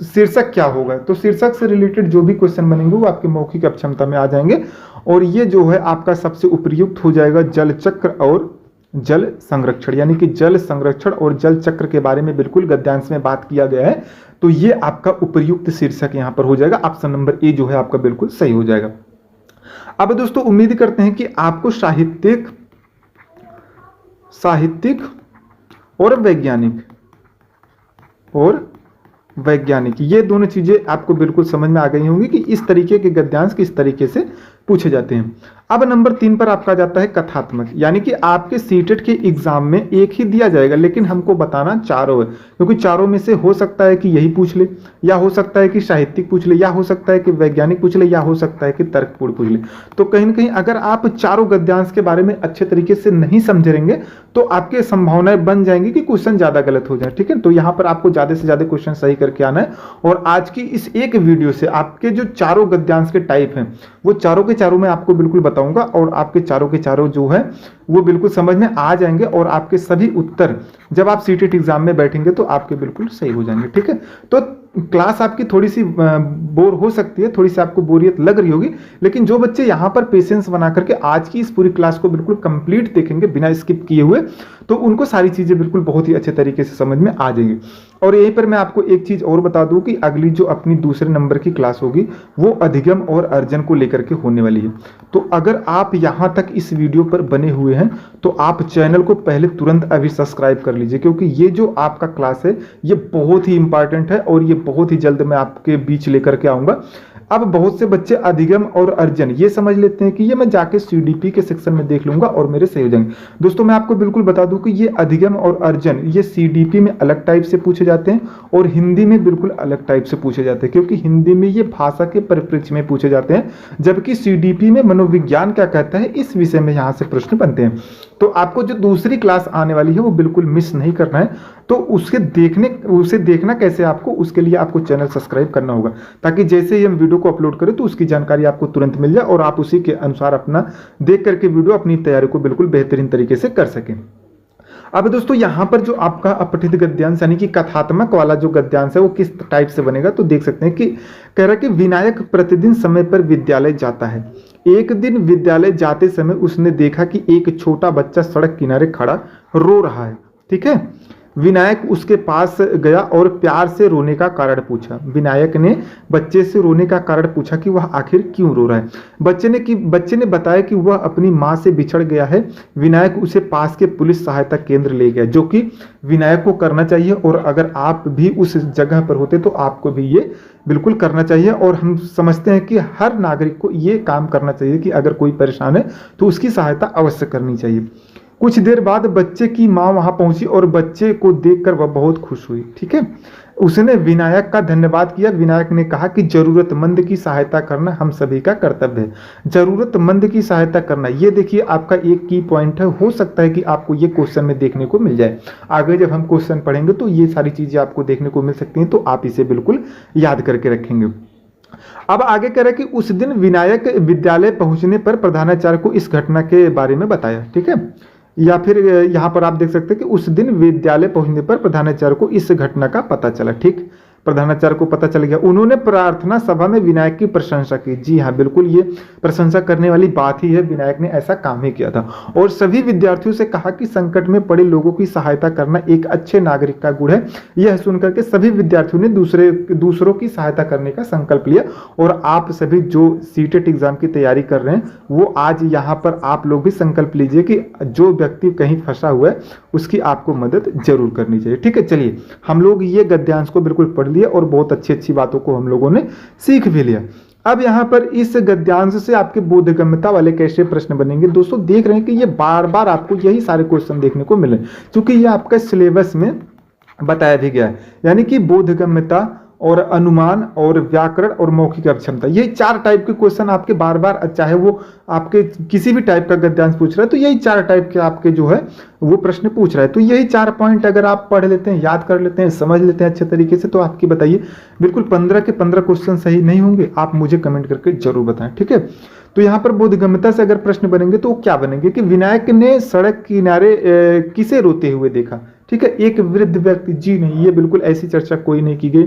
शीर्षक क्या होगा। तो शीर्षक से रिलेटेड जो भी क्वेश्चन बनेंगे वो आपके मौखिक अभिक्षमता में आ जाएंगे और ये जो है आपका सबसे उपयुक्त हो जाएगा जल चक्र और जल संरक्षण, यानी कि जल संरक्षण और जल चक्र के बारे में बिल्कुल गद्यांश में बात किया गया है। तो ये आपका उपयुक्त शीर्षक यहां पर हो जाएगा। ऑप्शन नंबर ए जो है आपका बिल्कुल सही हो जाएगा। अब दोस्तों उम्मीद करते हैं कि आपको साहित्यिक और वैज्ञानिक ये दोनों चीजें आपको बिल्कुल समझ में आ गई होंगी कि इस तरीके के गद्यांश किस तरीके से पूछे जाते हैं। अब नंबर 3 पर आपका जाता है कथात्मक, यानी कि आपके सीटेट के एग्जाम में एक ही दिया जाएगा लेकिन हमको बताना चारों है, क्योंकि चारों में से हो सकता है कि यही पूछ ले, या हो सकता है कि साहित्यिक पूछ ले, या हो सकता है कि वैज्ञानिक पूछ ले, या हो सकता है कि तर्कपूर्ण पूछ ले। तो कहीं ना कहीं अगर आप चारों गद्यांश के बारे में अच्छे तरीके से नहीं समझ रहेंगे तो आपके संभावनाएं बन जाएंगी कि क्वेश्चन ज्यादा गलत हो जाए। ठीक है, तो यहाँ पर आपको ज्यादा से ज्यादा क्वेश्चन सही करके आना है और आज की इस एक वीडियो से आपके जो चारों गद्यांश के टाइप हैं वो चारों के चारों मैं आपको बिल्कुल बताऊंगा और आपके चारों के चारों जो है वो बिल्कुल समझ में आ जाएंगे और आपके सभी उत्तर जब आप सीटेट एग्जाम में बैठेंगे तो आपके बिल्कुल सही हो जाएंगे। ठीक है, तो क्लास आपकी थोड़ी सी बोर हो सकती है, थोड़ी सी आपको बोरियत लग रही होगी, लेकिन जो बच्चे यहाँ पर पेशेंस बना करके आज की इस पूरी क्लास को बिल्कुल कंप्लीट देखेंगे बिना स्किप किए हुए, तो उनको सारी चीजें बिल्कुल बहुत ही अच्छे तरीके से समझ में आ जाएंगी। और यहीं पर मैं आपको एक चीज और बता दूं कि अगली जो अपनी दूसरे नंबर की क्लास होगी वो अधिगम और अर्जन को लेकर के होने वाली है। तो अगर आप यहां तक इस वीडियो पर बने हुए हैं तो आप चैनल को पहले तुरंत अभी सब्सक्राइब कर लीजिए, क्योंकि ये जो आपका क्लास है ये बहुत ही इंपॉर्टेंट है और ये बहुत ही जल्द मैं आपके बीच लेकर के आऊंगा। अब बहुत से बच्चे अधिगम और अर्जन ये समझ लेते हैं कि ये मैं जाके सीडीपी के सेक्शन में देख लूंगा और मेरे सही हो जाएंगे। दोस्तों मैं आपको बिल्कुल बता दूं कि ये अधिगम और अर्जन ये सीडीपी में अलग टाइप से पूछे जाते हैं और हिंदी में बिल्कुल अलग टाइप से पूछे जाते हैं, क्योंकि हिंदी में ये भाषा के परिप्रेक्ष्य में पूछे जाते हैं, जबकि सीडीपी में मनोविज्ञान क्या कहता है इस विषय में यहाँ से प्रश्न बनते हैं। तो आपको जो दूसरी क्लास आने वाली है वो बिल्कुल मिस नहीं करना है। तो उसे देखना कैसे आपको, उसके लिए आपको चैनल सब्सक्राइब करना होगा, ताकि जैसे ही हम वीडियो को अपलोड करें तो उसकी जानकारी आपको तुरंत मिल जाए और आप उसी के अनुसार अपना देख करके वीडियो अपनी तैयारी को बिल्कुल बेहतरीन तरीके से कर सकें। अब दोस्तों यहाँ पर जो आपका अपठित गद्यांश यानी कि कथात्मक वाला जो गद्यांश है वो किस टाइप से बनेगा, तो देख सकते हैं कि कह रहा है कि विनायक प्रतिदिन समय पर विद्यालय जाता है। एक दिन विद्यालय जाते समय उसने देखा कि एक छोटा बच्चा सड़क किनारे खड़ा रो रहा है। ठीक है, विनायक उसके पास गया और प्यार से रोने का कारण पूछा। विनायक ने बच्चे से रोने का कारण पूछा कि वह आखिर क्यों रो रहा है। बच्चे ने बताया कि वह अपनी मां से बिछड़ गया है। विनायक उसे पास के पुलिस सहायता केंद्र ले गया, जो कि विनायक को करना चाहिए और अगर आप भी उस जगह पर होते तो आपको भी ये बिल्कुल करना चाहिए। और हम समझते हैं कि हर नागरिक को ये काम करना चाहिए कि अगर कोई परेशान है तो उसकी सहायता अवश्य करनी चाहिए। कुछ देर बाद बच्चे की मां वहां पहुंची और बच्चे को देखकर वह बहुत खुश हुई। ठीक है, उसने विनायक का धन्यवाद किया। विनायक ने कहा कि जरूरतमंद की सहायता करना हम सभी का कर्तव्य है। जरूरतमंद की सहायता करना, ये देखिए आपका एक की पॉइंट है। हो सकता है कि आपको ये क्वेश्चन में देखने को मिल जाए। आगे जब हम क्वेश्चन पढ़ेंगे तो ये सारी चीजें आपको देखने को मिल सकती हैं, तो आप इसे बिल्कुल याद करके रखेंगे। अब आगे कह रहा है कि उस दिन विनायक विद्यालय पहुंचने पर प्रधानाचार्य को इस घटना के बारे में बताया। ठीक है, या फिर यहां पर आप देख सकते हैं कि उस दिन विद्यालय पहुंचने पर प्रधानाचार्य को इस घटना का पता चला। ठीक, प्रधानाचार्य को पता चल गया। उन्होंने प्रार्थना सभा में विनायक की प्रशंसा की। जी हाँ, बिल्कुल ये प्रशंसा करने वाली बात ही है, विनायक ने ऐसा काम ही किया था। और सभी विद्यार्थियों से कहा कि संकट में पड़े लोगों की सहायता करना एक अच्छे नागरिक का गुण है। यह सुनकर के सभी विद्यार्थियों ने दूसरों की सहायता करने का संकल्प लिया। और आप सभी जो सीटेट एग्जाम की तैयारी कर रहे हैं वो आज यहाँ पर आप लोग भी संकल्प लीजिए कि जो व्यक्ति कहीं फंसा हुआ है उसकी आपको मदद जरूर करनी चाहिए। ठीक है, चलिए हम लोग ये गद्यांश को बिल्कुल पढ़ लिया और बहुत अच्छी अच्छी बातों को हम लोगों ने सीख भी लिया। अब यहां पर इस गद्यांश से आपके बोधगम्यता वाले कैसे प्रश्न बनेंगे, दोस्तों देख रहे हैं कि ये बार बार आपको यही सारे क्वेश्चन देखने को मिले, क्योंकि ये आपका सिलेबस में बताया भी गया है। यानी कि बोधगम्यता और अनुमान और व्याकरण और मौखिक अक्षमता, यही 4 टाइप के क्वेश्चन आपके बार बार, चाहे वो आपके किसी भी टाइप का गद्यांश पूछ रहा है तो यही 4 टाइप के आपके जो है वो प्रश्न पूछ रहा है। तो यही 4 पॉइंट अगर आप पढ़ लेते हैं, याद कर लेते हैं, समझ लेते हैं अच्छे तरीके से, तो आपकी बताइए बिल्कुल 15 के 15 क्वेश्चन सही नहीं होंगे? आप मुझे कमेंट करके जरूर बताएं। ठीक है, तो यहाँ पर बोधगम्यता से अगर प्रश्न बनेंगे तो क्या बनेंगे कि विनायक ने सड़क किनारे किसे रोते हुए देखा। ठीक है, एक वृद्ध व्यक्ति, जी नहीं, ये बिल्कुल ऐसी चर्चा कोई नहीं की गई।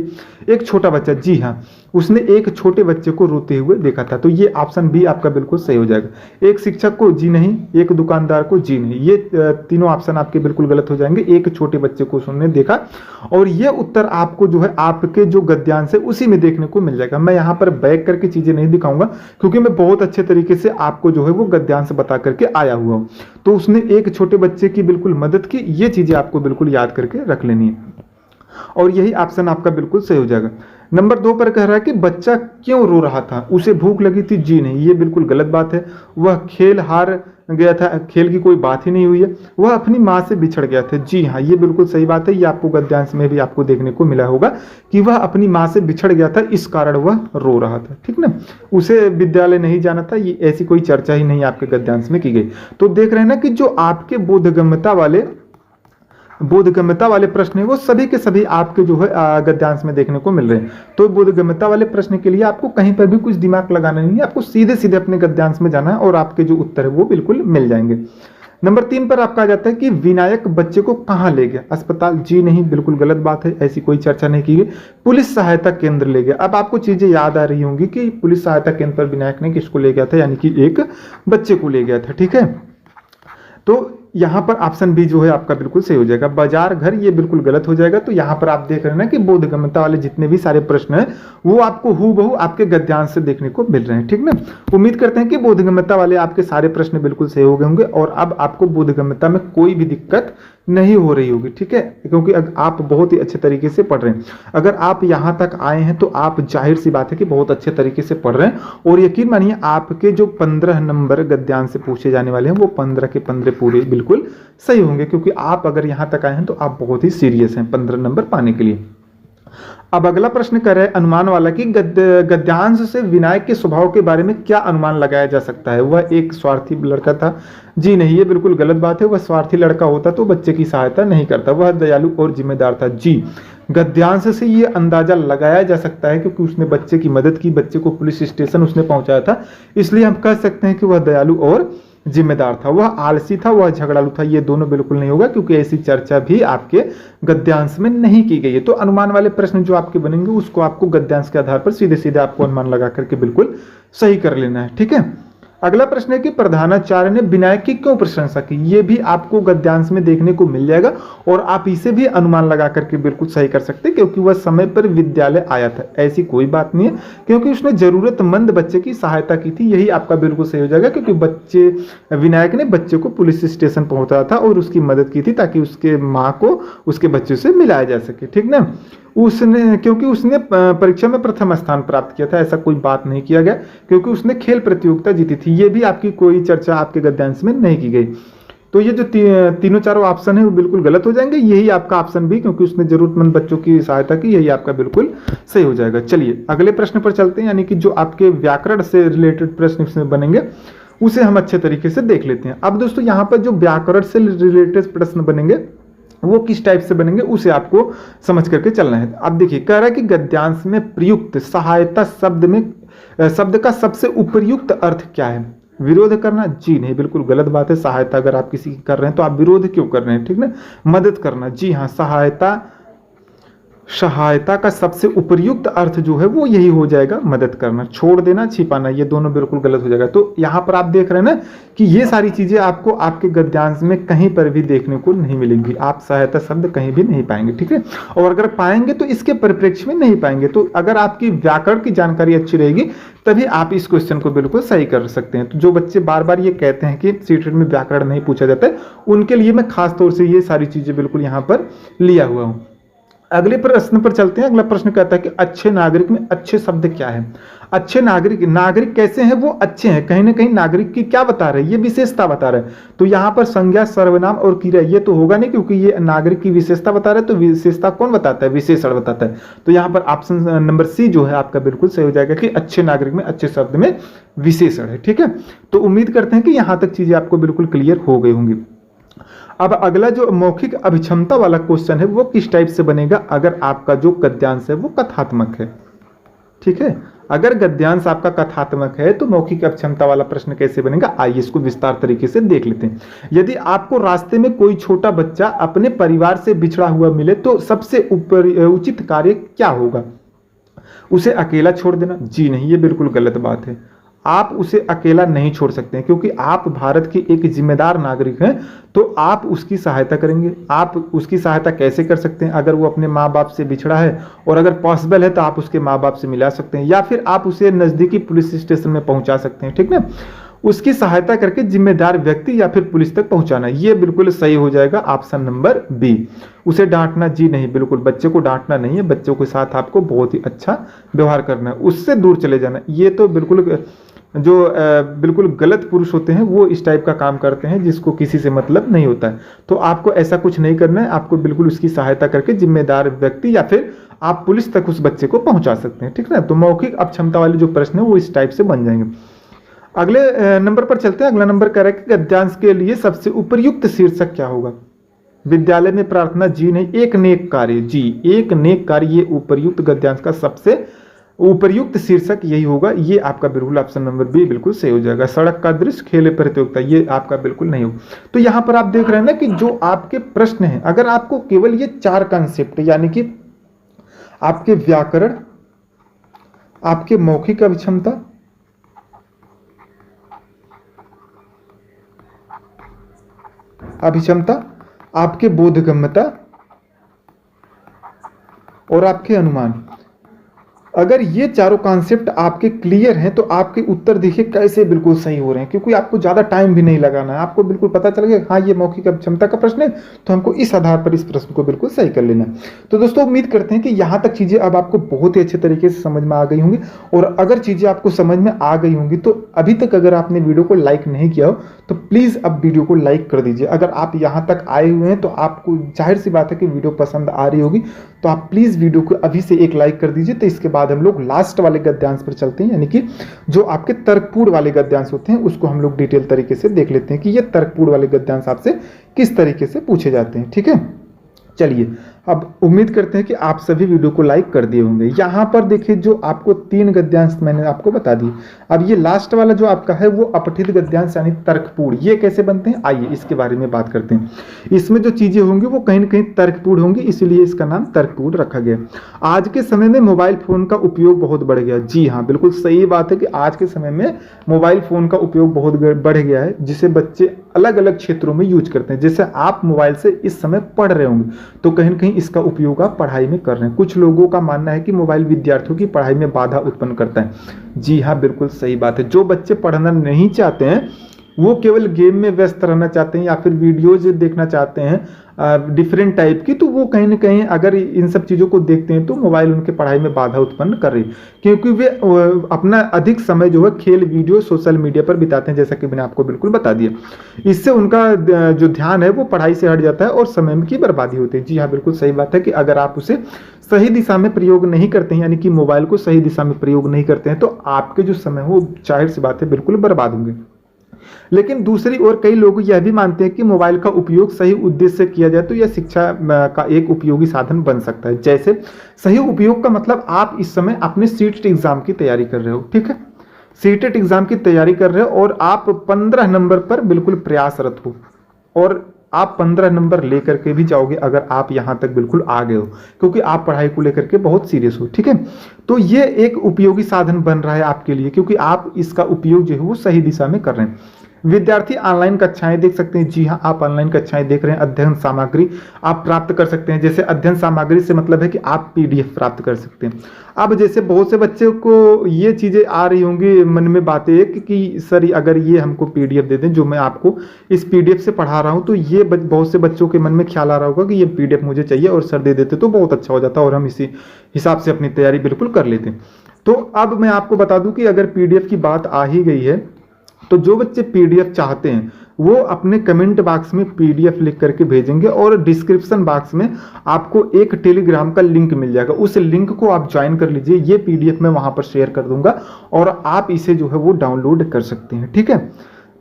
एक छोटा बच्चा, जी हाँ, उसने एक छोटे बच्चे को रोते हुए देखा था, तो ये ऑप्शन बी आपका बिल्कुल सही हो जाएगा। एक शिक्षक को, जी नहीं। एक दुकानदार को, जी नहीं। ये तीनों ऑप्शन आपके बिल्कुल गलत हो जाएंगे। एक छोटे बच्चे को उसने देखा, और ये उत्तर आपको जो है आपके जो गद्यांश है उसी में देखने को मिल जाएगा। मैं यहाँ पर बैक करके चीजें नहीं दिखाऊंगा, क्योंकि मैं बहुत अच्छे तरीके से आपको जो है वो गद्यांश बता करके आया हुआ हूँ। तो उसने एक छोटे बच्चे की बिल्कुल मदद की, ये चीजें आपको बिल्कुल याद करके रख लेनी है, और यही ऑप्शन आपका बिल्कुल सही हो जाएगा। नंबर 2 पर कह रहा है कि बच्चा क्यों रो रहा था, उसे भूख लगी थी, जी नहीं, ये बिल्कुल गलत बात है। वह खेल हार गया था, खेल की कोई बात ही नहीं हुई है। वह अपनी मां से बिछड़ गया था, जी हाँ, ये बिल्कुल सही बात है। ये आपको गद्यांश में भी आपको देखने को मिला होगा कि वह अपनी मां से बिछड़ गया था, इस कारण वह रो रहा था। ठीक ना, उसे विद्यालय नहीं जाना था, ये ऐसी कोई चर्चा ही नहीं आपके गद्यांश में की गई। तो देख रहे हैं ना कि जो आपके बोधगम्यता वाले प्रश्न है वो सभी के सभी आपके जो है गद्यांश में देखने को मिल रहे हैं। तो बोधगम्यता वाले प्रश्न के लिए आपको कहीं पर भी कुछ दिमाग लगाना नहीं है, आपको सीधे सीधे अपने गद्यांश में जाना है और आपके जो उत्तर है वो बिल्कुल मिल जाएंगे। नंबर 3 पर आपका आ जाता है कि विनायक बच्चे को कहां ले गया? अस्पताल? जी नहीं, बिल्कुल गलत बात है, ऐसी कोई चर्चा नहीं की गई। पुलिस सहायता केंद्र ले गया। अब आपको चीजें याद आ रही होंगी कि पुलिस सहायता केंद्र पर विनायक ने किसको ले गया था, यानी कि एक बच्चे को ले गया था। ठीक है, तो यहां पर ऑप्शन बी जो है आपका बिल्कुल सही हो जाएगा। बाजार घर ये बिल्कुल गलत हो जाएगा। तो यहां पर आप देख रहे हैं ना कि बोधगम्यता वाले जितने भी सारे प्रश्न हैं वो आपको हूबहू आपके गद्यांश से देखने को मिल रहे हैं। ठीक ना, उम्मीद करते हैं कि बोधगम्यता वाले आपके सारे प्रश्न बिल्कुल सही हो गए होंगे और अब आपको बोधगम्यता में कोई भी दिक्कत नहीं हो रही होगी। ठीक है, क्योंकि आप बहुत ही अच्छे तरीके से पढ़ रहे हैं। अगर आप यहां तक आए हैं तो आप जाहिर सी बात है कि बहुत अच्छे तरीके से पढ़ रहे हैं और यकीन मानिए आपके जो 15 नंबर गद्यांश से पूछे जाने वाले हैं वो 15 के 15 पूरे बिल्कुल सही होंगे, क्योंकि आप अगर यहां तक आए हैं तो आप बहुत ही सीरियस हैं 15 नंबर पाने के लिए। अब अगला प्रश्न कर रहे हैं अनुमान वाला कि गद्यांश से विनायक के स्वभाव के बारे में क्या अनुमान लगाया जा सकता है? वह एक स्वार्थी लड़का था? जी नहीं, ये बिल्कुल गलत बात है। वह स्वार्थी लड़का होता तो बच्चे की सहायता नहीं करता। वह दयालु और जिम्मेदार था। जी, गद्यांश से ये अंदाजा लगाया जा सकता है क्योंकि उसने बच्चे की मदद की, बच्चे को पुलिस स्टेशन उसने पहुंचाया था, इसलिए हम कह सकते हैं कि वह दयालु और जिम्मेदार था। वह आलसी था, वह झगड़ालू था। ये दोनों बिल्कुल नहीं होगा क्योंकि ऐसी चर्चा भी आपके गद्यांश में नहीं की गई है। तो अनुमान वाले प्रश्न जो आपके बनेंगे उसको आपको गद्यांश के आधार पर सीधे सीधे आपको अनुमान लगा करके बिल्कुल सही कर लेना है। ठीक है, अगला प्रश्न है कि प्रधानाचार्य ने विनायक की क्यों प्रशंसा की? ये भी आपको गद्यांश में देखने को मिल जाएगा और आप इसे भी अनुमान लगा करके बिल्कुल सही कर सकते हैं क्योंकि वह समय पर विद्यालय आया था। ऐसी कोई बात नहीं है क्योंकि उसने जरूरतमंद बच्चे की सहायता की थी। यही आपका बिल्कुल सही हो जाएगा क्योंकि विनायक ने बच्चे को पुलिस स्टेशन पहुंचाया था और उसकी मदद की थी ताकि उसके माँ को उसके बच्चे से मिलाया जा सके। ठीक ना, क्योंकि उसने परीक्षा में प्रथम स्थान प्राप्त किया था। ऐसा कोई बात नहीं किया गया क्योंकि उसने खेल प्रतियोगिता जीती थी। ये भी आपकी कोई चर्चा आपके गद्यांश में नहीं की गई। तो ये जो तीनों चारों ऑप्शन है वो बिल्कुल गलत हो जाएंगे। यही आपका ऑप्शन भी, क्योंकि उसने जरूरतमंद बच्चों की सहायता की, यही आपका बिल्कुल सही हो जाएगा। चलिए अगले प्रश्न पर चलते हैं, यानी कि जो आपके व्याकरण से रिलेटेड प्रश्न इसमें बनेंगे उसे हम अच्छे तरीके से देख लेते हैं। अब दोस्तों यहाँ पर जो व्याकरण से रिलेटेड प्रश्न बनेंगे वो किस टाइप से बनेंगे उसे आपको समझ करके चलना है। अब देखिए, कह रहा है कि गद्यांश में प्रयुक्त सहायता शब्द का सबसे उपयुक्त अर्थ क्या है? विरोध करना? जी नहीं, बिल्कुल गलत बात है। सहायता अगर आप किसी की कर रहे हैं तो आप विरोध क्यों कर रहे हैं? ठीक ना, मदद करना। जी हाँ, सहायता का सबसे उपयुक्त अर्थ जो है वो यही हो जाएगा, मदद करना। छोड़ देना, छिपाना, ये दोनों बिल्कुल गलत हो जाएगा। तो यहां पर आप देख रहे हैं ना कि ये सारी चीजें आपको आपके गद्यांश में कहीं पर भी देखने को नहीं मिलेंगी। आप सहायता शब्द कहीं भी नहीं पाएंगे। ठीक है, और अगर पाएंगे तो इसके परिप्रेक्ष्य में नहीं पाएंगे। तो अगर आपकी व्याकरण की जानकारी अच्छी रहेगी तभी आप इस क्वेश्चन को बिल्कुल सही कर सकते हैं। तो जो बच्चे बार बार ये कहते हैं कि सीटेट में व्याकरण नहीं पूछा जाता है, उनके लिए मैं खास तौर से ये सारी चीजें बिल्कुल यहाँ पर लिया हुआ हूँ। अगले प्रश्न पर चलते हैं। अगला प्रश्न कहता है कि अच्छे नागरिक में अच्छे शब्द क्या है? अच्छे नागरिक कैसे हैं? वो अच्छे हैं। कहीं ना कहीं नागरिक की क्या बता रहे हैं? ये विशेषता बता रहे हैं। तो यहाँ पर संज्ञा, सर्वनाम और क्रिया ये तो होगा नहीं क्योंकि ये नागरिक की विशेषता बता रहे हैं। तो विशेषता कौन बताता है? विशेषण बताता है। तो यहाँ पर ऑप्शन नंबर सी जो है आपका बिल्कुल सही हो जाएगा कि अच्छे नागरिक में अच्छे शब्द में विशेषण है। ठीक है, तो उम्मीद करते हैं कि यहाँ तक चीजें आपको बिल्कुल क्लियर हो गई होंगी। अब अगला जो मौखिक अभिक्षमता वाला क्वेश्चन है वो किस टाइप से बनेगा? अगर आपका जो गद्यांश है वो कथात्मक है। ठीक है, अगर गद्यांश आपका कथात्मक है तो मौखिक अभिक्षमता वाला प्रश्न कैसे बनेगा? आइए इसको विस्तार तरीके से देख लेते हैं। यदि आपको रास्ते में कोई छोटा बच्चा अपने परिवार से बिछड़ा हुआ मिले तो सबसे उचित कार्य क्या होगा? उसे अकेला छोड़ देना? जी नहीं, ये बिल्कुल गलत बात है। आप उसे अकेला नहीं छोड़ सकते हैं क्योंकि आप भारत के एक जिम्मेदार नागरिक हैं। तो आप उसकी सहायता करेंगे। आप उसकी सहायता कैसे कर सकते हैं? अगर वो अपने माँ बाप से बिछड़ा है और अगर पॉसिबल है तो आप उसके माँ बाप से मिला सकते हैं या फिर आप उसे नजदीकी पुलिस स्टेशन में पहुंचा सकते हैं। ठीक ना, उसकी सहायता करके जिम्मेदार व्यक्ति या फिर पुलिस तक पहुंचाना, ये बिल्कुल सही हो जाएगा ऑप्शन नंबर बी। उसे डांटना? जी नहीं, बिल्कुल बच्चे को डांटना नहीं है। बच्चों के साथ आपको बहुत ही अच्छा व्यवहार करना है, उससे दूर चले जाना। ये तो बिल्कुल गलत पुरुष होते हैं वो इस टाइप का काम करते हैं जिसको किसी से मतलब नहीं होता है। तो आपको ऐसा कुछ नहीं करना है। आपको बिल्कुल उसकी सहायता करके जिम्मेदार व्यक्ति या फिर आप पुलिस तक उस बच्चे को पहुंचा सकते हैं। ठीक है, तो मौखिक अक्षमता वाले जो प्रश्न है वो इस टाइप से बन जाएंगे। अगले नंबर पर चलते हैं। अगला नंबर कह रहा है कि गद्यांश के लिए सबसे उपयुक्त शीर्षक क्या होगा? विद्यालय में प्रार्थना? जी नहीं, एक नेक कार्य। जी, एक नेक कार्य ये उपयुक्त गद्यांश का सबसे उपर्युक्त शीर्षक यही होगा, ये आपका बिल्कुल ऑप्शन नंबर बी बिल्कुल सही हो जाएगा। सड़क का दृश्य, खेल प्रतियोगिता, ये आपका बिल्कुल नहीं होगा। तो यहाँ पर आप देख रहे हैं ना कि जो आपके प्रश्न हैं, अगर आपको केवल ये 4 कॉन्सेप्ट यानी कि आपके व्याकरण, आपके मौखिक अभिक्षमता, आपके बोधगम्यता और आपके अनुमान, अगर ये चारों कॉन्सेप्ट आपके क्लियर हैं तो आपके उत्तर देखिए कैसे बिल्कुल सही हो रहे हैं, क्योंकि आपको ज़्यादा टाइम भी नहीं लगाना है। आपको बिल्कुल पता चल गया हाँ ये मौखिक क्षमता का प्रश्न है, तो हमको इस आधार पर इस प्रश्न को बिल्कुल सही कर लेना है। तो दोस्तों उम्मीद करते हैं कि यहाँ तक चीज़ें अब आपको बहुत ही अच्छे तरीके से समझ में आ गई होंगी। और अगर चीज़ें आपको समझ में आ गई होंगी तो अभी तक अगर आपने वीडियो को लाइक नहीं किया हो तो प्लीज़ अब वीडियो को लाइक कर दीजिए। अगर आप यहाँ तक आए हुए हैं तो आपको जाहिर सी बात है कि वीडियो पसंद आ रही होगी, तो आप प्लीज़ वीडियो को अभी से एक लाइक कर दीजिए। तो इसके बाद हम लोग लास्ट वाले गद्यांश पर चलते हैं, यानी कि जो आपके तर्कपूर्ण वाले गद्यांश होते हैं उसको हम लोग डिटेल तरीके से देख लेते हैं कि ये तर्कपूर्ण वाले गद्यांश आपसे किस तरीके से पूछे जाते हैं। ठीक है, चलिए अब उम्मीद करते हैं कि आप सभी वीडियो को लाइक कर दिए होंगे। यहाँ पर देखिए जो आपको 3 गद्यांश मैंने आपको बता दिए। अब ये लास्ट वाला जो आपका है वो अपठित गद्यांश यानी तर्कपूर्ण, ये कैसे बनते हैं आइए इसके बारे में बात करते हैं। इसमें जो चीजें होंगी वो कहीं ना कहीं तर्कपूर्ण होंगी, इसलिए इसका नाम तर्कपूर्ण रखा गया। आज के समय में मोबाइल फोन का उपयोग बहुत बढ़ गया। जी हाँ, बिल्कुल सही बात है कि आज के समय में मोबाइल फोन का उपयोग बहुत बढ़ गया है, जिसे बच्चे अलग अलग क्षेत्रों में यूज करते हैं। जैसे आप मोबाइल से इस समय पढ़ रहे होंगे तो कहीं ना कहीं इसका उपयोग आप पढ़ाई में कर रहे हैं। कुछ लोगों का मानना है कि मोबाइल विद्यार्थियों की पढ़ाई में बाधा उत्पन्न करता है। जी हाँ, बिल्कुल सही बात है। जो बच्चे पढ़ना नहीं चाहते हैं, वो केवल गेम में व्यस्त रहना चाहते हैं या फिर वीडियोज देखना चाहते हैं डिफरेंट टाइप की, तो वो कहीं ना कहीं अगर इन सब चीज़ों को देखते हैं तो मोबाइल उनके पढ़ाई में बाधा उत्पन्न कर रही है, क्योंकि वे अपना अधिक समय जो है खेल, वीडियो, सोशल मीडिया पर बिताते हैं, जैसा कि मैंने आपको बिल्कुल बता दिया। इससे उनका जो ध्यान है वो पढ़ाई से हट जाता है और समय की बर्बादी होती है। जी हाँ, बिल्कुल सही बात है कि अगर आप उसे सही दिशा में प्रयोग नहीं करते हैं, यानी कि मोबाइल को सही दिशा में प्रयोग नहीं करते हैं, तो आपके जो समय हो जाहिर सी बात है बिल्कुल बर्बाद होंगे। लेकिन दूसरी ओर कई लोग यह भी मानते हैं कि मोबाइल का उपयोग सही उद्देश्य से किया जाए तो यह शिक्षा का एक उपयोगी साधन बन सकता है। जैसे सही उपयोग का मतलब आप इस समय अपने सीटेट एग्जाम की तैयारी कर रहे हो, ठीक है, सीटेट एग्जाम की तैयारी कर रहे हो और आप 15 नंबर पर बिल्कुल प्रयासरत हो और आप 15 नंबर लेकर के भी जाओगे अगर आप यहां तक बिल्कुल आ गए हो, क्योंकि आप पढ़ाई को लेकर के बहुत सीरियस हो। ठीक है, तो ये एक उपयोगी साधन बन रहा है आपके लिए, क्योंकि आप इसका उपयोग जो है वो सही दिशा में कर रहे हैं। विद्यार्थी ऑनलाइन कक्षाएं देख सकते हैं। जी हाँ, आप ऑनलाइन कक्षाएं देख रहे हैं। अध्ययन सामग्री आप प्राप्त कर सकते हैं। जैसे अध्ययन सामग्री से मतलब है कि आप पीडीएफ प्राप्त कर सकते हैं। अब जैसे बहुत से बच्चों को ये चीजें आ रही होंगी मन में बातें कि सर अगर ये हमको पीडीएफ दे दें जो मैं आपको इस पीडीएफ से पढ़ा रहा हूँ, तो ये बहुत से बच्चों के मन में ख्याल आ रहा होगा कि ये पीडीएफ मुझे चाहिए और सर दे देते तो बहुत अच्छा हो जाता और हम इसी हिसाब से अपनी तैयारी बिल्कुल कर लेते। तो अब मैं आपको बता दूं कि अगर पीडीएफ की बात आ ही गई है तो जो बच्चे पीडीएफ चाहते हैं वो अपने कमेंट बॉक्स में पीडीएफ लिख करके भेजेंगे और डिस्क्रिप्शन बॉक्स में आपको एक टेलीग्राम का लिंक मिल जाएगा। उस लिंक को आप ज्वाइन कर लीजिए। ये पीडीएफ मैं वहां पर शेयर कर दूंगा और आप इसे जो है वो डाउनलोड कर सकते हैं। ठीक है,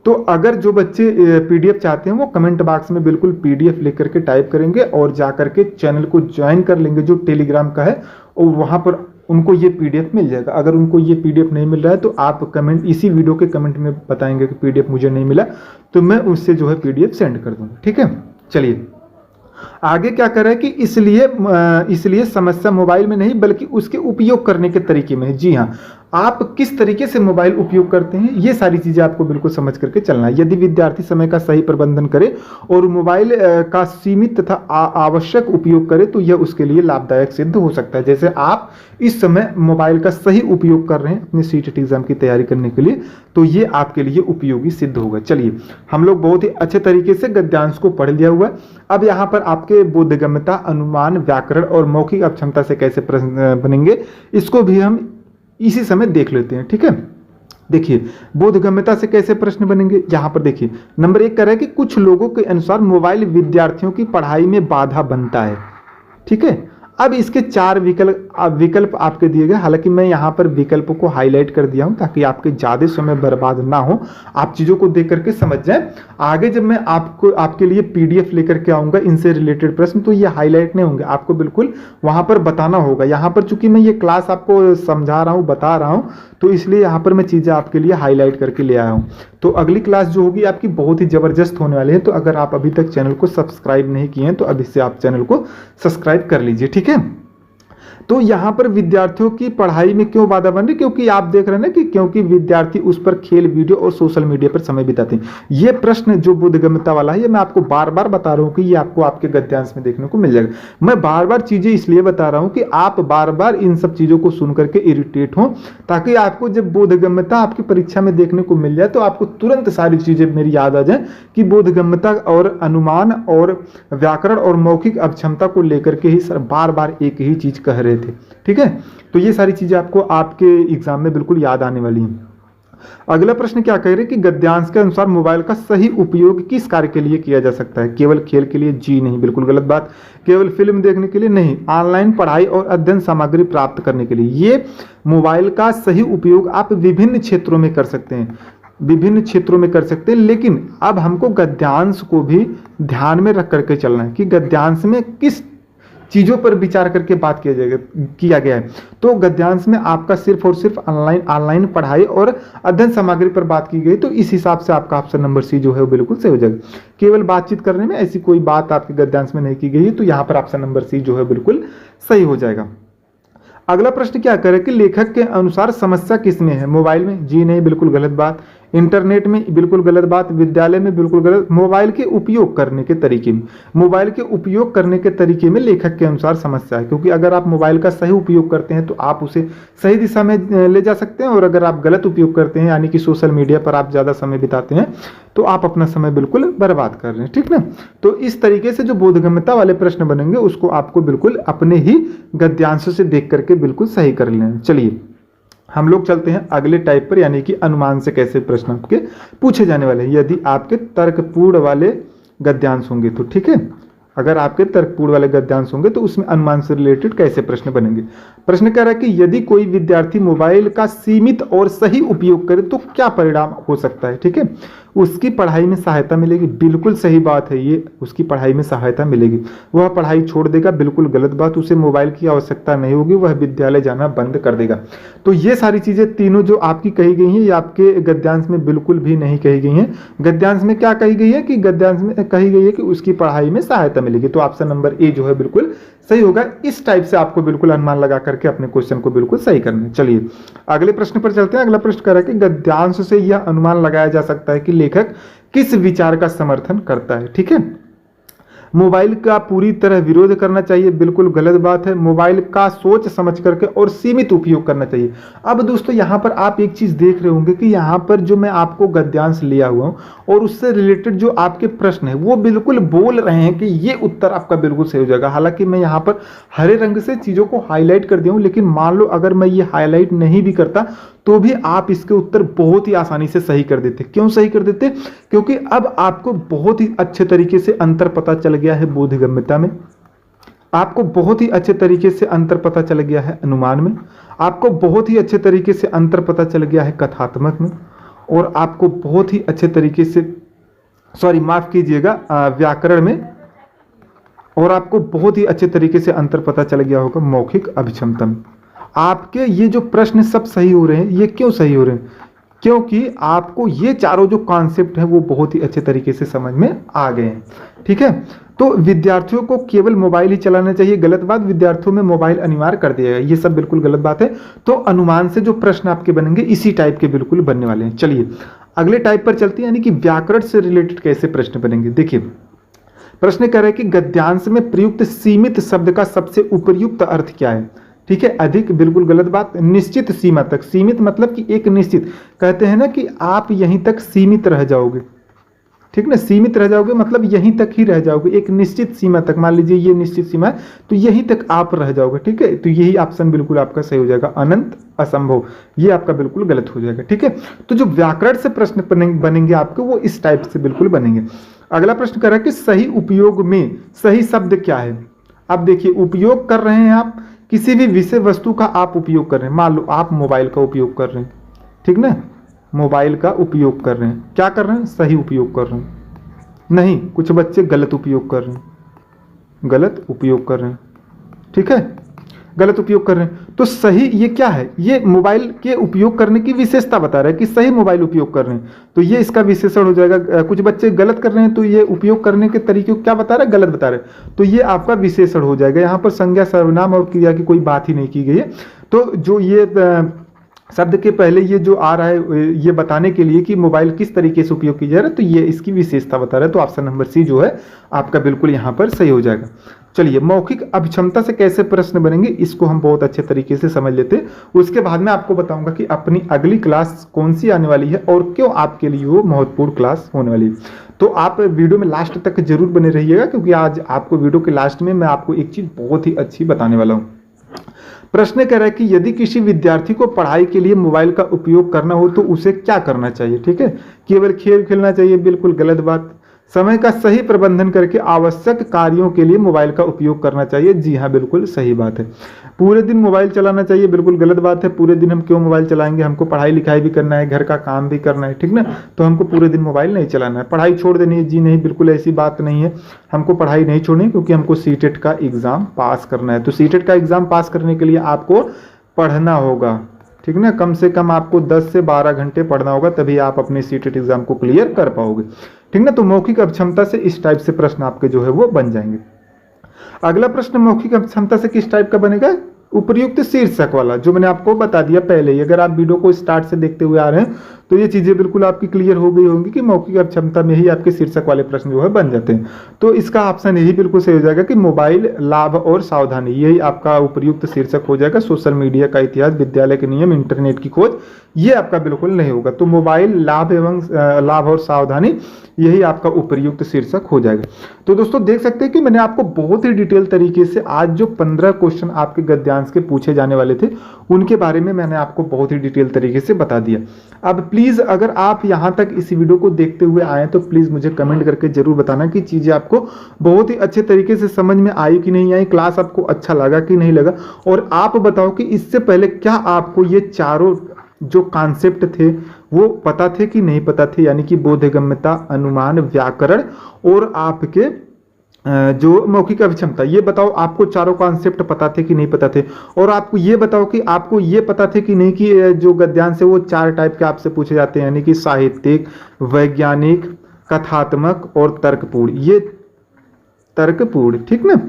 तो अगर जो बच्चे पीडीएफ चाहते हैं वो कमेंट बॉक्स में बिल्कुल पीडीएफ लिख करके टाइप करेंगे और जा करके चैनल को ज्वाइन कर लेंगे जो टेलीग्राम का है, और वहां पर उनको ये पीडीएफ मिल जाएगा। अगर उनको ये पीडीएफ नहीं मिल रहा है तो आप कमेंट इसी वीडियो के कमेंट में बताएंगे कि पीडीएफ मुझे नहीं मिला, तो मैं उससे जो है पीडीएफ सेंड कर दूंगा। ठीक है, चलिए आगे क्या कर रहा है कि इसलिए समस्या मोबाइल में नहीं बल्कि उसके उपयोग करने के तरीके में है। जी हाँ, आप किस तरीके से मोबाइल उपयोग करते हैं ये सारी चीजें आपको बिल्कुल समझ करके चलना है। यदि विद्यार्थी समय का सही प्रबंधन करे और मोबाइल का सीमित तथा आवश्यक उपयोग करे तो यह उसके लिए लाभदायक सिद्ध हो सकता है। जैसे आप इस समय मोबाइल का सही उपयोग कर रहे हैं अपने सीटेट एग्जाम की तैयारी करने के लिए, तो ये आपके लिए उपयोगी सिद्ध होगा। चलिए, हम लोग बहुत ही अच्छे तरीके से गद्यांश को पढ़ लिया हुआ है। अब यहाँ पर आपके बोधगम्यता, अनुमान, व्याकरण और मौखिक अक्षमता से कैसे प्रश्न बनेंगे इसको भी हम इसी समय देख लेते हैं। ठीक है, देखिए बोधगम्यता से कैसे प्रश्न बनेंगे। यहां पर देखिए नंबर 1 कह रहा है कि कुछ लोगों के अनुसार मोबाइल विद्यार्थियों की पढ़ाई में बाधा बनता है। ठीक है, अब इसके 4 विकल्प आपके दिए गए। हालांकि मैं यहाँ पर विकल्पों को हाईलाइट कर दिया हूँ ताकि आपके ज़्यादा समय बर्बाद ना हो, आप चीज़ों को देख करके समझ जाएं। आगे जब मैं आपके लिए PDF लेकर के आऊँगा इनसे रिलेटेड प्रश्न, तो ये हाईलाइट नहीं होंगे, आपको बिल्कुल वहाँ पर बताना होगा। यहाँ पर चूंकि मैं ये क्लास आपको समझा रहा हूँ, बता रहा हूँ, तो इसलिए यहाँ पर मैं चीज़ें आपके लिए हाईलाइट करके ले आया हूँ। तो अगली क्लास जो होगी आपकी बहुत ही ज़बरदस्त होने वाली है। तो अगर आप अभी तक चैनल को सब्सक्राइब नहीं किए हैं तो अभी से आप चैनल को सब्सक्राइब कर लीजिए, ठीक है। तो यहाँ पर विद्यार्थियों की पढ़ाई में क्यों बाधा बन रही, क्योंकि आप देख रहे हैं ना कि क्योंकि विद्यार्थी उस पर खेल, वीडियो और सोशल मीडिया पर समय बिताते हैं। ये प्रश्न जो बोधगम्यता वाला है, ये मैं आपको बार बार बता रहा हूँ कि ये आपको आपके गद्यांश में देखने को मिल जाएगा। मैं बार बार चीजें इसलिए बता रहा हूँ कि आप बार बार इन सब चीजों को सुन करके इरिटेट हो, ताकि आपको जब बोधगम्यता आपकी परीक्षा में देखने को मिल जाए तो आपको तुरंत सारी चीजें मेरी याद आ जाए कि बोधगम्यता और अनुमान और व्याकरण और मौखिक अक्षमता को लेकर के ही सर बार बार एक ही चीज कह रहे थे, ठीक है। तो ये सारी चीजें आपको आपके एग्जाम में बिल्कुल याद आने वाली हैं। अगला प्रश्न क्या कह रहे हैं कि गद्यांश के अनुसार मोबाइल का सही उपयोग किस कार्य के लिए किया जा सकता है? केवल खेल के लिए? जी नहीं, बिल्कुल गलत बात। केवल फिल्म देखने के लिए? नहीं। ऑनलाइन पढ़ाई और अध्ययन सामग्री प्राप्त करने के लिए? ये मोबाइल का सही उपयोग आप विभिन्न क्षेत्रों में कर सकते हैं, विभिन्न क्षेत्रों में कर सकते हैं। लेकिन अब हमको गद्यांश को भी ध्यान में रख करके चलना है कि गद्यांश में किस चीजों पर विचार करके बात किया गया है। तो गद्यांश में आपका सिर्फ और सिर्फ ऑनलाइन पढ़ाई और अध्ययन सामग्री पर बात की गई, तो इस हिसाब से आपका ऑप्शन नंबर सी जो है वो बिल्कुल सही हो जाएगा। केवल बातचीत करने में ऐसी कोई बात आपके गद्यांश में नहीं की गई है, तो यहाँ पर ऑप्शन नंबर सी जो है बिल्कुल सही हो जाएगा। अगला प्रश्न क्या करे कि लेखक के अनुसार समस्या किसमें है? मोबाइल में? जी नहीं, बिल्कुल गलत बात। इंटरनेट में? बिल्कुल गलत बात। विद्यालय में? बिल्कुल गलत। मोबाइल के उपयोग करने के तरीके में? मोबाइल के उपयोग करने के तरीके में लेखक के अनुसार समस्या है, क्योंकि अगर आप मोबाइल का सही उपयोग करते हैं तो आप उसे सही दिशा में ले जा सकते हैं, और अगर आप गलत उपयोग करते हैं यानी कि सोशल मीडिया पर आप ज़्यादा समय बिताते हैं तो आप अपना समय बिल्कुल बर्बाद कर रहे हैं, ठीक ना। तो इस तरीके से जो बोधगम्यता वाले प्रश्न बनेंगे उसको आपको बिल्कुल अपने ही गद्यांश से देख करके बिल्कुल सही कर लेना। चलिए हम लोग चलते हैं अगले टाइप पर, यानी कि अनुमान से कैसे प्रश्न आपके पूछे जाने वाले हैं यदि आपके तर्कपूर्ण वाले गद्यांश होंगे तो, ठीक है। अगर आपके तर्कपूर्ण वाले गद्यांश होंगे तो उसमें अनुमान से रिलेटेड कैसे प्रश्न बनेंगे। प्रश्न कह रहा है कि यदि कोई विद्यार्थी मोबाइल का सीमित और सही उपयोग करे तो क्या परिणाम हो सकता है, ठीक है। उसकी पढ़ाई में सहायता मिलेगी? बिल्कुल सही बात है, ये उसकी पढ़ाई में सहायता मिलेगी। वह पढ़ाई छोड़ देगा? बिल्कुल गलत बात। उसे मोबाइल की आवश्यकता नहीं होगी, वह विद्यालय जाना बंद कर देगा। तो ये सारी चीजें तीनों जो आपकी कही गई हैं ये आपके गद्यांश में बिल्कुल भी नहीं कही गई हैं। गद्यांश में क्या कही गई है कि गद्यांश में कही गई है कि उसकी पढ़ाई में सहायता मिलेगी। तो ऑप्शन नंबर ए जो है बिल्कुल सही होगा। इस टाइप से आपको बिल्कुल अनुमान लगा करके अपने क्वेश्चन को बिल्कुल सही करना है। चलिए अगले प्रश्न पर चलते हैं। अगला प्रश्न कह रहा है कि गद्यांश से यह अनुमान लगाया जा सकता है कि लेखक किस विचार का समर्थन करता है, ठीक है। मोबाइल का पूरी तरह विरोध करना चाहिए? बिल्कुल गलत बात है। मोबाइल का सोच समझ करके और सीमित उपयोग करना चाहिए। अब दोस्तों यहाँ पर आप एक चीज देख रहे होंगे कि यहाँ पर जो मैं आपको गद्यांश लिया हुआ हूँ और उससे रिलेटेड जो आपके प्रश्न है वो बिल्कुल बोल रहे हैं कि ये उत्तर आपका बिल्कुल सही हो जाएगा। हालांकि मैं यहाँ पर हरे रंग से चीजों को हाईलाइट कर दिया हूँ, लेकिन मान लो अगर मैं ये हाईलाइट नहीं भी करता तो भी आप इसके उत्तर बहुत ही आसानी से सही कर देते। क्यों सही कर देते? क्योंकि अब आपको बहुत ही अच्छे तरीके से अंतर पता चल गया है बोधगम्यता में, आपको बहुत ही अच्छे तरीके से अंतर पता चल गया है अनुमान में, आपको बहुत ही अच्छे तरीके से अंतर पता चल गया है कथात्मक में, और आपको बहुत ही अच्छे तरीके से माफ कीजिएगा व्याकरण में, और आपको बहुत ही अच्छे तरीके से अंतर पता चल गया होगा मौखिक अभिक्षमता में। आपके ये जो प्रश्न सब सही हो रहे हैं, ये क्यों सही हो रहे हैं? क्योंकि आपको ये चारों जो कॉन्सेप्ट हैं वो बहुत ही अच्छे तरीके से समझ में आ गए हैं, ठीक है। तो विद्यार्थियों को केवल मोबाइल ही चलाना चाहिए? गलत बात। विद्यार्थियों में मोबाइल अनिवार्य कर दिया गया, ये सब बिल्कुल गलत बात है। तो अनुमान से जो प्रश्न आपके बनेंगे इसी टाइप के बिल्कुल बनने वाले हैं। चलिए अगले टाइप पर चलते हैं, यानी कि व्याकरण से रिलेटेड कैसे प्रश्न बनेंगे। देखिए प्रश्न कह रहे हैं कि गद्यांश में प्रयुक्त सीमित शब्द का सबसे उपयुक्त अर्थ क्या है, ठीक है। अधिक? बिल्कुल गलत बात। निश्चित सीमा तक? सीमित मतलब कि एक निश्चित, कहते हैं ना कि आप यहीं तक सीमित रह जाओगे, ठीक ना। सीमित रह जाओगे मतलब यहीं तक ही रह जाओगे, एक निश्चित सीमा तक। मान लीजिए ये निश्चित सीमा है तो यहीं तक आप रह जाओगे, ठीक है। तो यही ऑप्शन बिल्कुल आपका सही हो जाएगा। अनंत, असंभव, ये आपका बिल्कुल गलत हो जाएगा, ठीक है। तो जो व्याकरण से प्रश्न बनेंगे आपके वो इस टाइप से बिल्कुल बनेंगे। अगला प्रश्न कर रहा है कि सही उपयोग में सही शब्द क्या है। अब देखिए उपयोग कर रहे हैं आप, किसी भी विषय वस्तु का आप उपयोग कर रहे हैं। मान लो आप मोबाइल का उपयोग कर रहे हैं, ठीक ना, मोबाइल का उपयोग कर रहे हैं, क्या कर रहे हैं, सही उपयोग कर रहे हैं। नहीं, कुछ बच्चे गलत उपयोग कर रहे हैं, गलत उपयोग कर रहे हैं, ठीक है, गलत उपयोग कर रहे हैं। तो सही ये क्या है, ये मोबाइल के उपयोग करने की विशेषता बता रहा है कि सही मोबाइल उपयोग कर रहे हैं, तो ये इसका विशेषण हो जाएगा। कुछ बच्चे गलत कर रहे हैं तो ये उपयोग करने के तरीके को क्या बता रहा है, गलत बता रहे हैं, तो ये आपका विशेषण हो जाएगा। यहाँ पर संज्ञा सर्वनाम और क्रिया की कोई बात ही नहीं की गई है। तो जो ये शब्द के पहले ये जो आ रहा है ये बताने के लिए कि मोबाइल किस तरीके से उपयोग किया जा रहा है, तो ये इसकी विशेषता बता रहा है। तो ऑप्शन नंबर सी जो है आपका बिल्कुल यहाँ पर सही हो जाएगा। चलिए, मौखिक अभिक्षमता से कैसे प्रश्न बनेंगे इसको हम बहुत अच्छे तरीके से समझ लेते हैं। उसके बाद में आपको बताऊंगा कि अपनी अगली क्लास कौन सी आने वाली है और क्यों आपके लिए वो महत्वपूर्ण क्लास होने वाली है। तो आप वीडियो में लास्ट तक जरूर बने रहिएगा, क्योंकि आज आपको वीडियो के लास्ट में मैं आपको एक चीज बहुत ही अच्छी बताने वाला हूँ। प्रश्न कह रहा है कि यदि किसी विद्यार्थी को पढ़ाई के लिए मोबाइल का उपयोग करना हो तो उसे क्या करना चाहिए, ठीक है, केवल खेल खेलना चाहिए, बिल्कुल गलत बात। समय का सही प्रबंधन करके आवश्यक कार्यों के लिए मोबाइल का उपयोग करना चाहिए, जी हाँ बिल्कुल सही बात है। पूरे दिन मोबाइल चलाना चाहिए, बिल्कुल गलत बात है। पूरे दिन हम क्यों मोबाइल चलाएंगे, हमको पढ़ाई लिखाई भी करना है, घर का काम भी करना है, ठीक ना, तो हमको पूरे दिन मोबाइल नहीं चलाना है। पढ़ाई छोड़ देनी है, जी नहीं, बिल्कुल ऐसी बात नहीं है, हमको पढ़ाई नहीं छोड़नी, क्योंकि हमको सीटेट का एग्जाम पास करना है। तो सीटेट का एग्जाम पास करने के लिए आपको पढ़ना होगा, ठीक ना, कम से कम आपको 10 से 12 घंटे पढ़ना होगा, तभी आप अपने सीटेट एग्जाम को क्लियर कर पाओगे, ठीक ना। तो मौखिक अक्षमता से इस टाइप से प्रश्न आपके जो है वो बन जाएंगे। अगला प्रश्न मौखिक अक्षमता से किस टाइप का बनेगा, उपर्युक्त शीर्षक वाला, जो मैंने आपको बता दिया पहले ही। अगर आप वीडियो को स्टार्ट से देखते हुए आ रहे हैं तो ये चीजें बिल्कुल आपकी क्लियर हो गई होंगी कि मौखिक अक्षमता में ही आपके शीर्षक वाले प्रश्न जो है बन जाते हैं। तो इसका ऑप्शन यही बिल्कुल सही हो जाएगा कि मोबाइल, लाभ और सावधानी, यही आपका उपर्युक्त शीर्षक हो जाएगा। सोशल मीडिया का इतिहास, विद्यालय के नियम, इंटरनेट की खोज, ये आपका बिल्कुल नहीं होगा। तो मोबाइल, लाभ और सावधानी, यही आपका उपर्युक्त शीर्षक हो जाएगा। तो दोस्तों देख सकते हैं कि मैंने आपको बहुत ही डिटेल तरीके से आज जो 15 क्वेश्चन आपके गद्यांश के पूछे जाने वाले थे उनके बारे में मैंने आपको बहुत ही डिटेल तरीके से बता दिया। अब प्लीज अगर आप यहां तक इस वीडियो को देखते हुए आए तो प्लीज मुझे कमेंट करके जरूर बताना कि चीजें आपको बहुत ही अच्छे तरीके से समझ में आई कि नहीं आई, क्लास आपको अच्छा लगा कि नहीं लगा। और आप बताओ कि इससे पहले क्या आपको ये चारों जो कॉन्सेप्ट थे वो पता थे कि नहीं पता थे, यानी कि बोधगम्यता, अनुमान, व्याकरण और आपके जो मौखिक अभिक्षमता, ये बताओ आपको चारों कॉन्सेप्ट पता थे कि नहीं पता थे। और आपको ये बताओ कि आपको ये पता थे कि नहीं कि जो गद्यांश है वो 4 टाइप के आपसे पूछे जाते हैं, यानी कि साहित्यिक, वैज्ञानिक, कथात्मक और तर्कपूर्ण। ये तर्कपूर्ण, ठीक ना।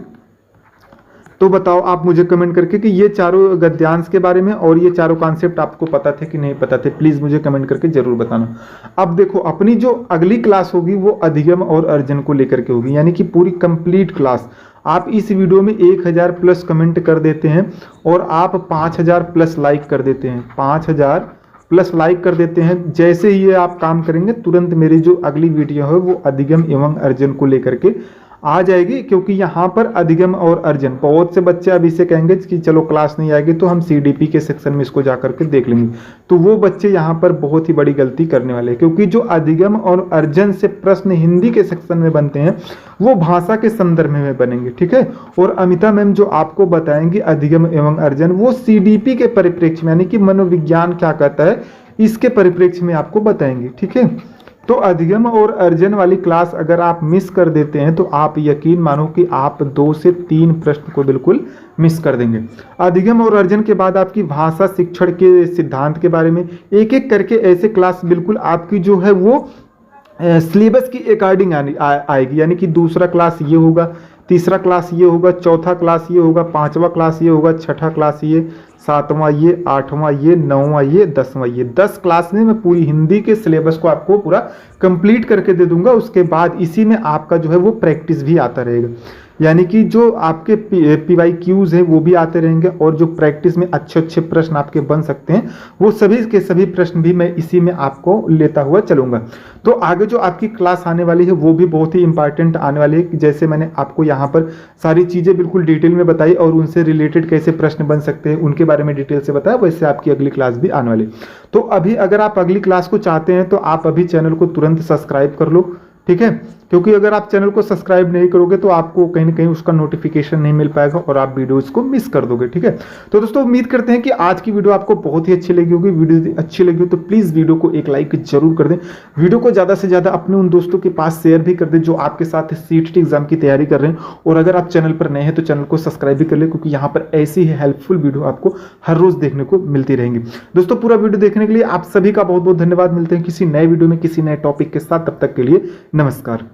तो बताओ आप मुझे कमेंट करके कि ये चारों गद्यांश के बारे में और ये चारों कॉन्सेप्ट आपको पता थे कि नहीं पता थे, प्लीज मुझे कमेंट करके जरूर बताना। अब देखो अपनी जो अगली क्लास होगी वो अधिगम और अर्जन को लेकर के होगी, यानी कि पूरी कंप्लीट क्लास। आप इस वीडियो में 1000 प्लस कमेंट कर देते हैं और आप 5000 प्लस लाइक कर देते हैं, 5000 प्लस लाइक कर देते हैं। जैसे ही ये आप काम करेंगे तुरंत मेरी जो अगली वीडियो है वो अधिगम एवं अर्जन को लेकर के आ जाएगी, क्योंकि यहाँ पर अधिगम और अर्जन, बहुत से बच्चे अब इसे कहेंगे कि चलो क्लास नहीं आएगी तो हम सीडीपी के सेक्शन में इसको जाकर के देख लेंगे, तो वो बच्चे यहाँ पर बहुत ही बड़ी गलती करने वाले हैं। क्योंकि जो अधिगम और अर्जन से प्रश्न हिंदी के सेक्शन में बनते हैं वो भाषा के संदर्भ में बनेंगे, ठीक है। और अमिता मैम जो आपको बताएंगे अधिगम एवं अर्जन वो सीडीपी के परिप्रेक्ष्य में, यानी कि मनोविज्ञान क्या कहता है इसके परिप्रेक्ष्य में आपको बताएंगे, ठीक है। तो अधिगम और अर्जन वाली क्लास अगर आप मिस कर देते हैं तो आप यकीन मानो कि आप 2 से 3 प्रश्न को बिल्कुल मिस कर देंगे। अधिगम और अर्जन के बाद आपकी भाषा शिक्षण के सिद्धांत के बारे में एक एक करके ऐसे क्लास बिल्कुल आपकी जो है वो सिलेबस की अकॉर्डिंग आएगी, यानी कि दूसरा क्लास ये होगा, तीसरा क्लास ये होगा, चौथा क्लास ये होगा, 5वां क्लास ये होगा, छठा क्लास ये, 7वां ये, 8वां ये, 9वां ये, 10वां ये। 10 क्लास में मैं पूरी हिंदी के सिलेबस को आपको पूरा कंप्लीट करके दे दूंगा। उसके बाद इसी में आपका जो है वो प्रैक्टिस भी आता रहेगा, यानी कि जो आपके PYQs हैं वो भी आते रहेंगे और जो प्रैक्टिस में अच्छे अच्छे प्रश्न आपके बन सकते हैं वो सभी के सभी प्रश्न भी मैं इसी में आपको लेता हुआ चलूंगा। तो आगे जो आपकी क्लास आने वाली है वो भी बहुत ही इंपॉर्टेंट आने वाली है, जैसे मैंने आपको यहाँ पर सारी चीज़ें बिल्कुल डिटेल में बताई और उनसे रिलेटेड कैसे प्रश्न बन सकते हैं उनके बारे में डिटेल से बताया, वैसे आपकी अगली क्लास भी आने वाली। तो अभी अगर आप अगली क्लास को चाहते हैं तो आप अभी चैनल को तुरंत सब्सक्राइब कर लो, ठीक है। क्योंकि अगर आप चैनल को सब्सक्राइब नहीं करोगे तो आपको कहीं ना कहीं उसका नोटिफिकेशन नहीं मिल पाएगा और आप वीडियोस को मिस कर दोगे। ठीक है, तो दोस्तों उम्मीद करते हैं कि आज की वीडियो आपको बहुत ही अच्छी लगी होगी। वीडियो अच्छी लगी हो तो प्लीज वीडियो को एक लाइक जरूर कर दें। वीडियो को ज्यादा से ज्यादा अपने उन दोस्तों के पास शेयर भी कर दें जो आपके साथ सीटीटी एग्जाम की तैयारी कर रहे हैं। और अगर आप चैनल पर नए हैं तो चैनल को सब्सक्राइब भी कर ले, क्योंकि यहाँ पर ऐसी ही हेल्पफुल वीडियो आपको हर रोज देखने को मिलती रहेंगी। दोस्तों पूरा वीडियो देखने के लिए आप सभी का बहुत बहुत धन्यवाद। मिलते हैं किसी नए वीडियो में किसी नए टॉपिक के साथ, तब तक के लिए नमस्कार।